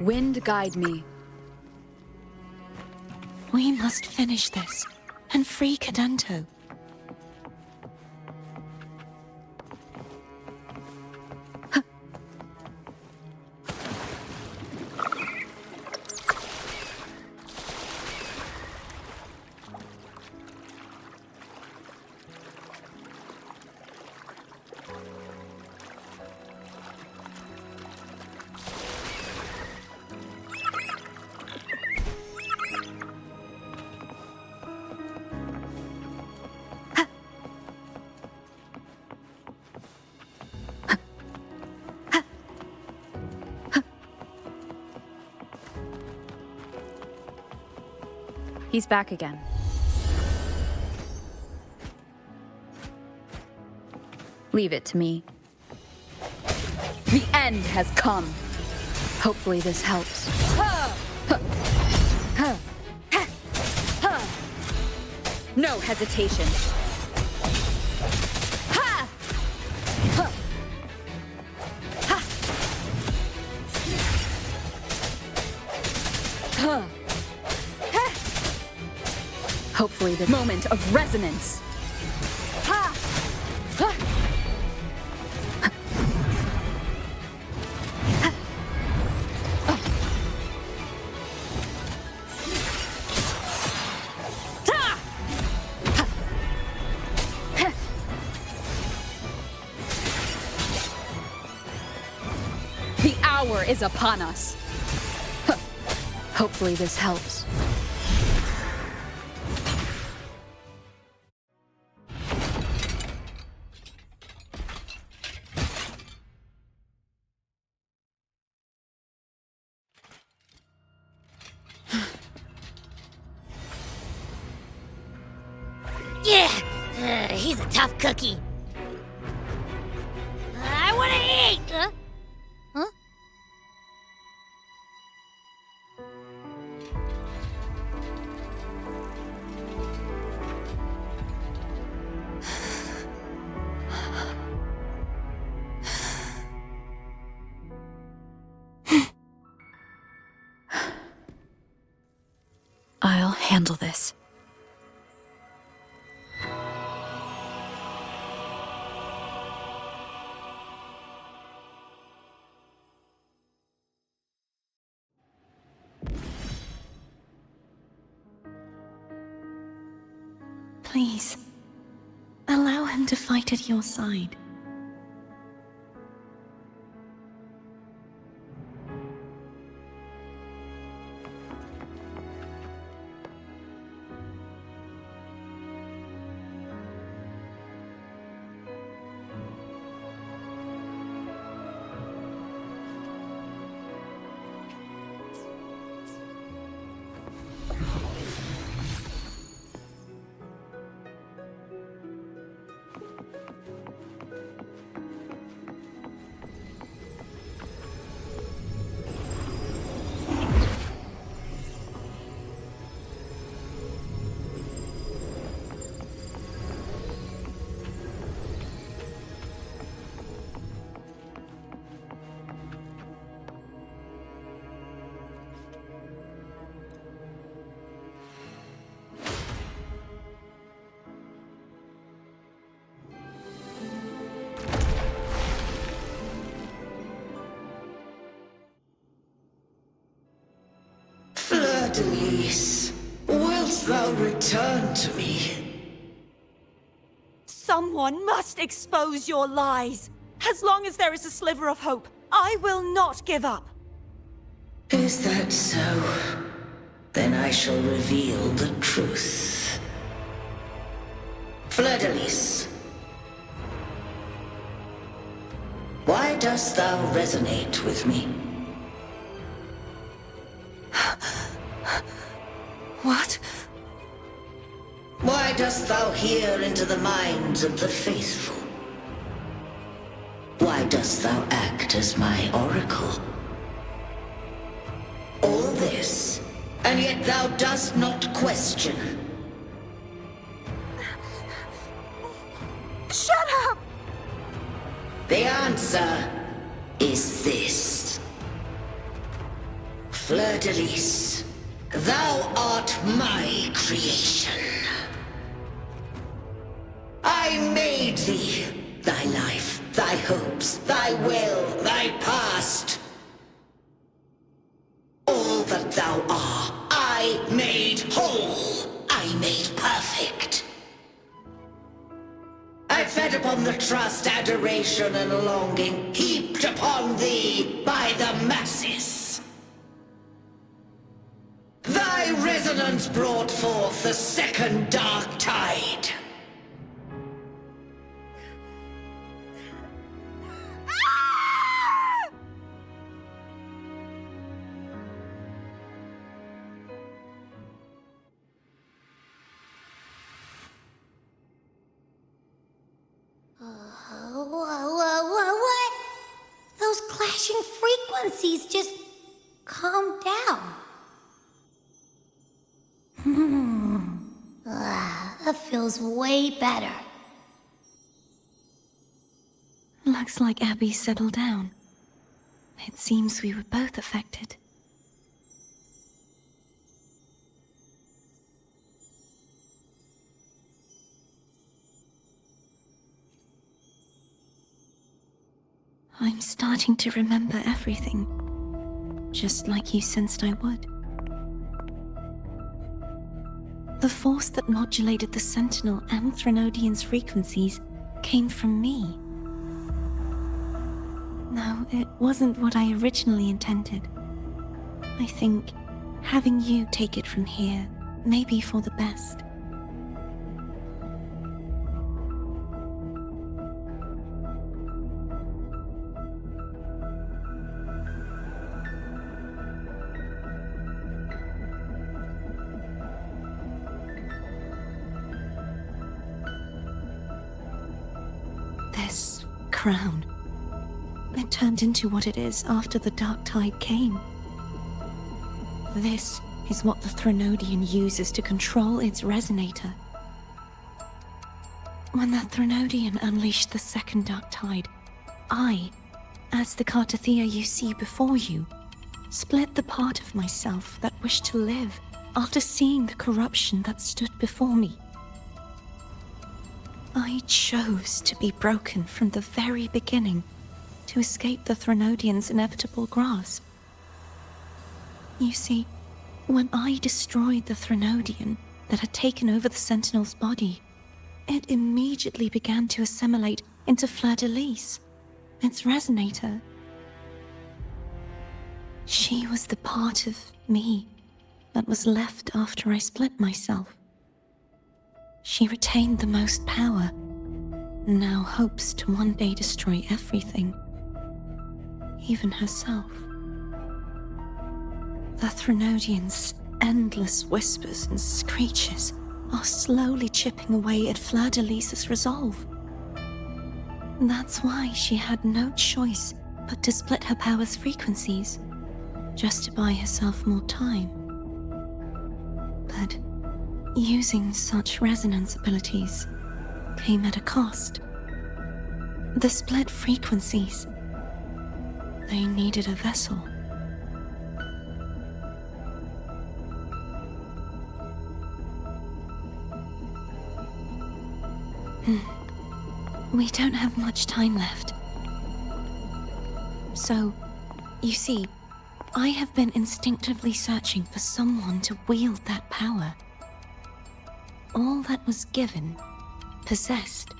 Wind guide me. We must finish this and free Cadanto. He's back again. Leave it to me. The end has come. Hopefully this helps. No hesitation. Hopefully the moment of resonance. The hour is upon us. Hopefully this helps. Yeah! He's a tough cookie. I wanna eat! Huh? I'll handle this. Please, allow him to fight at your side. Denise, wilt thou return to me? Someone must expose your lies. As long as there is a sliver of hope, I will not give up. Is that so? Then I shall reveal the truth. Fleur-de-Lis, why dost thou resonate with me? What? Why dost thou hear into the minds of the faithful? Why dost thou act as my oracle? All this, and yet thou dost not question. Shut up! The answer is this. Fleur-de-Lis, thou art my creation. I made thee, thy life, thy hopes, thy will, thy past. All that thou art, I made whole, I made perfect. I fed upon the trust, adoration, and longing heaped upon thee by the masses. Thy resonance brought forth the second dark tide. What? Those clashing frequencies just calmed down. That feels way better. Looks like Abby settled down. It seems we were both affected. I'm starting to remember everything, just like you sensed I would. The force that modulated the Sentinel and Threnodian's frequencies came from me. No, it wasn't what I originally intended. I think having you take it from here may be for the best. This crown, it turned into what it is after the Dark Tide came. This is what the Threnodian uses to control its resonator. When the Threnodian unleashed the second Dark Tide, I, as the Cartathea you see before you, split the part of myself that wished to live after seeing the corruption that stood before me. I chose to be broken from the very beginning to escape the Threnodian's inevitable grasp. You see, when I destroyed the Threnodian that had taken over the Sentinel's body, it immediately began to assimilate into Fleur-de-Lis, its resonator. She was the part of me that was left after I split myself. She retained the most power, and now hopes to one day destroy everything, even herself. The Threnodian's endless whispers and screeches are slowly chipping away at Fleur-de-Lis's resolve. That's why she had no choice but to split her power's frequencies, just to buy herself more time. But using such resonance abilities came at a cost. The split frequencies, they needed a vessel. We don't have much time left. So, you see, I have been instinctively searching for someone to wield that power. All that was given, possessed,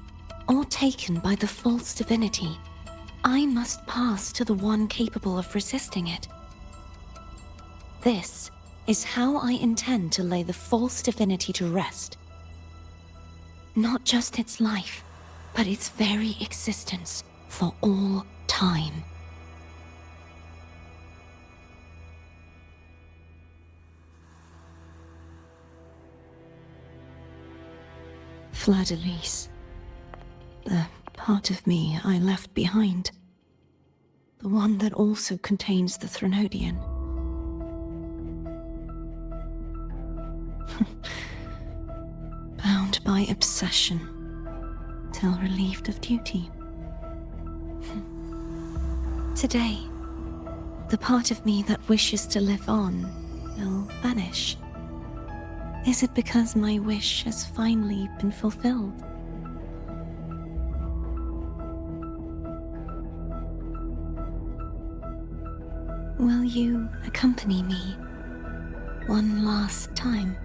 or taken by the false divinity, I must pass to the one capable of resisting it. This is how I intend to lay the false divinity to rest. Not just its life, but its very existence for all time. Fleur-de-Lis, the part of me I left behind, the one that also contains the Threnodian. Bound by obsession, till relieved of duty. Today, the part of me that wishes to live on will vanish? Is it because my wish has finally been fulfilled? Will you accompany me one last time?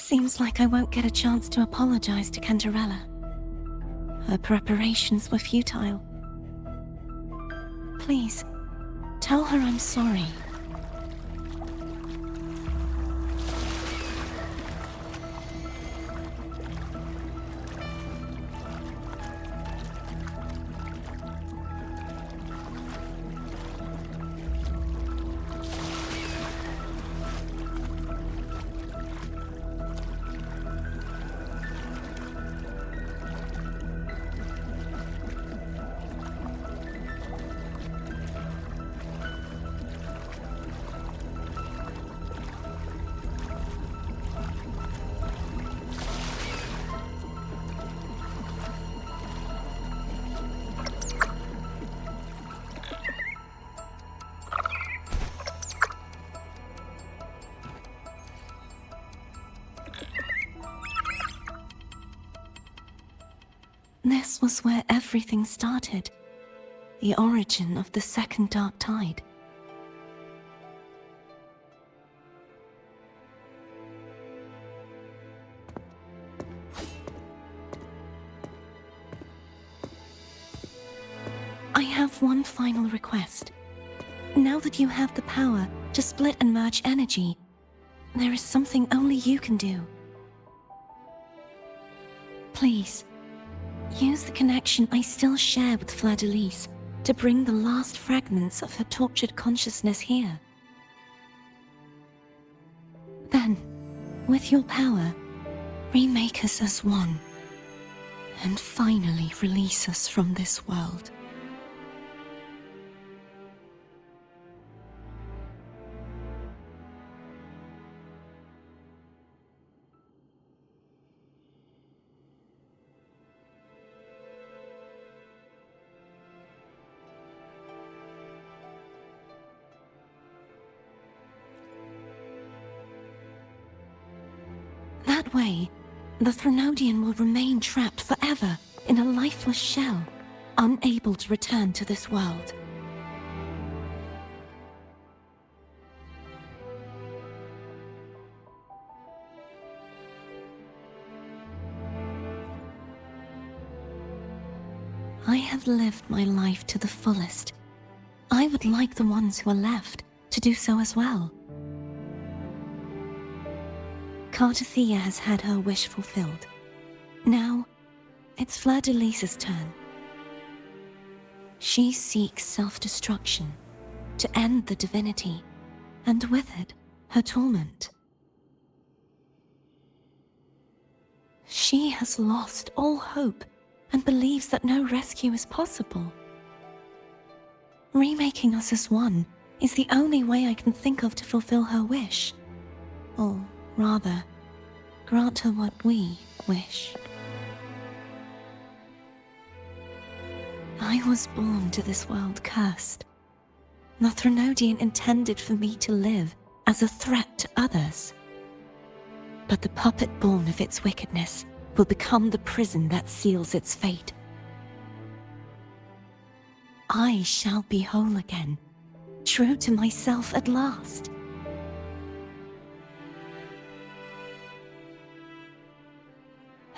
Seems like I won't get a chance to apologize to Cantarella. Her preparations were futile. Please, tell her I'm sorry. This was where everything started. The origin of the second dark tide. I have one final request. Now that you have the power to split and merge energy, there is something only you can do. Please, use the connection I still share with Fleur-de-Lis to bring the last fragments of her tortured consciousness here. Then, with your power, remake us as one, and finally release us from this world. That way, the Threnodian will remain trapped forever in a lifeless shell, unable to return to this world. I have lived my life to the fullest. I would like the ones who are left to do so as well. Cartathea has had her wish fulfilled. Now, it's Fleur-de-Lis's turn. She seeks self-destruction to end the divinity, and with it, her torment. She has lost all hope and believes that no rescue is possible. Remaking us as one is the only way I can think of to fulfill her wish. Or rather, grant her what we wish. I was born to this world cursed. The Threnodian intended for me to live as a threat to others. But the puppet born of its wickedness will become the prison that seals its fate. I shall be whole again, true to myself at last.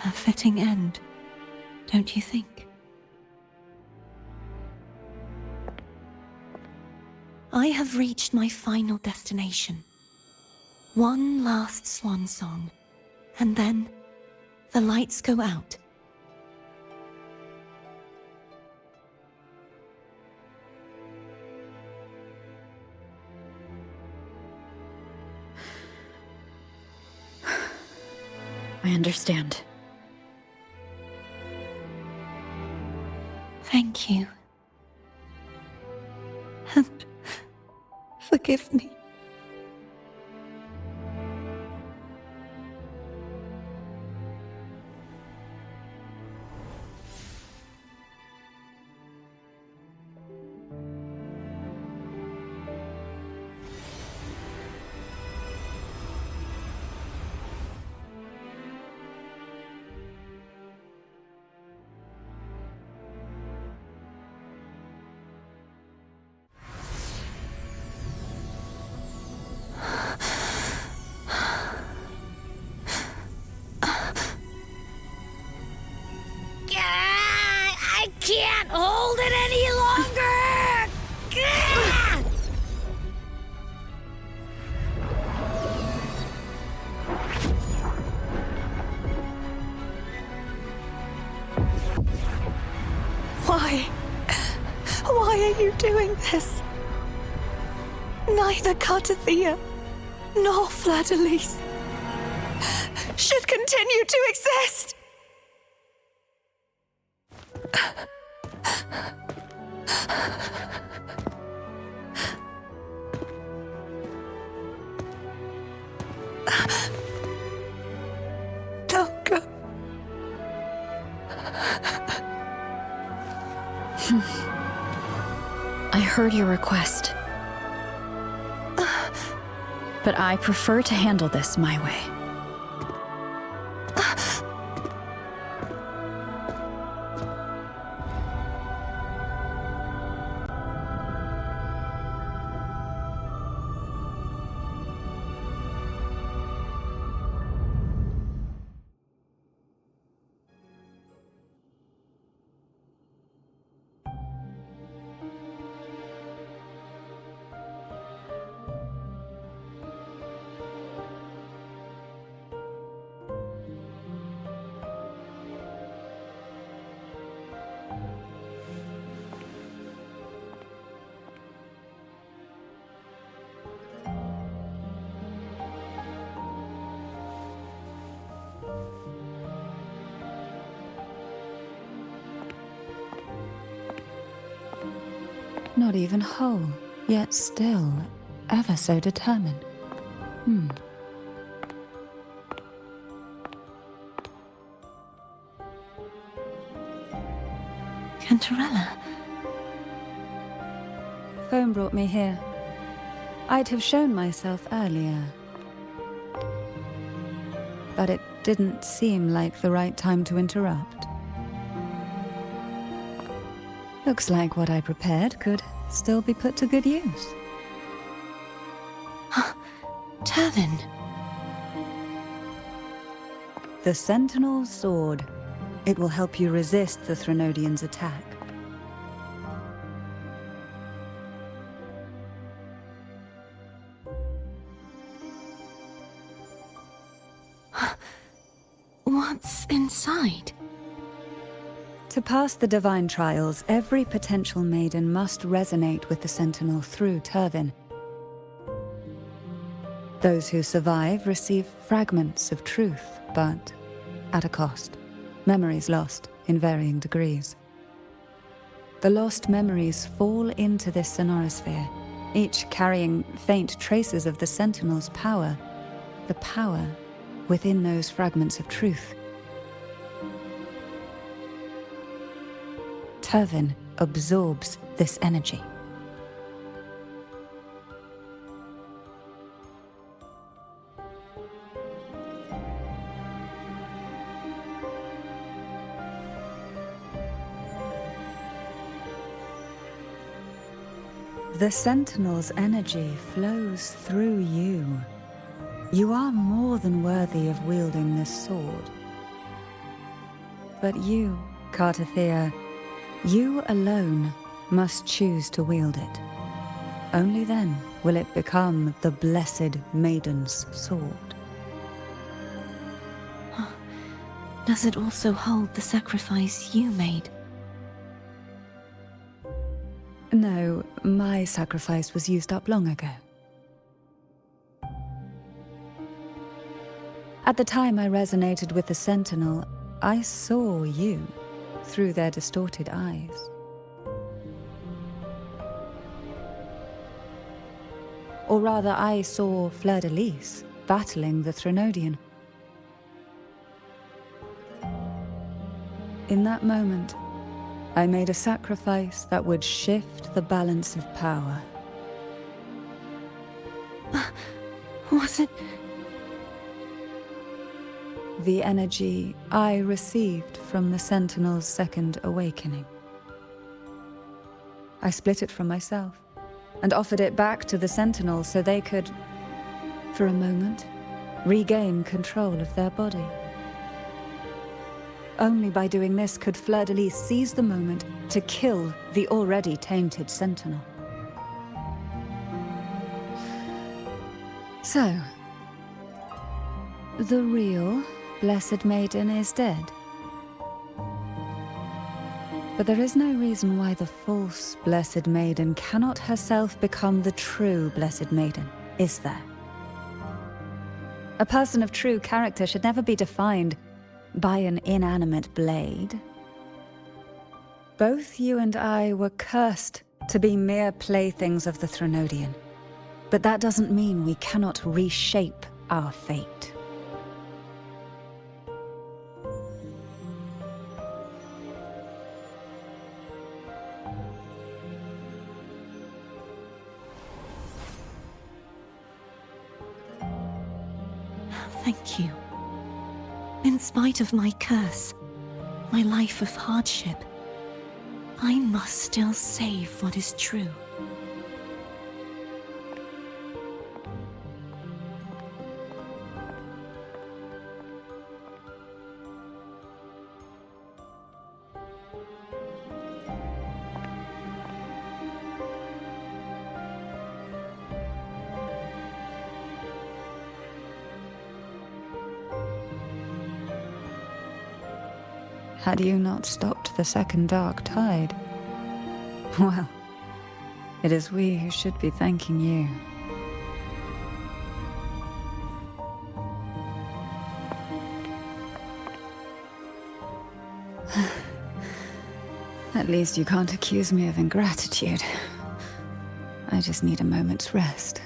A fitting end, don't you think? I have reached my final destination. One last swan song, and then the lights go out. I understand. Thank you. And forgive me. I can't hold it any longer! Gah! Why? Why are you doing this? Neither Cartathea nor Fladalise should continue to exist! Don't go. I heard your request. But I prefer to handle this my way. Not even whole, yet still ever so determined. Cantarella. Phone brought me here. I'd have shown myself earlier. But it didn't seem like the right time to interrupt. Looks like what I prepared could still be put to good use. Turvin. The Sentinel's Sword. It will help you resist the Threnodian's attack. What's inside? To pass the divine trials, every potential maiden must resonate with the Sentinel through Turvin. Those who survive receive fragments of truth, but at a cost. Memories lost in varying degrees. The lost memories fall into this sonorosphere, each carrying faint traces of the Sentinel's power, the power within those fragments of truth. Turvin absorbs this energy. The Sentinel's energy flows through you. You are more than worthy of wielding this sword. But you, Cartathea, you alone must choose to wield it. Only then will it become the Blessed Maiden's sword. Does it also hold the sacrifice you made? No, my sacrifice was used up long ago. At the time I resonated with the Sentinel, I saw you through their distorted eyes. Or rather, I saw Fleur-de-Lis battling the Threnodian. In that moment, I made a sacrifice that would shift the balance of power. Was it? The energy I received from the Sentinel's second awakening. I split it from myself and offered it back to the Sentinel so they could, for a moment, regain control of their body. Only by doing this could Fleur-de-Lis seize the moment to kill the already tainted Sentinel. So, the real Blessed Maiden is dead. But there is no reason why the false Blessed Maiden cannot herself become the true Blessed Maiden, is there? A person of true character should never be defined by an inanimate blade. Both you and I were cursed to be mere playthings of the Threnodian, but that doesn't mean we cannot reshape our fate. Thank you. In spite of my curse, my life of hardship, I must still save what is true. Had you not stopped the second dark tide? Well, it is we who should be thanking you. At least you can't accuse me of ingratitude. I just need a moment's rest.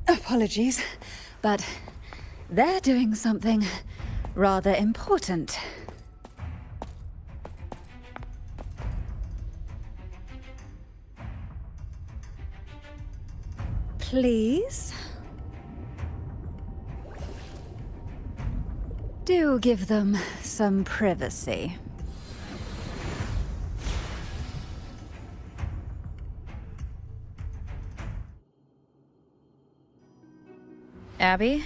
Apologies, but they're doing something rather important. Please? Do give them some privacy. Abby?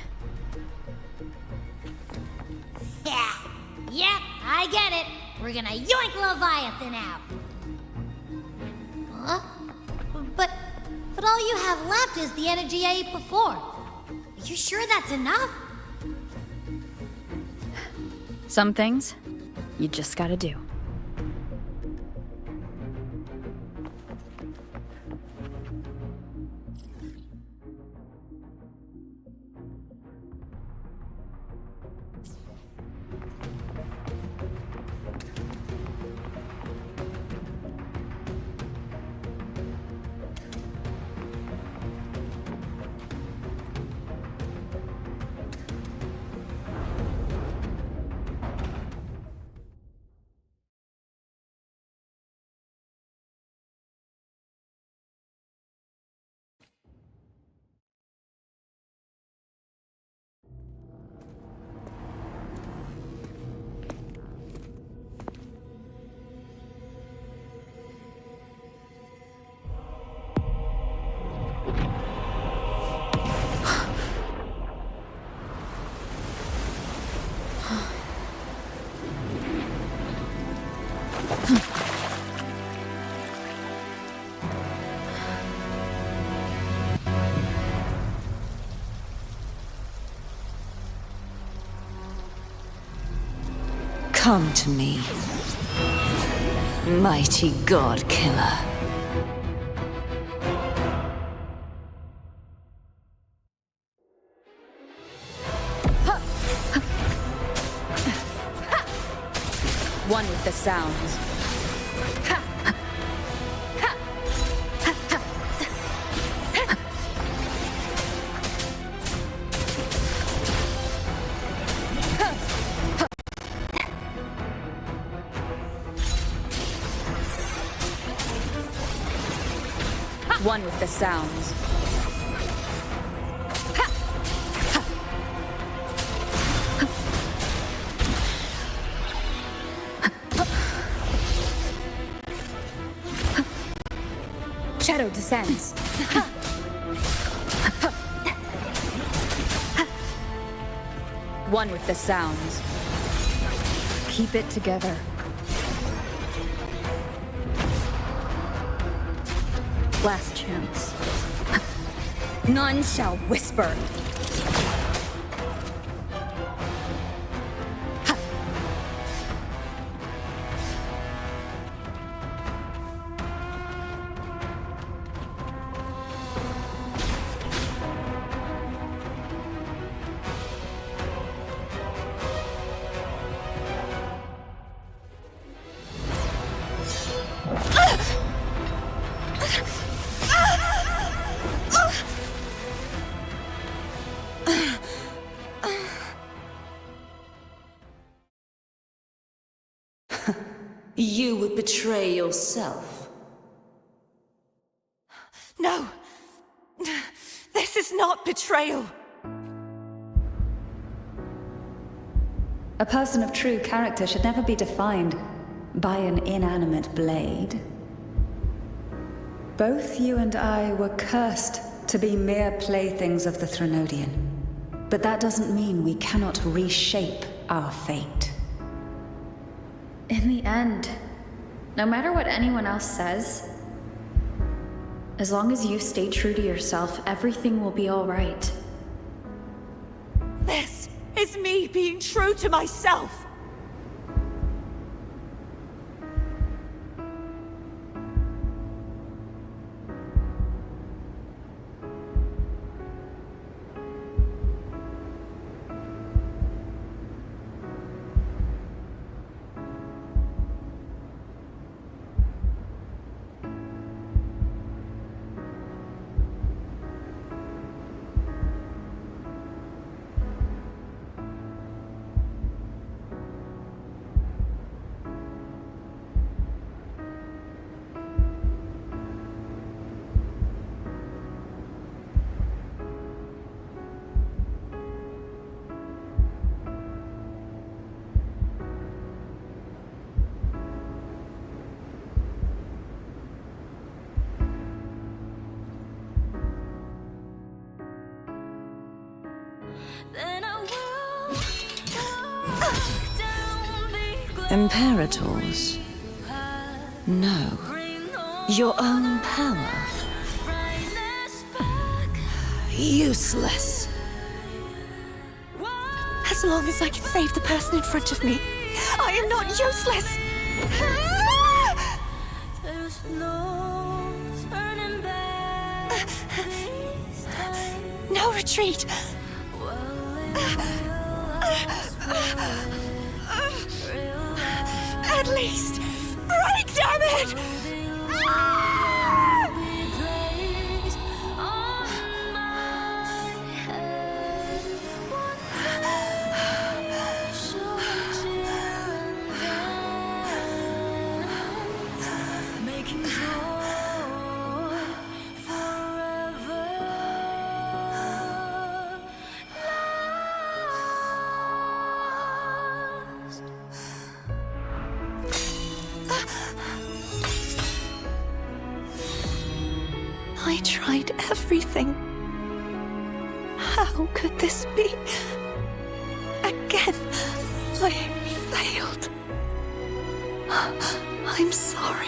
Yeah, yep, I get it. We're gonna yoink Leviathan out. Huh? But all you have left is the energy I ate before. Are you sure that's enough? Some things, you just gotta do. Come to me, mighty god killer. One with the sounds. One with the sounds. Shadow descends. One with the sounds. Keep it together. Last chance. None shall whisper. You would betray yourself. No! This is not betrayal! A person of true character should never be defined by an inanimate blade. Both you and I were cursed to be mere playthings of the Threnodian. But that doesn't mean we cannot reshape our fate. In the end, no matter what anyone else says, as long as you stay true to yourself, everything will be all right. This is me being true to myself! Imperators? No. Your own power? Useless. As long as I can save the person in front of me, I am not useless! No retreat! At least, break, damn it! I tried everything. How could this be? Again, I failed. I'm sorry.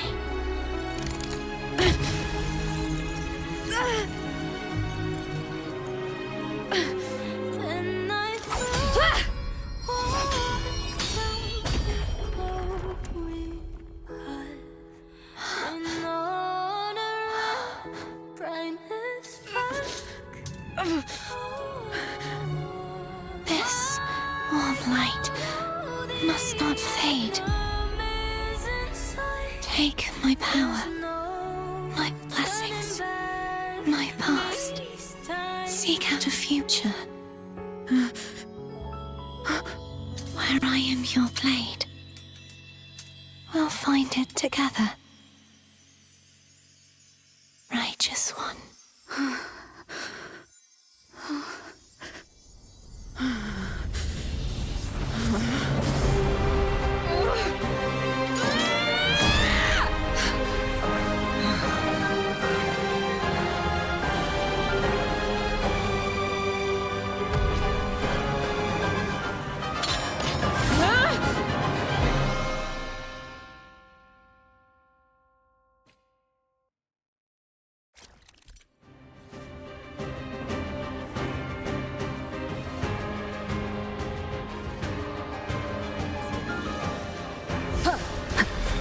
This warm light must not fade. Take my power, my blessings, my past. Seek out a future where I am your blade. We'll find it together. Righteous one.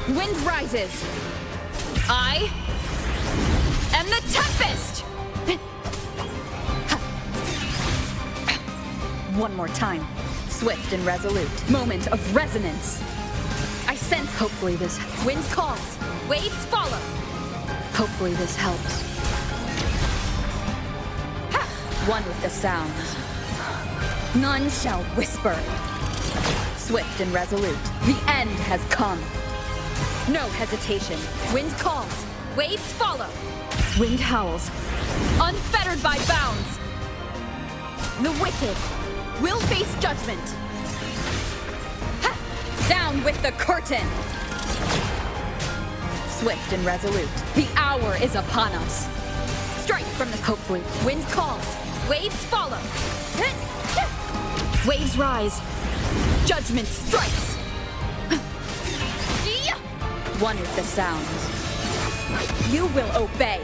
Wind rises. I am the Tempest! One more time. Swift and resolute. Moment of resonance. I sense. Hopefully this. Wind calls. Waves follow. Hopefully this helps. One with the sounds. None shall whisper. Swift and resolute. The end has come. No hesitation. Wind calls. Waves follow. Wind howls. Unfettered by bounds. The wicked will face judgment. Ha! Down with the curtain. Swift and resolute. The hour is upon us. Strike from the hopefully. Wind calls. Waves follow. Waves rise. Judgment strikes. One with the sounds. You will obey.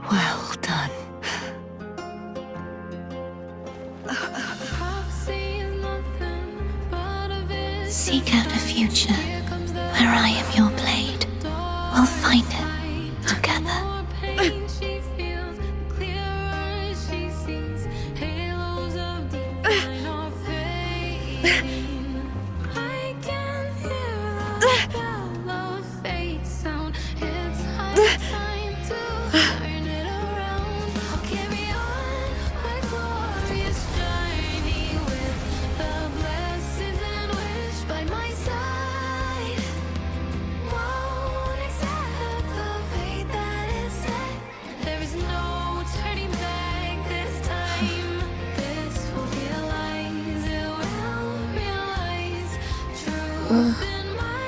Well done. Seek out a future where I am your blade. We'll find it together.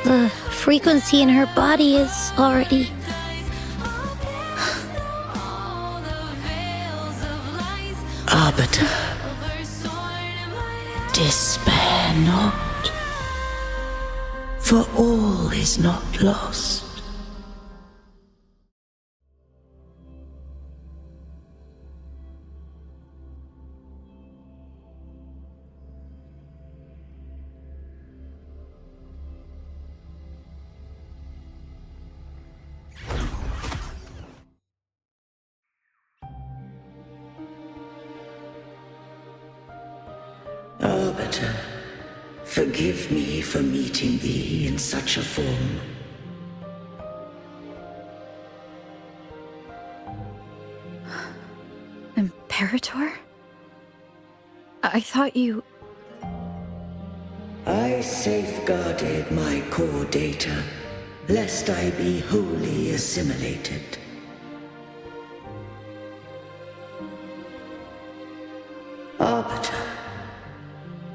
The frequency in her body is already... Arbiter, despair not, for all is not lost. Arbiter, forgive me for meeting thee in such a form. Imperator? I thought you... I safeguarded my core data, lest I be wholly assimilated. Arbiter,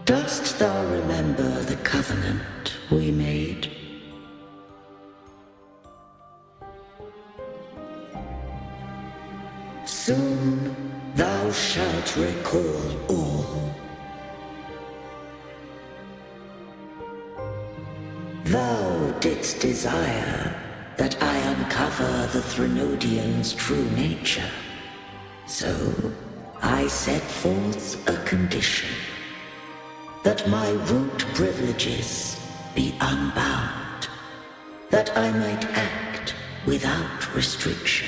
dost thou remember the covenant we made? Soon thou shalt recall all. Thou didst desire that I uncover the Threnodian's true nature. So I set forth a condition. That my root privileges be unbound. That I might act without restriction.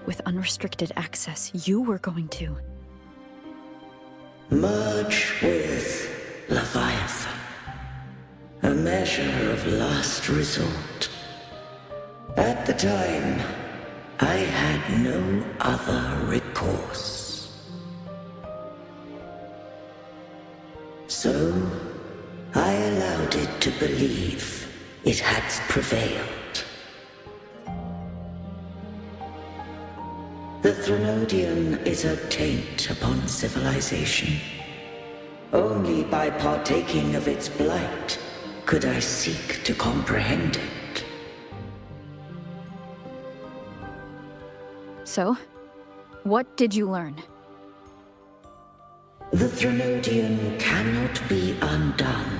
With unrestricted access, you were going to... merge with Leviathan. A measure of last resort. At the time, I had no other recourse. So, I allowed it to believe it had prevailed. The Threnodian is a taint upon civilization. Only by partaking of its blight could I seek to comprehend it. So, what did you learn? The Threnodian cannot be undone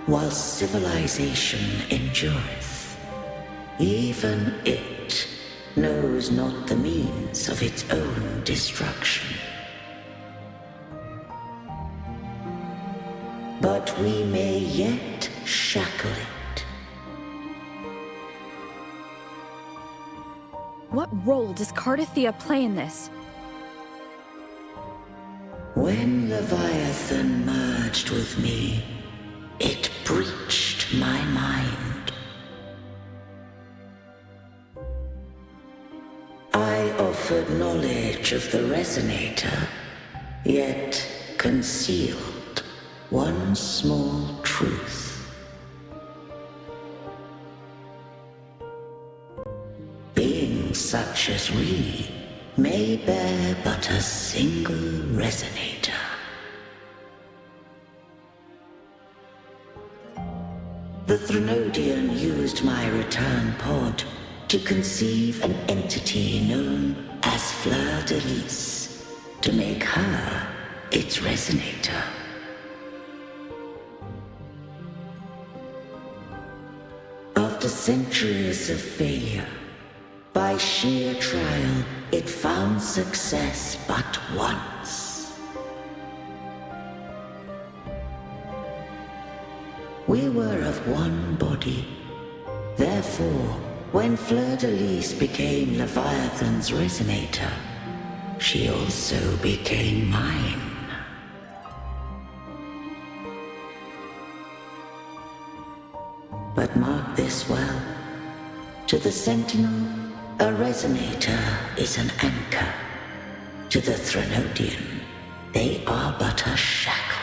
while civilization endureth. Even it knows not the means of its own destruction. But we may yet shackle it. What role does Cardathia play in this? When Leviathan merged with me, it breached my mind. I offered knowledge of the Resonator, yet concealed one small truth. Beings such as we may bear but a single Resonator. The Threnodian used my return pod to conceive an entity known as Fleur de Lis, to make her its Resonator. After centuries of failure, by sheer trial, it found success but once. We were of one body. Therefore, when Fleur de Lis became Leviathan's Resonator, she also became mine. But mark this well. To the Sentinel, a Resonator is an anchor. To the Threnodian, they are but a shackle.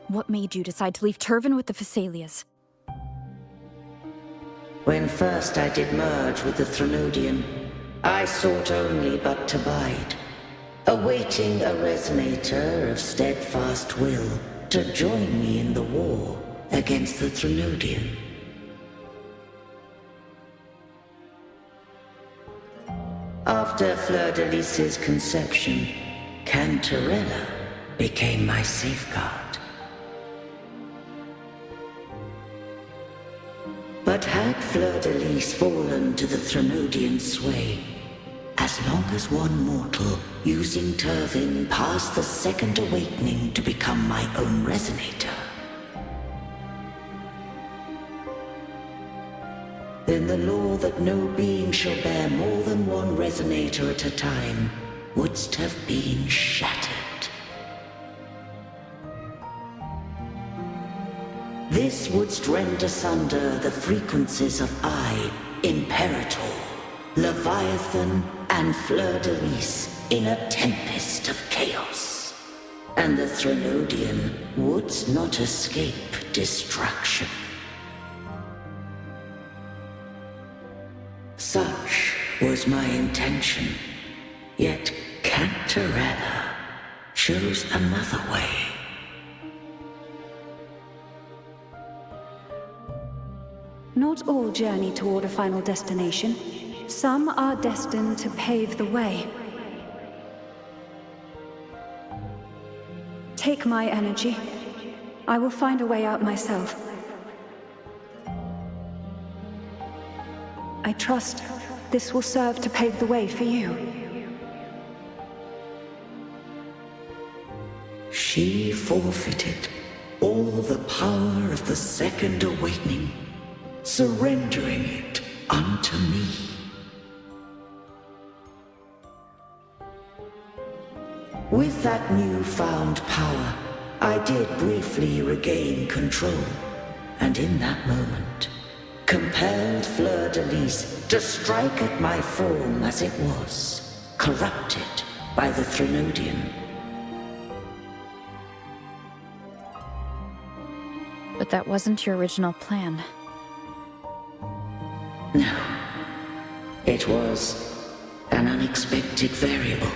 What made you decide to leave Turvan with the Phassalias? When first I did merge with the Threnodian, I sought only but to bide, awaiting a Resonator of steadfast will to join me in the war against the Threnodian. After Fleur-de-Lis's conception, Cantarella became my safeguard. But had Fleur-de-Lis fallen to the Threnodian sway, as long as one mortal using Turvin passed the second awakening to become my own resonator, then the law that no being shall bear more than one resonator at a time wouldst have been shattered. This wouldst rend asunder the frequencies of I, Imperator, Leviathan, and Fleur-de-Lis in a tempest of chaos. And the Threnodian wouldst not escape destruction. Such was my intention, yet Cantarella chose another way. Not all journey toward a final destination. Some are destined to pave the way. Take my energy. I will find a way out myself. I trust this will serve to pave the way for you. She forfeited all the power of the second awakening, surrendering it unto me. With that newfound power, I did briefly regain control, and in that moment, compelled Fleur-de-Lis to strike at my form as it was, corrupted by the Threnodian. But that wasn't your original plan. No. It was an unexpected variable.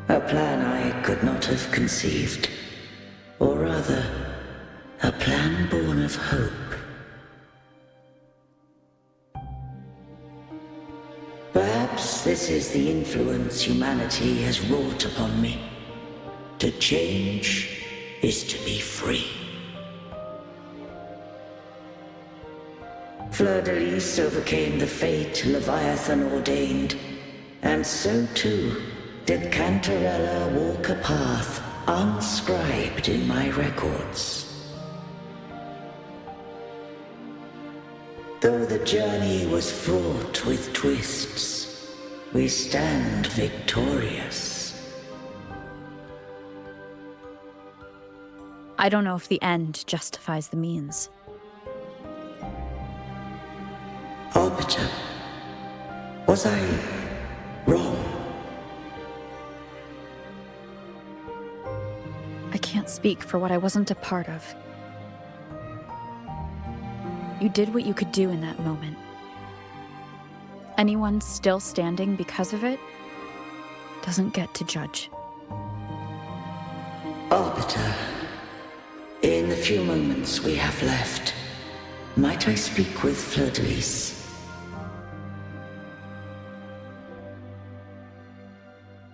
A plan I could not have conceived. Or rather, a plan born of hope. Perhaps this is the influence humanity has wrought upon me. To change is to be free. Fleur-de-Lis overcame the fate Leviathan ordained, and so too did Cantarella walk a path unscribed in my records. Though the journey was fraught with twists, we stand victorious. I don't know if the end justifies the means. Arbiter, was I wrong? I can't speak for what I wasn't a part of. You did what you could do in that moment. Anyone still standing because of it doesn't get to judge. Arbiter, in the few moments we have left, might I speak with Fleur-de-Lis?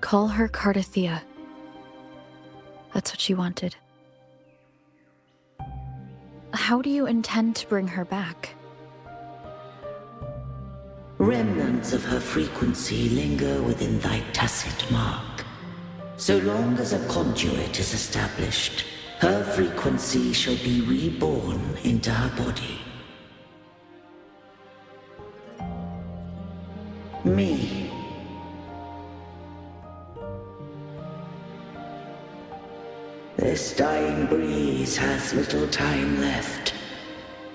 Call her Cardathea. That's what she wanted. How do you intend to bring her back? Remnants of her frequency linger within thy tacit mark. So long as a conduit is established, her frequency shall be reborn into her body. Me. This dying breeze hath little time left.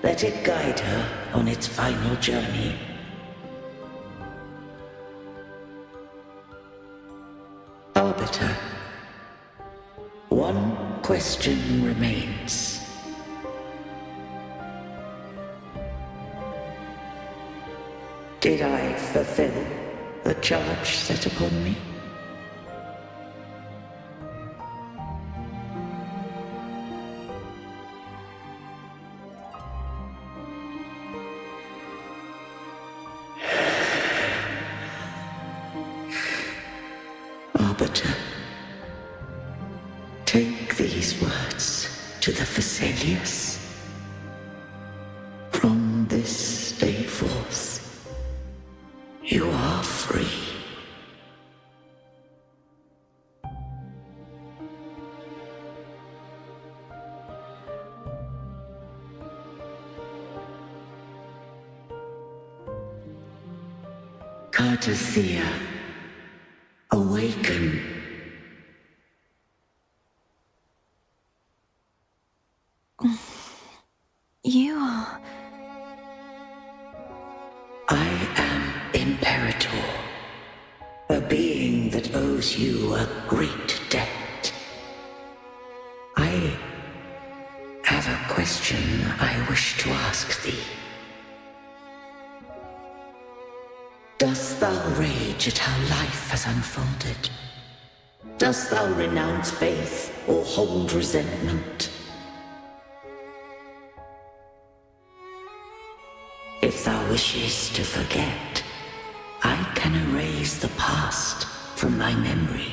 Let it guide her on its final journey. Arbiter, one question remains. Did I fulfill the charge set upon me? daughter. Take these words to the Phasaelius. From this day forth, you are free. Cartothea, awaken. You are... I am Imperator, a being that owes you a great debt. I have a question I wish to ask thee. Dost thou rage at how life has unfolded? Dost thou renounce faith or hold resentment? If thou wishes to forget, I can erase the past from thy memory.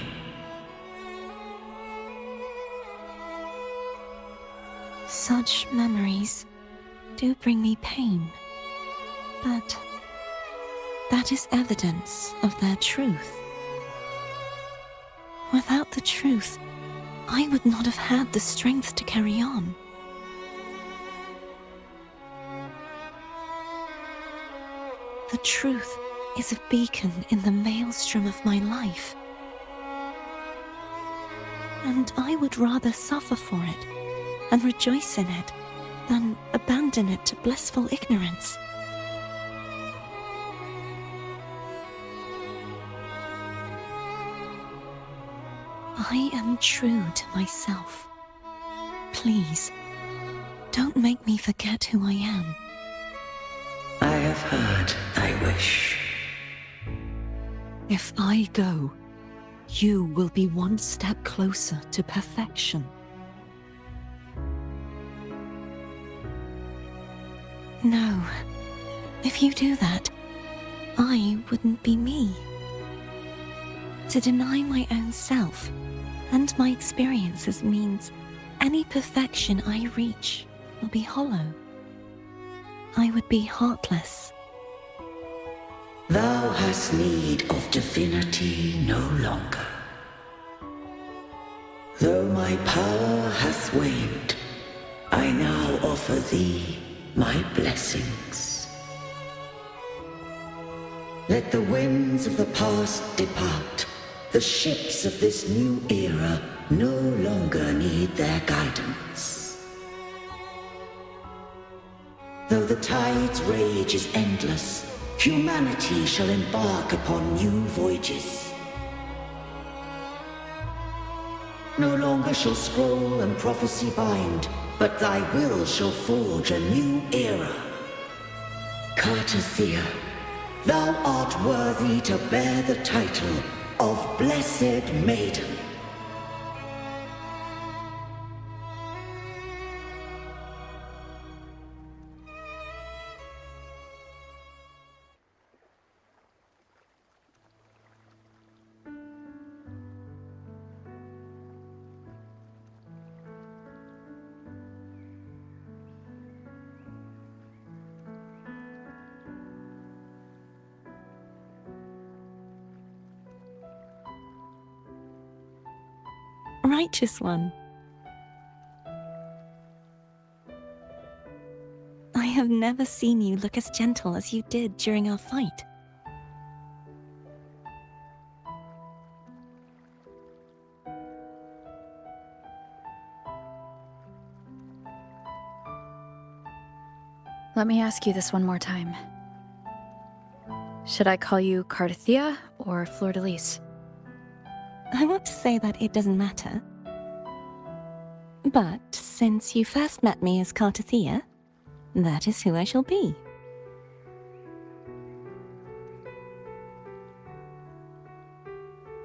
Such memories do bring me pain, but that is evidence of their truth. Without the truth, I would not have had the strength to carry on. The truth is a beacon in the maelstrom of my life. And I would rather suffer for it and rejoice in it than abandon it to blissful ignorance. I am true to myself. Please, don't make me forget who I am. I have heard thy wish. If I go, you will be one step closer to perfection. No. If you do that, I wouldn't be me. To deny my own self and my experiences means any perfection I reach will be hollow. I would be heartless. Thou hast need of divinity no longer. Though my power hath waned, I now offer thee my blessings. Let the winds of the past depart. The ships of this new era no longer need their guidance. Though the tide's rage is endless, humanity shall embark upon new voyages. No longer shall scroll and prophecy bind, but thy will shall forge a new era. Cartothea, thou art worthy to bear the title of Blessed Maiden. Righteous one. I have never seen you look as gentle as you did during our fight. Let me ask you this one more time. Should I call you Cartothea or Fleur-de-Lis? I want to say that it doesn't matter. But since you first met me as Cartothea, that is who I shall be.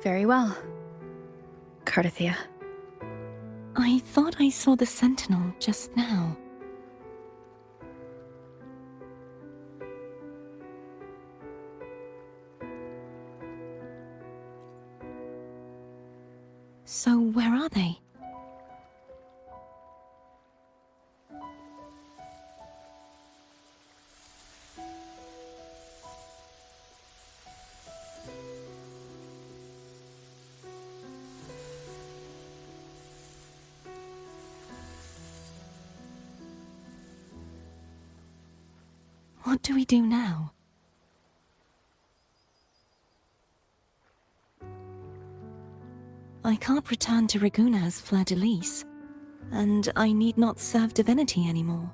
Very well, Cartothea. I thought I saw the sentinel just now. What do we do now? I can't return to Reguna as Fleur-de-Lis, and I need not serve divinity anymore.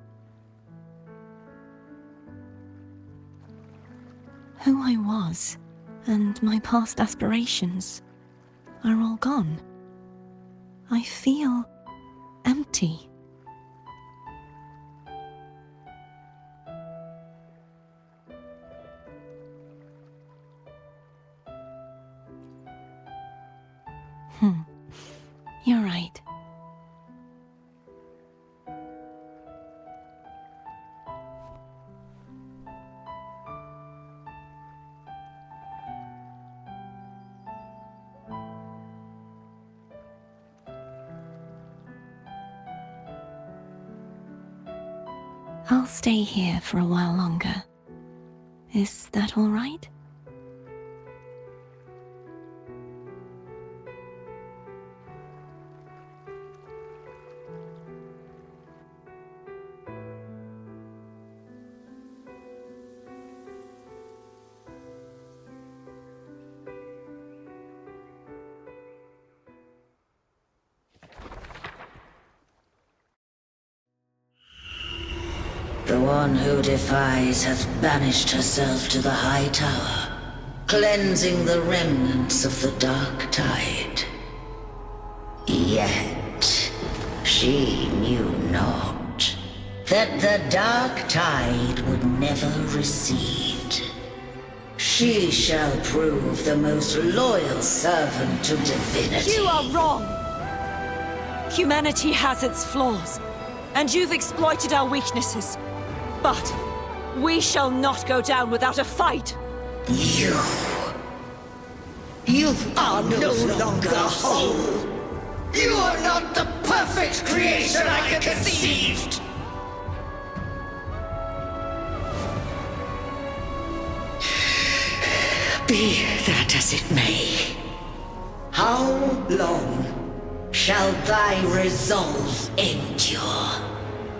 Who I was, and my past aspirations, are all gone. I feel empty. You're right. I'll stay here for a while longer. Is that all right? The one who defies hath banished herself to the high tower, cleansing the remnants of the dark tide. Yet, she knew not that the dark tide would never recede. She shall prove the most loyal servant to divinity. You are wrong! Humanity has its flaws, and you've exploited our weaknesses. But we shall not go down without a fight! You are no longer whole! You are not the perfect creation I conceived! Be that as it may, how long shall thy resolve endure?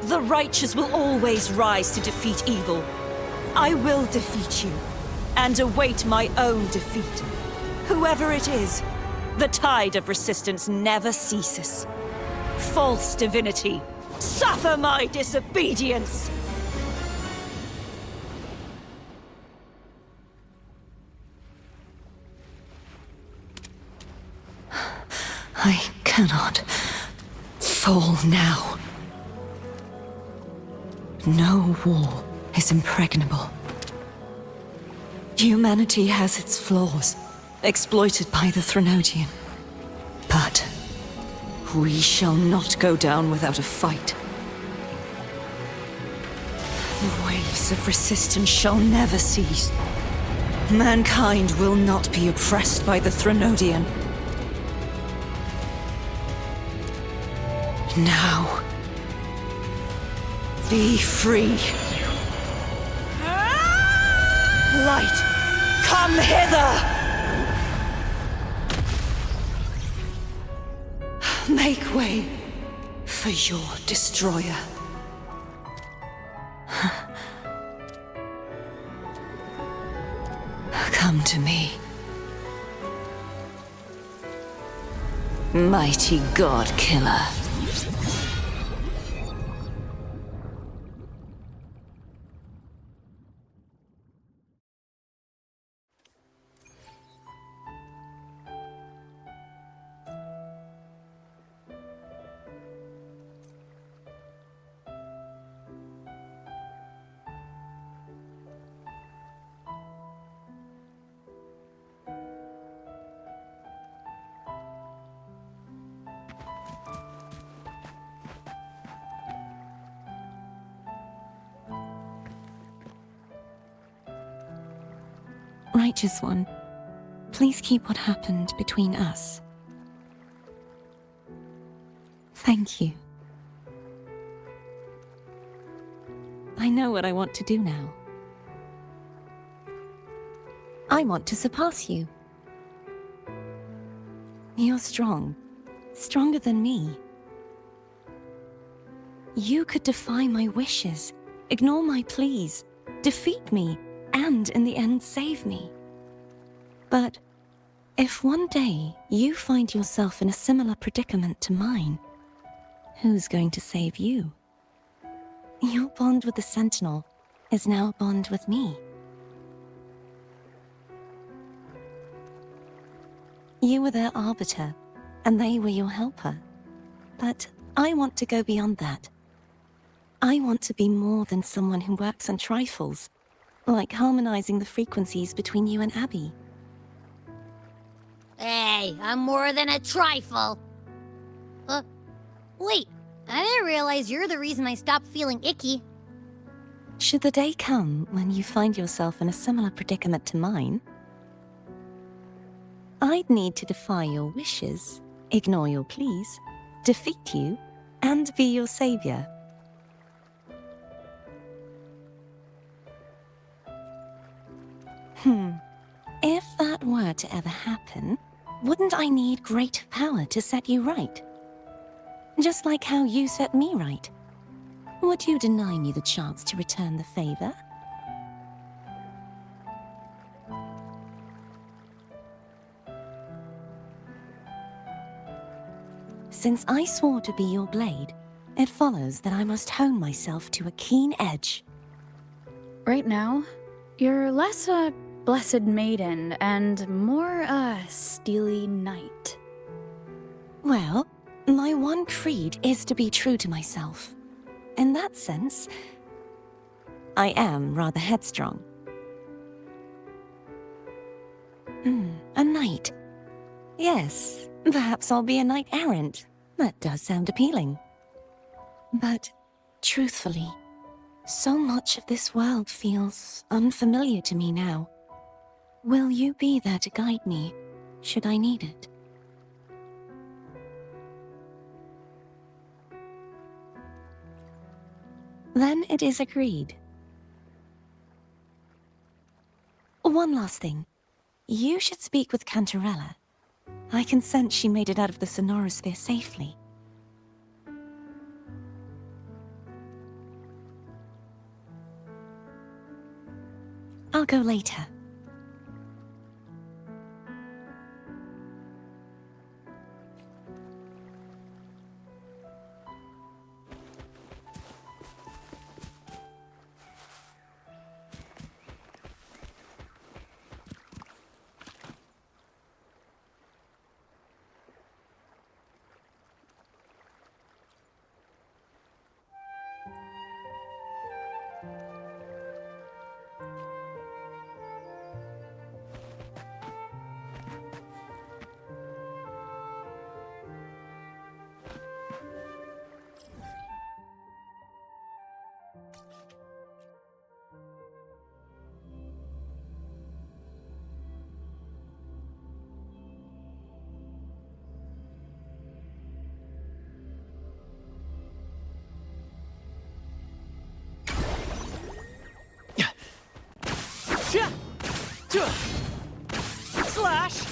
The righteous will always rise to defeat evil. I will defeat you, and await my own defeat. Whoever it is, the tide of resistance never ceases. False divinity, suffer my disobedience! I cannot fall now. No wall is impregnable. Humanity has its flaws, exploited by the Threnodian. But we shall not go down without a fight. The waves of resistance shall never cease. Mankind will not be oppressed by the Threnodian. Now, be free. Light, come hither! Make way for your destroyer. Come to me. Mighty God Killer. Righteous One, please keep what happened between us. Thank you. I know what I want to do now. I want to surpass you. You're strong. Stronger than me. You could defy my wishes, ignore my pleas, defeat me, and in the end save me. But if one day you find yourself in a similar predicament to mine, who's going to save you? Your bond with the Sentinel is now a bond with me. You were their arbiter, and they were your helper. But I want to go beyond that. I want to be more than someone who works on trifles, like harmonizing the frequencies between you and Abby. Hey, I'm more than a trifle. Wait, I didn't realize you're the reason I stopped feeling icky. Should the day come when you find yourself in a similar predicament to mine, I'd need to defy your wishes, ignore your pleas, defeat you, and be your savior. If that were to ever happen, wouldn't I need great power to set you right? Just like how you set me right. Would you deny me the chance to return the favor? Since I swore to be your blade, it follows that I must hone myself to a keen edge. Right now, you're less a blessed maiden and more a steely knight. Well, my one creed is to be true to myself. In that sense, I am rather headstrong. A knight. Yes, perhaps I'll be a knight errant. That does sound appealing. But, truthfully, so much of this world feels unfamiliar to me now. Will you be there to guide me, should I need it? Then it is agreed. One last thing. You should speak with Cantarella. I can sense she made it out of the Sonorosphere safely. I'll go later. Slash!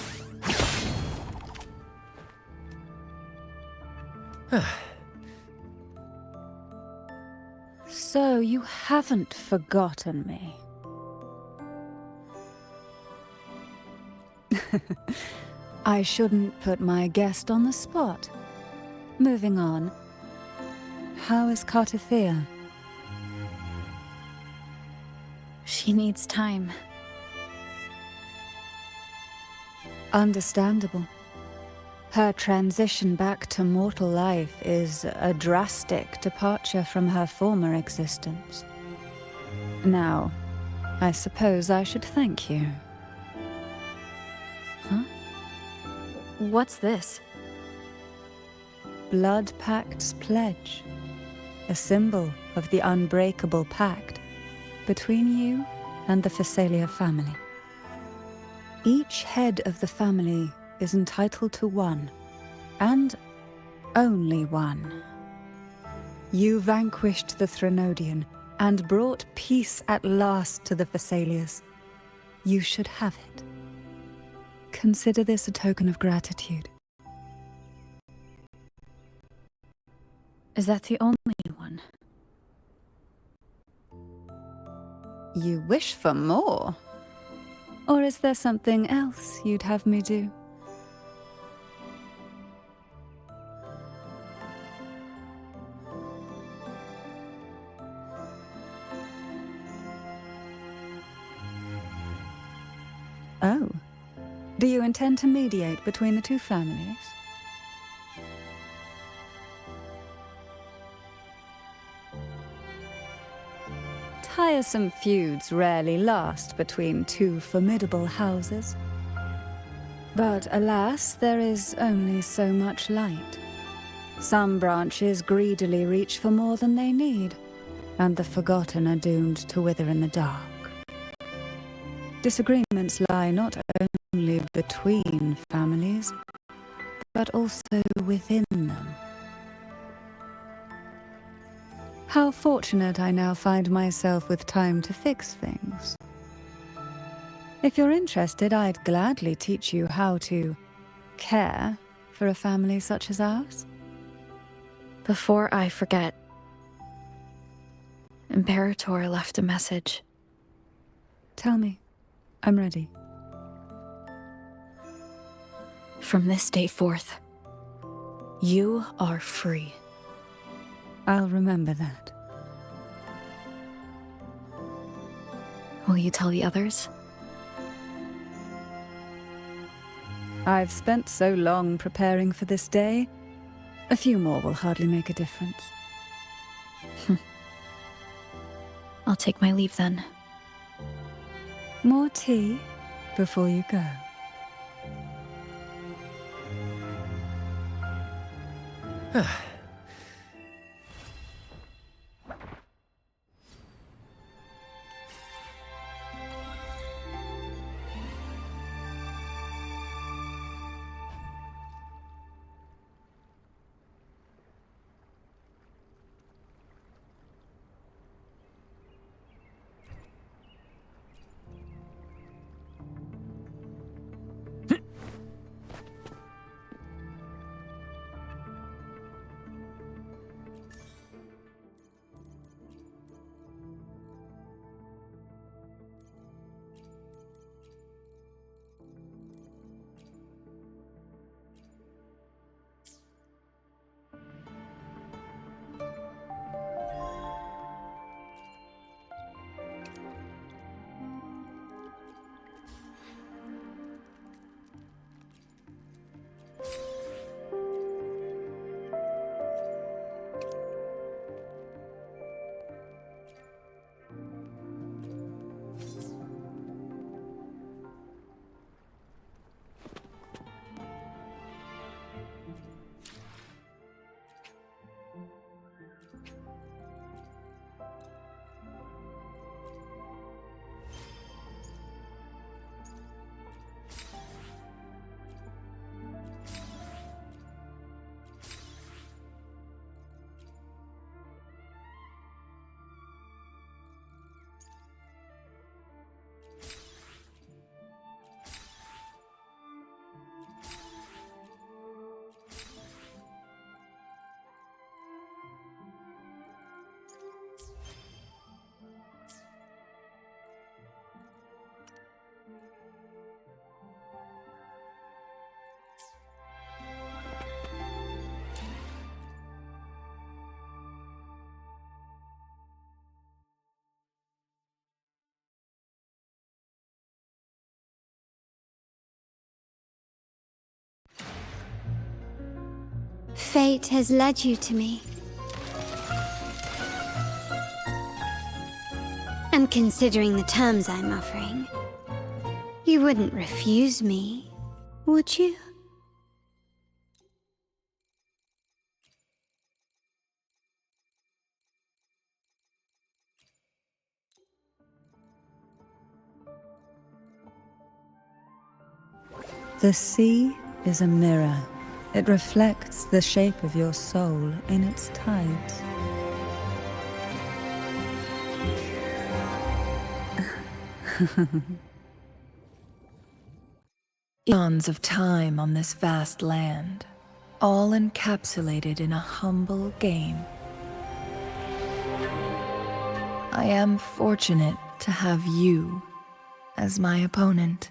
So you haven't forgotten me. I shouldn't put my guest on the spot. Moving on. How is Cartithea? She needs time. Understandable. Her transition back to mortal life is a drastic departure from her former existence. Now, I suppose I should thank you. Huh? What's this? Blood Pact's pledge. A symbol of the unbreakable pact between you and the Phasalia family. Each head of the family is entitled to one, and only one. You vanquished the Threnodian and brought peace at last to the Phasalias. You should have it. Consider this a token of gratitude. Is that the only one? You wish for more? Or is there something else you'd have me do? Oh. Do you intend to mediate between the two families? Tiresome feuds rarely last between two formidable houses. But alas, there is only so much light. Some branches greedily reach for more than they need, and the forgotten are doomed to wither in the dark. Disagreements lie not only between families, but also within them. How fortunate I now find myself with time to fix things. If you're interested, I'd gladly teach you how to care for a family such as ours. Before I forget, Imperator left a message. Tell me. I'm ready. From this day forth, you are free. I'll remember that. Will you tell the others? I've spent so long preparing for this day. A few more will hardly make a difference. I'll take my leave then. More tea before you go. Fate has led you to me. And considering the terms I'm offering, you wouldn't refuse me, would you? The sea is a mirror. It reflects the shape of your soul in its tides. Eons of time on this vast land, all encapsulated in a humble game. I am fortunate to have you as my opponent.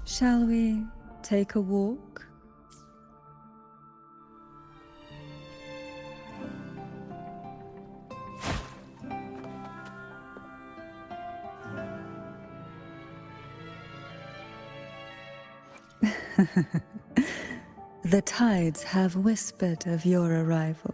Shall we take a walk? The tides have whispered of your arrival.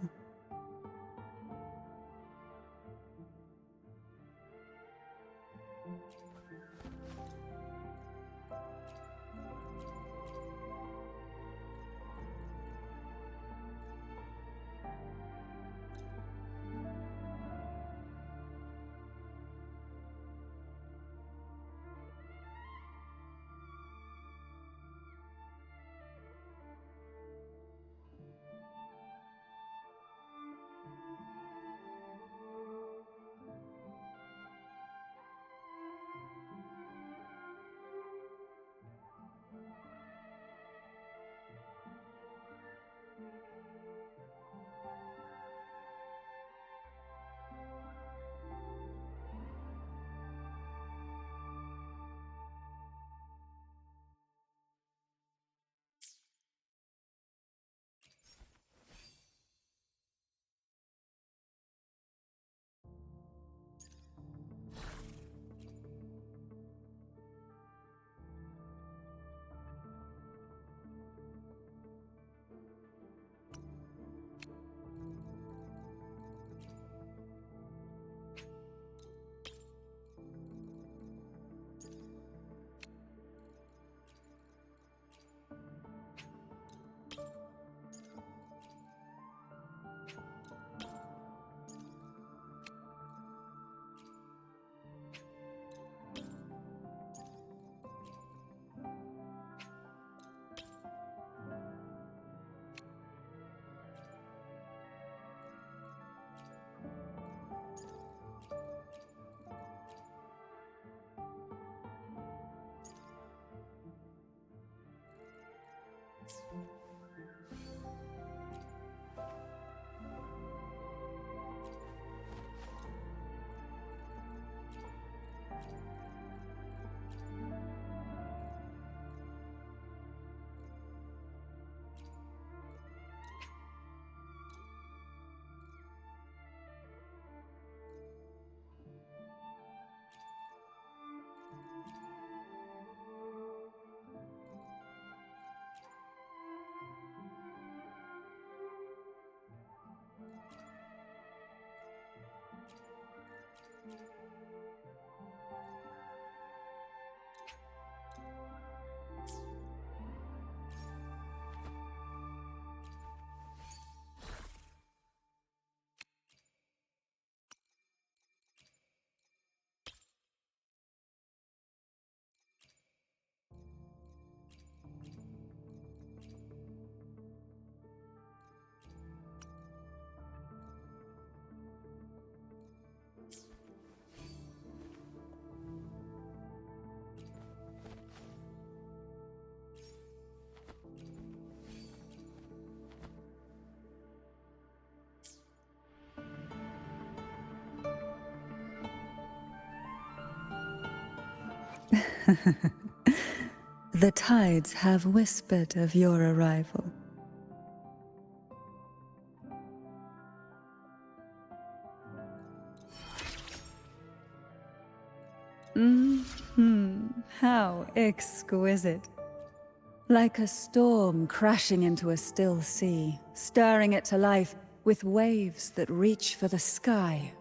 The tides have whispered of your arrival. How exquisite. Like a storm crashing into a still sea, stirring it to life with waves that reach for the sky.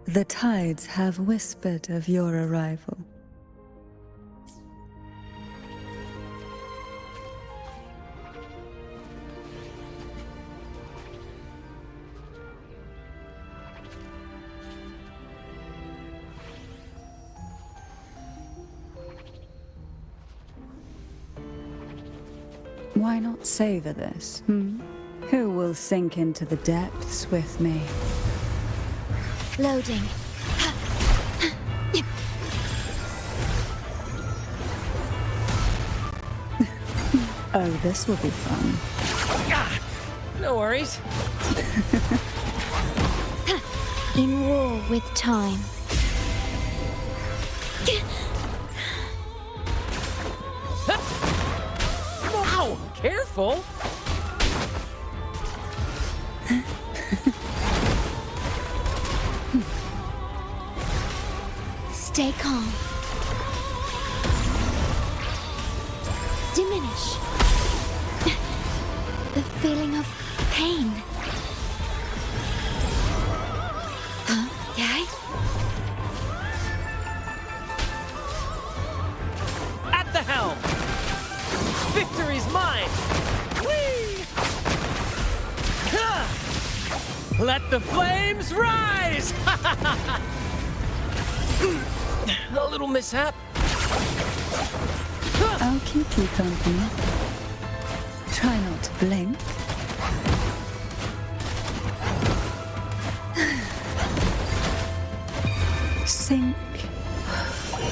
The tides have whispered of your arrival. Why not savor this, Who will sink into the depths with me? Loading. Oh, this will be fun. No worries. In war with time. Wow! Careful! Stay calm. Diminish the feeling of pain. Huh? Yeah? At the helm! Victory's mine! Whee! Ha! Let the flames rise! A little mishap. I'll keep you company. Try not to blink. Sink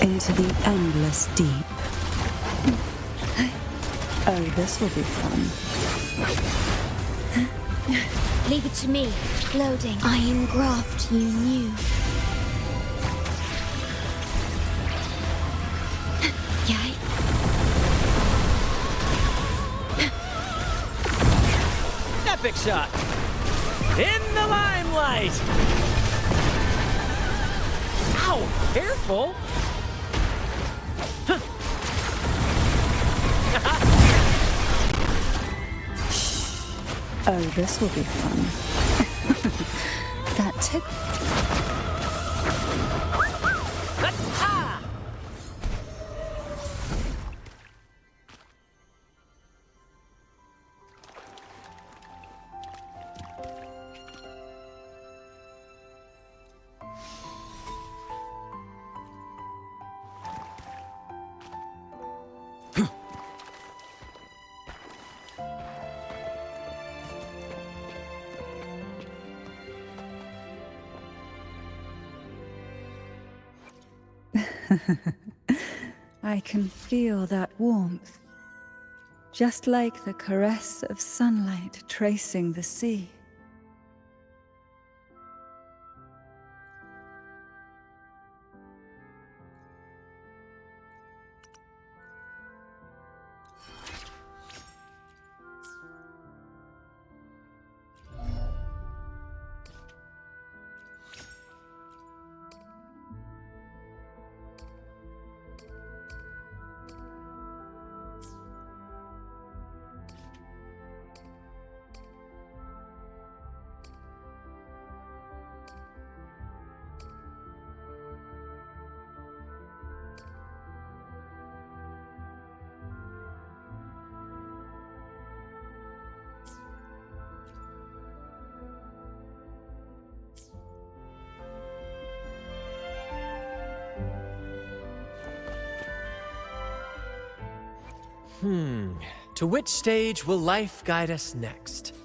into the endless deep. Oh, this will be fun. Leave it to me. Loading. I engraft you new. Yay. Epic shot. In the limelight. Ow! Careful. Oh, this will be fun. That tick. I can feel that warmth, just like the caress of sunlight tracing the sea. To which stage will life guide us next?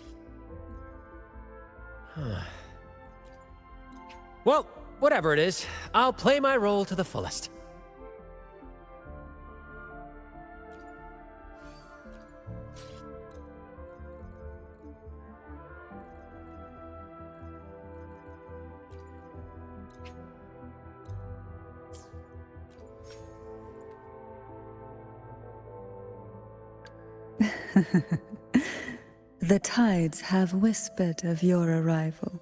Well, whatever it is, I'll play my role to the fullest. The tides have whispered of your arrival.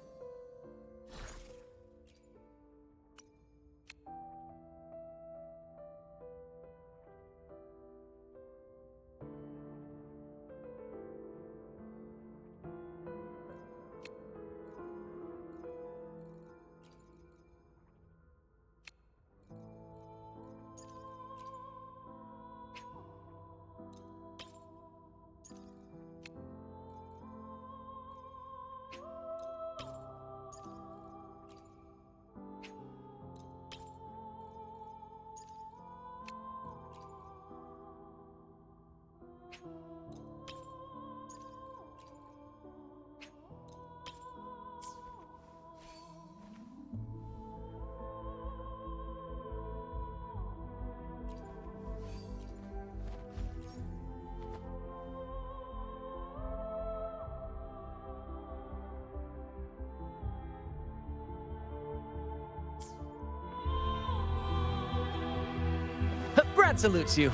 Brad salutes you.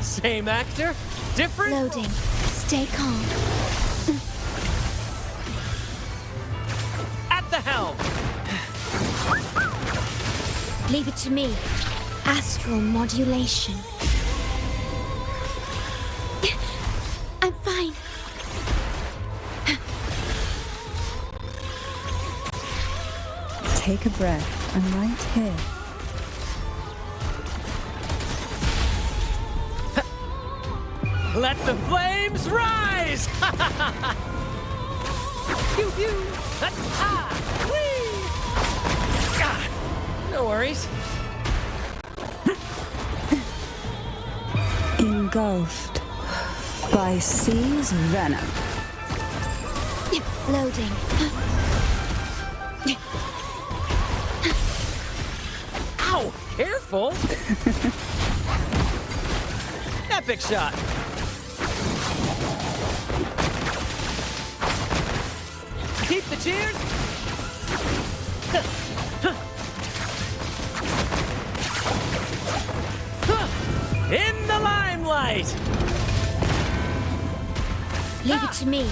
Same actor, different... Loading. Stay calm. At the helm! Leave it to me. Astral modulation. I'm fine. Take a breath. I'm right here. Let the flames rise! Pew pew! Ah! Whee! Ah! No worries. Engulfed by sea's venom. Loading. Ow! Careful! Epic shot! Keep the cheers! In the limelight! Leave it to me.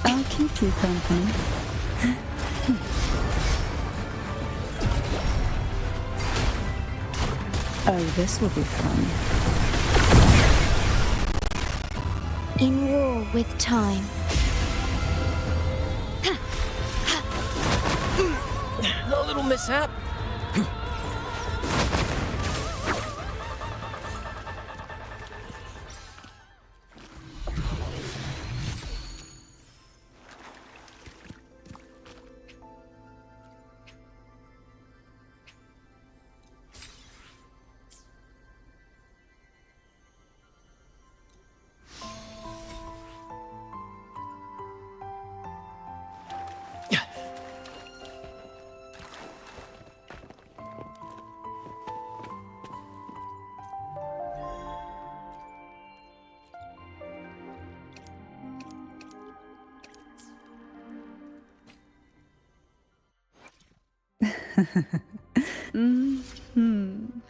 I'll keep you company. Oh, this will be fun. In war with time. A little mishap.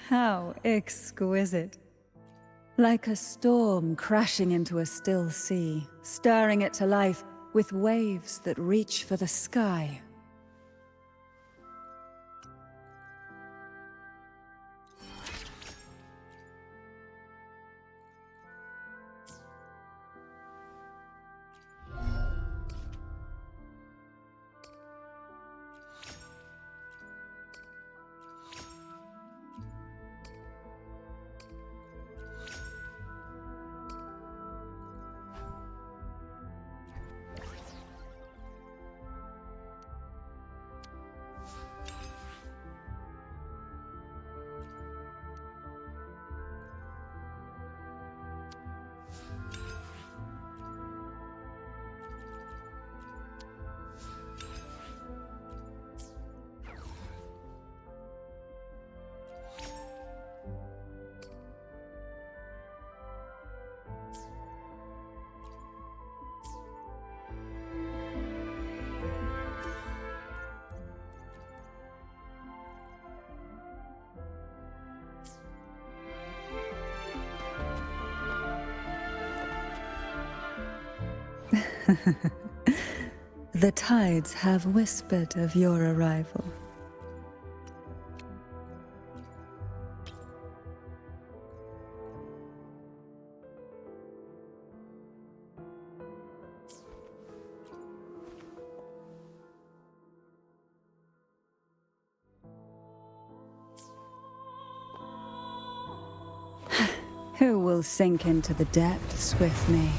How exquisite. Like a storm crashing into a still sea, stirring it to life with waves that reach for the sky. The tides have whispered of your arrival. Who will sink into the depths with me?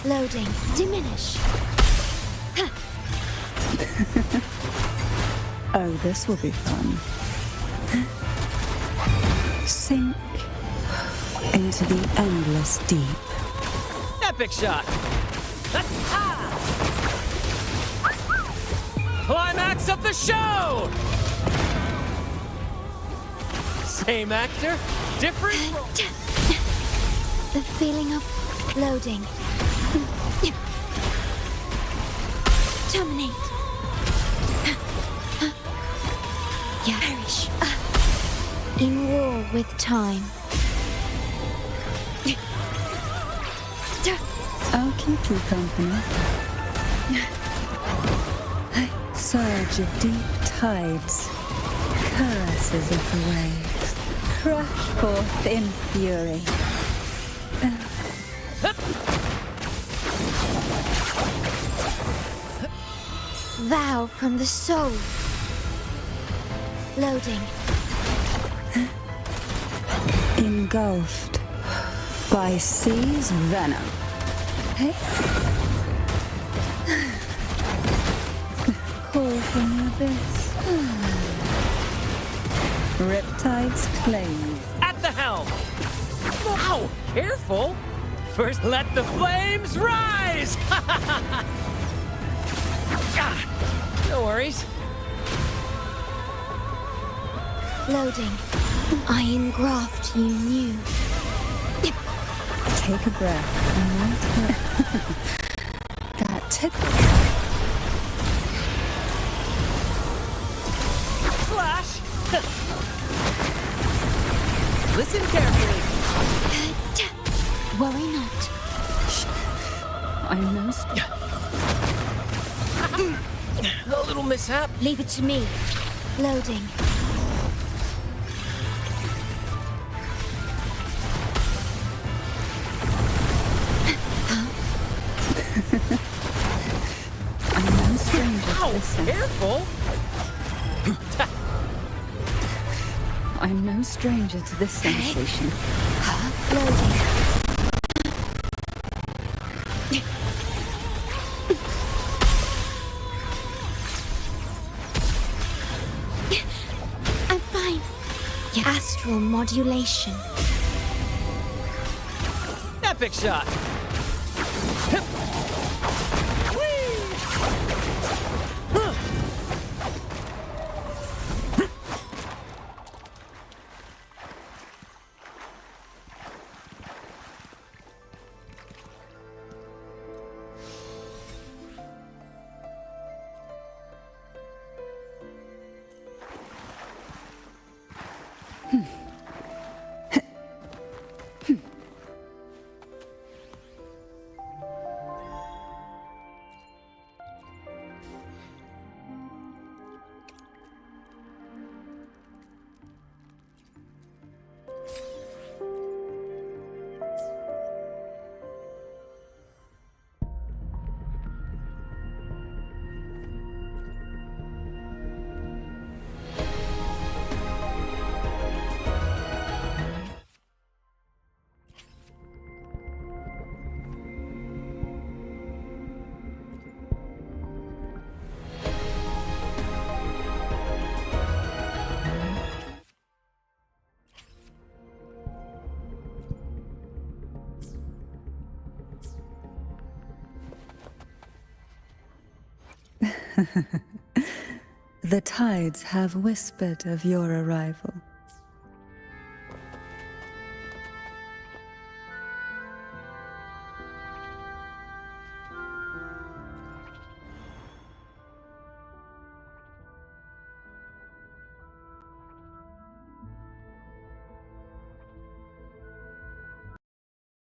Loading. Diminish. Oh, this will be fun. Sink into the endless deep. Epic shot! Climax of the show! Same actor, different role. The feeling of loading. Terminate. Yeah. Perish. In war with time. I'll keep you company. Surge of deep tides, caresses of the waves, crash forth in fury. Vow from the soul. Loading. Engulfed by sea's venom. Hey? Call from the abyss. Riptide's claim. At the helm! Ow! Careful! First, let the flames rise! Ah, no worries. Loading. I engraft you new. Take a breath. That tickles. Flash! Listen carefully. Worry not. I'm no A little mishap. Leave it to me. Loading. I'm no stranger to this. Careful! I'm no stranger to this sensation. Loading. I'm fine. Astral modulation. Epic shot! The tides have whispered of your arrival.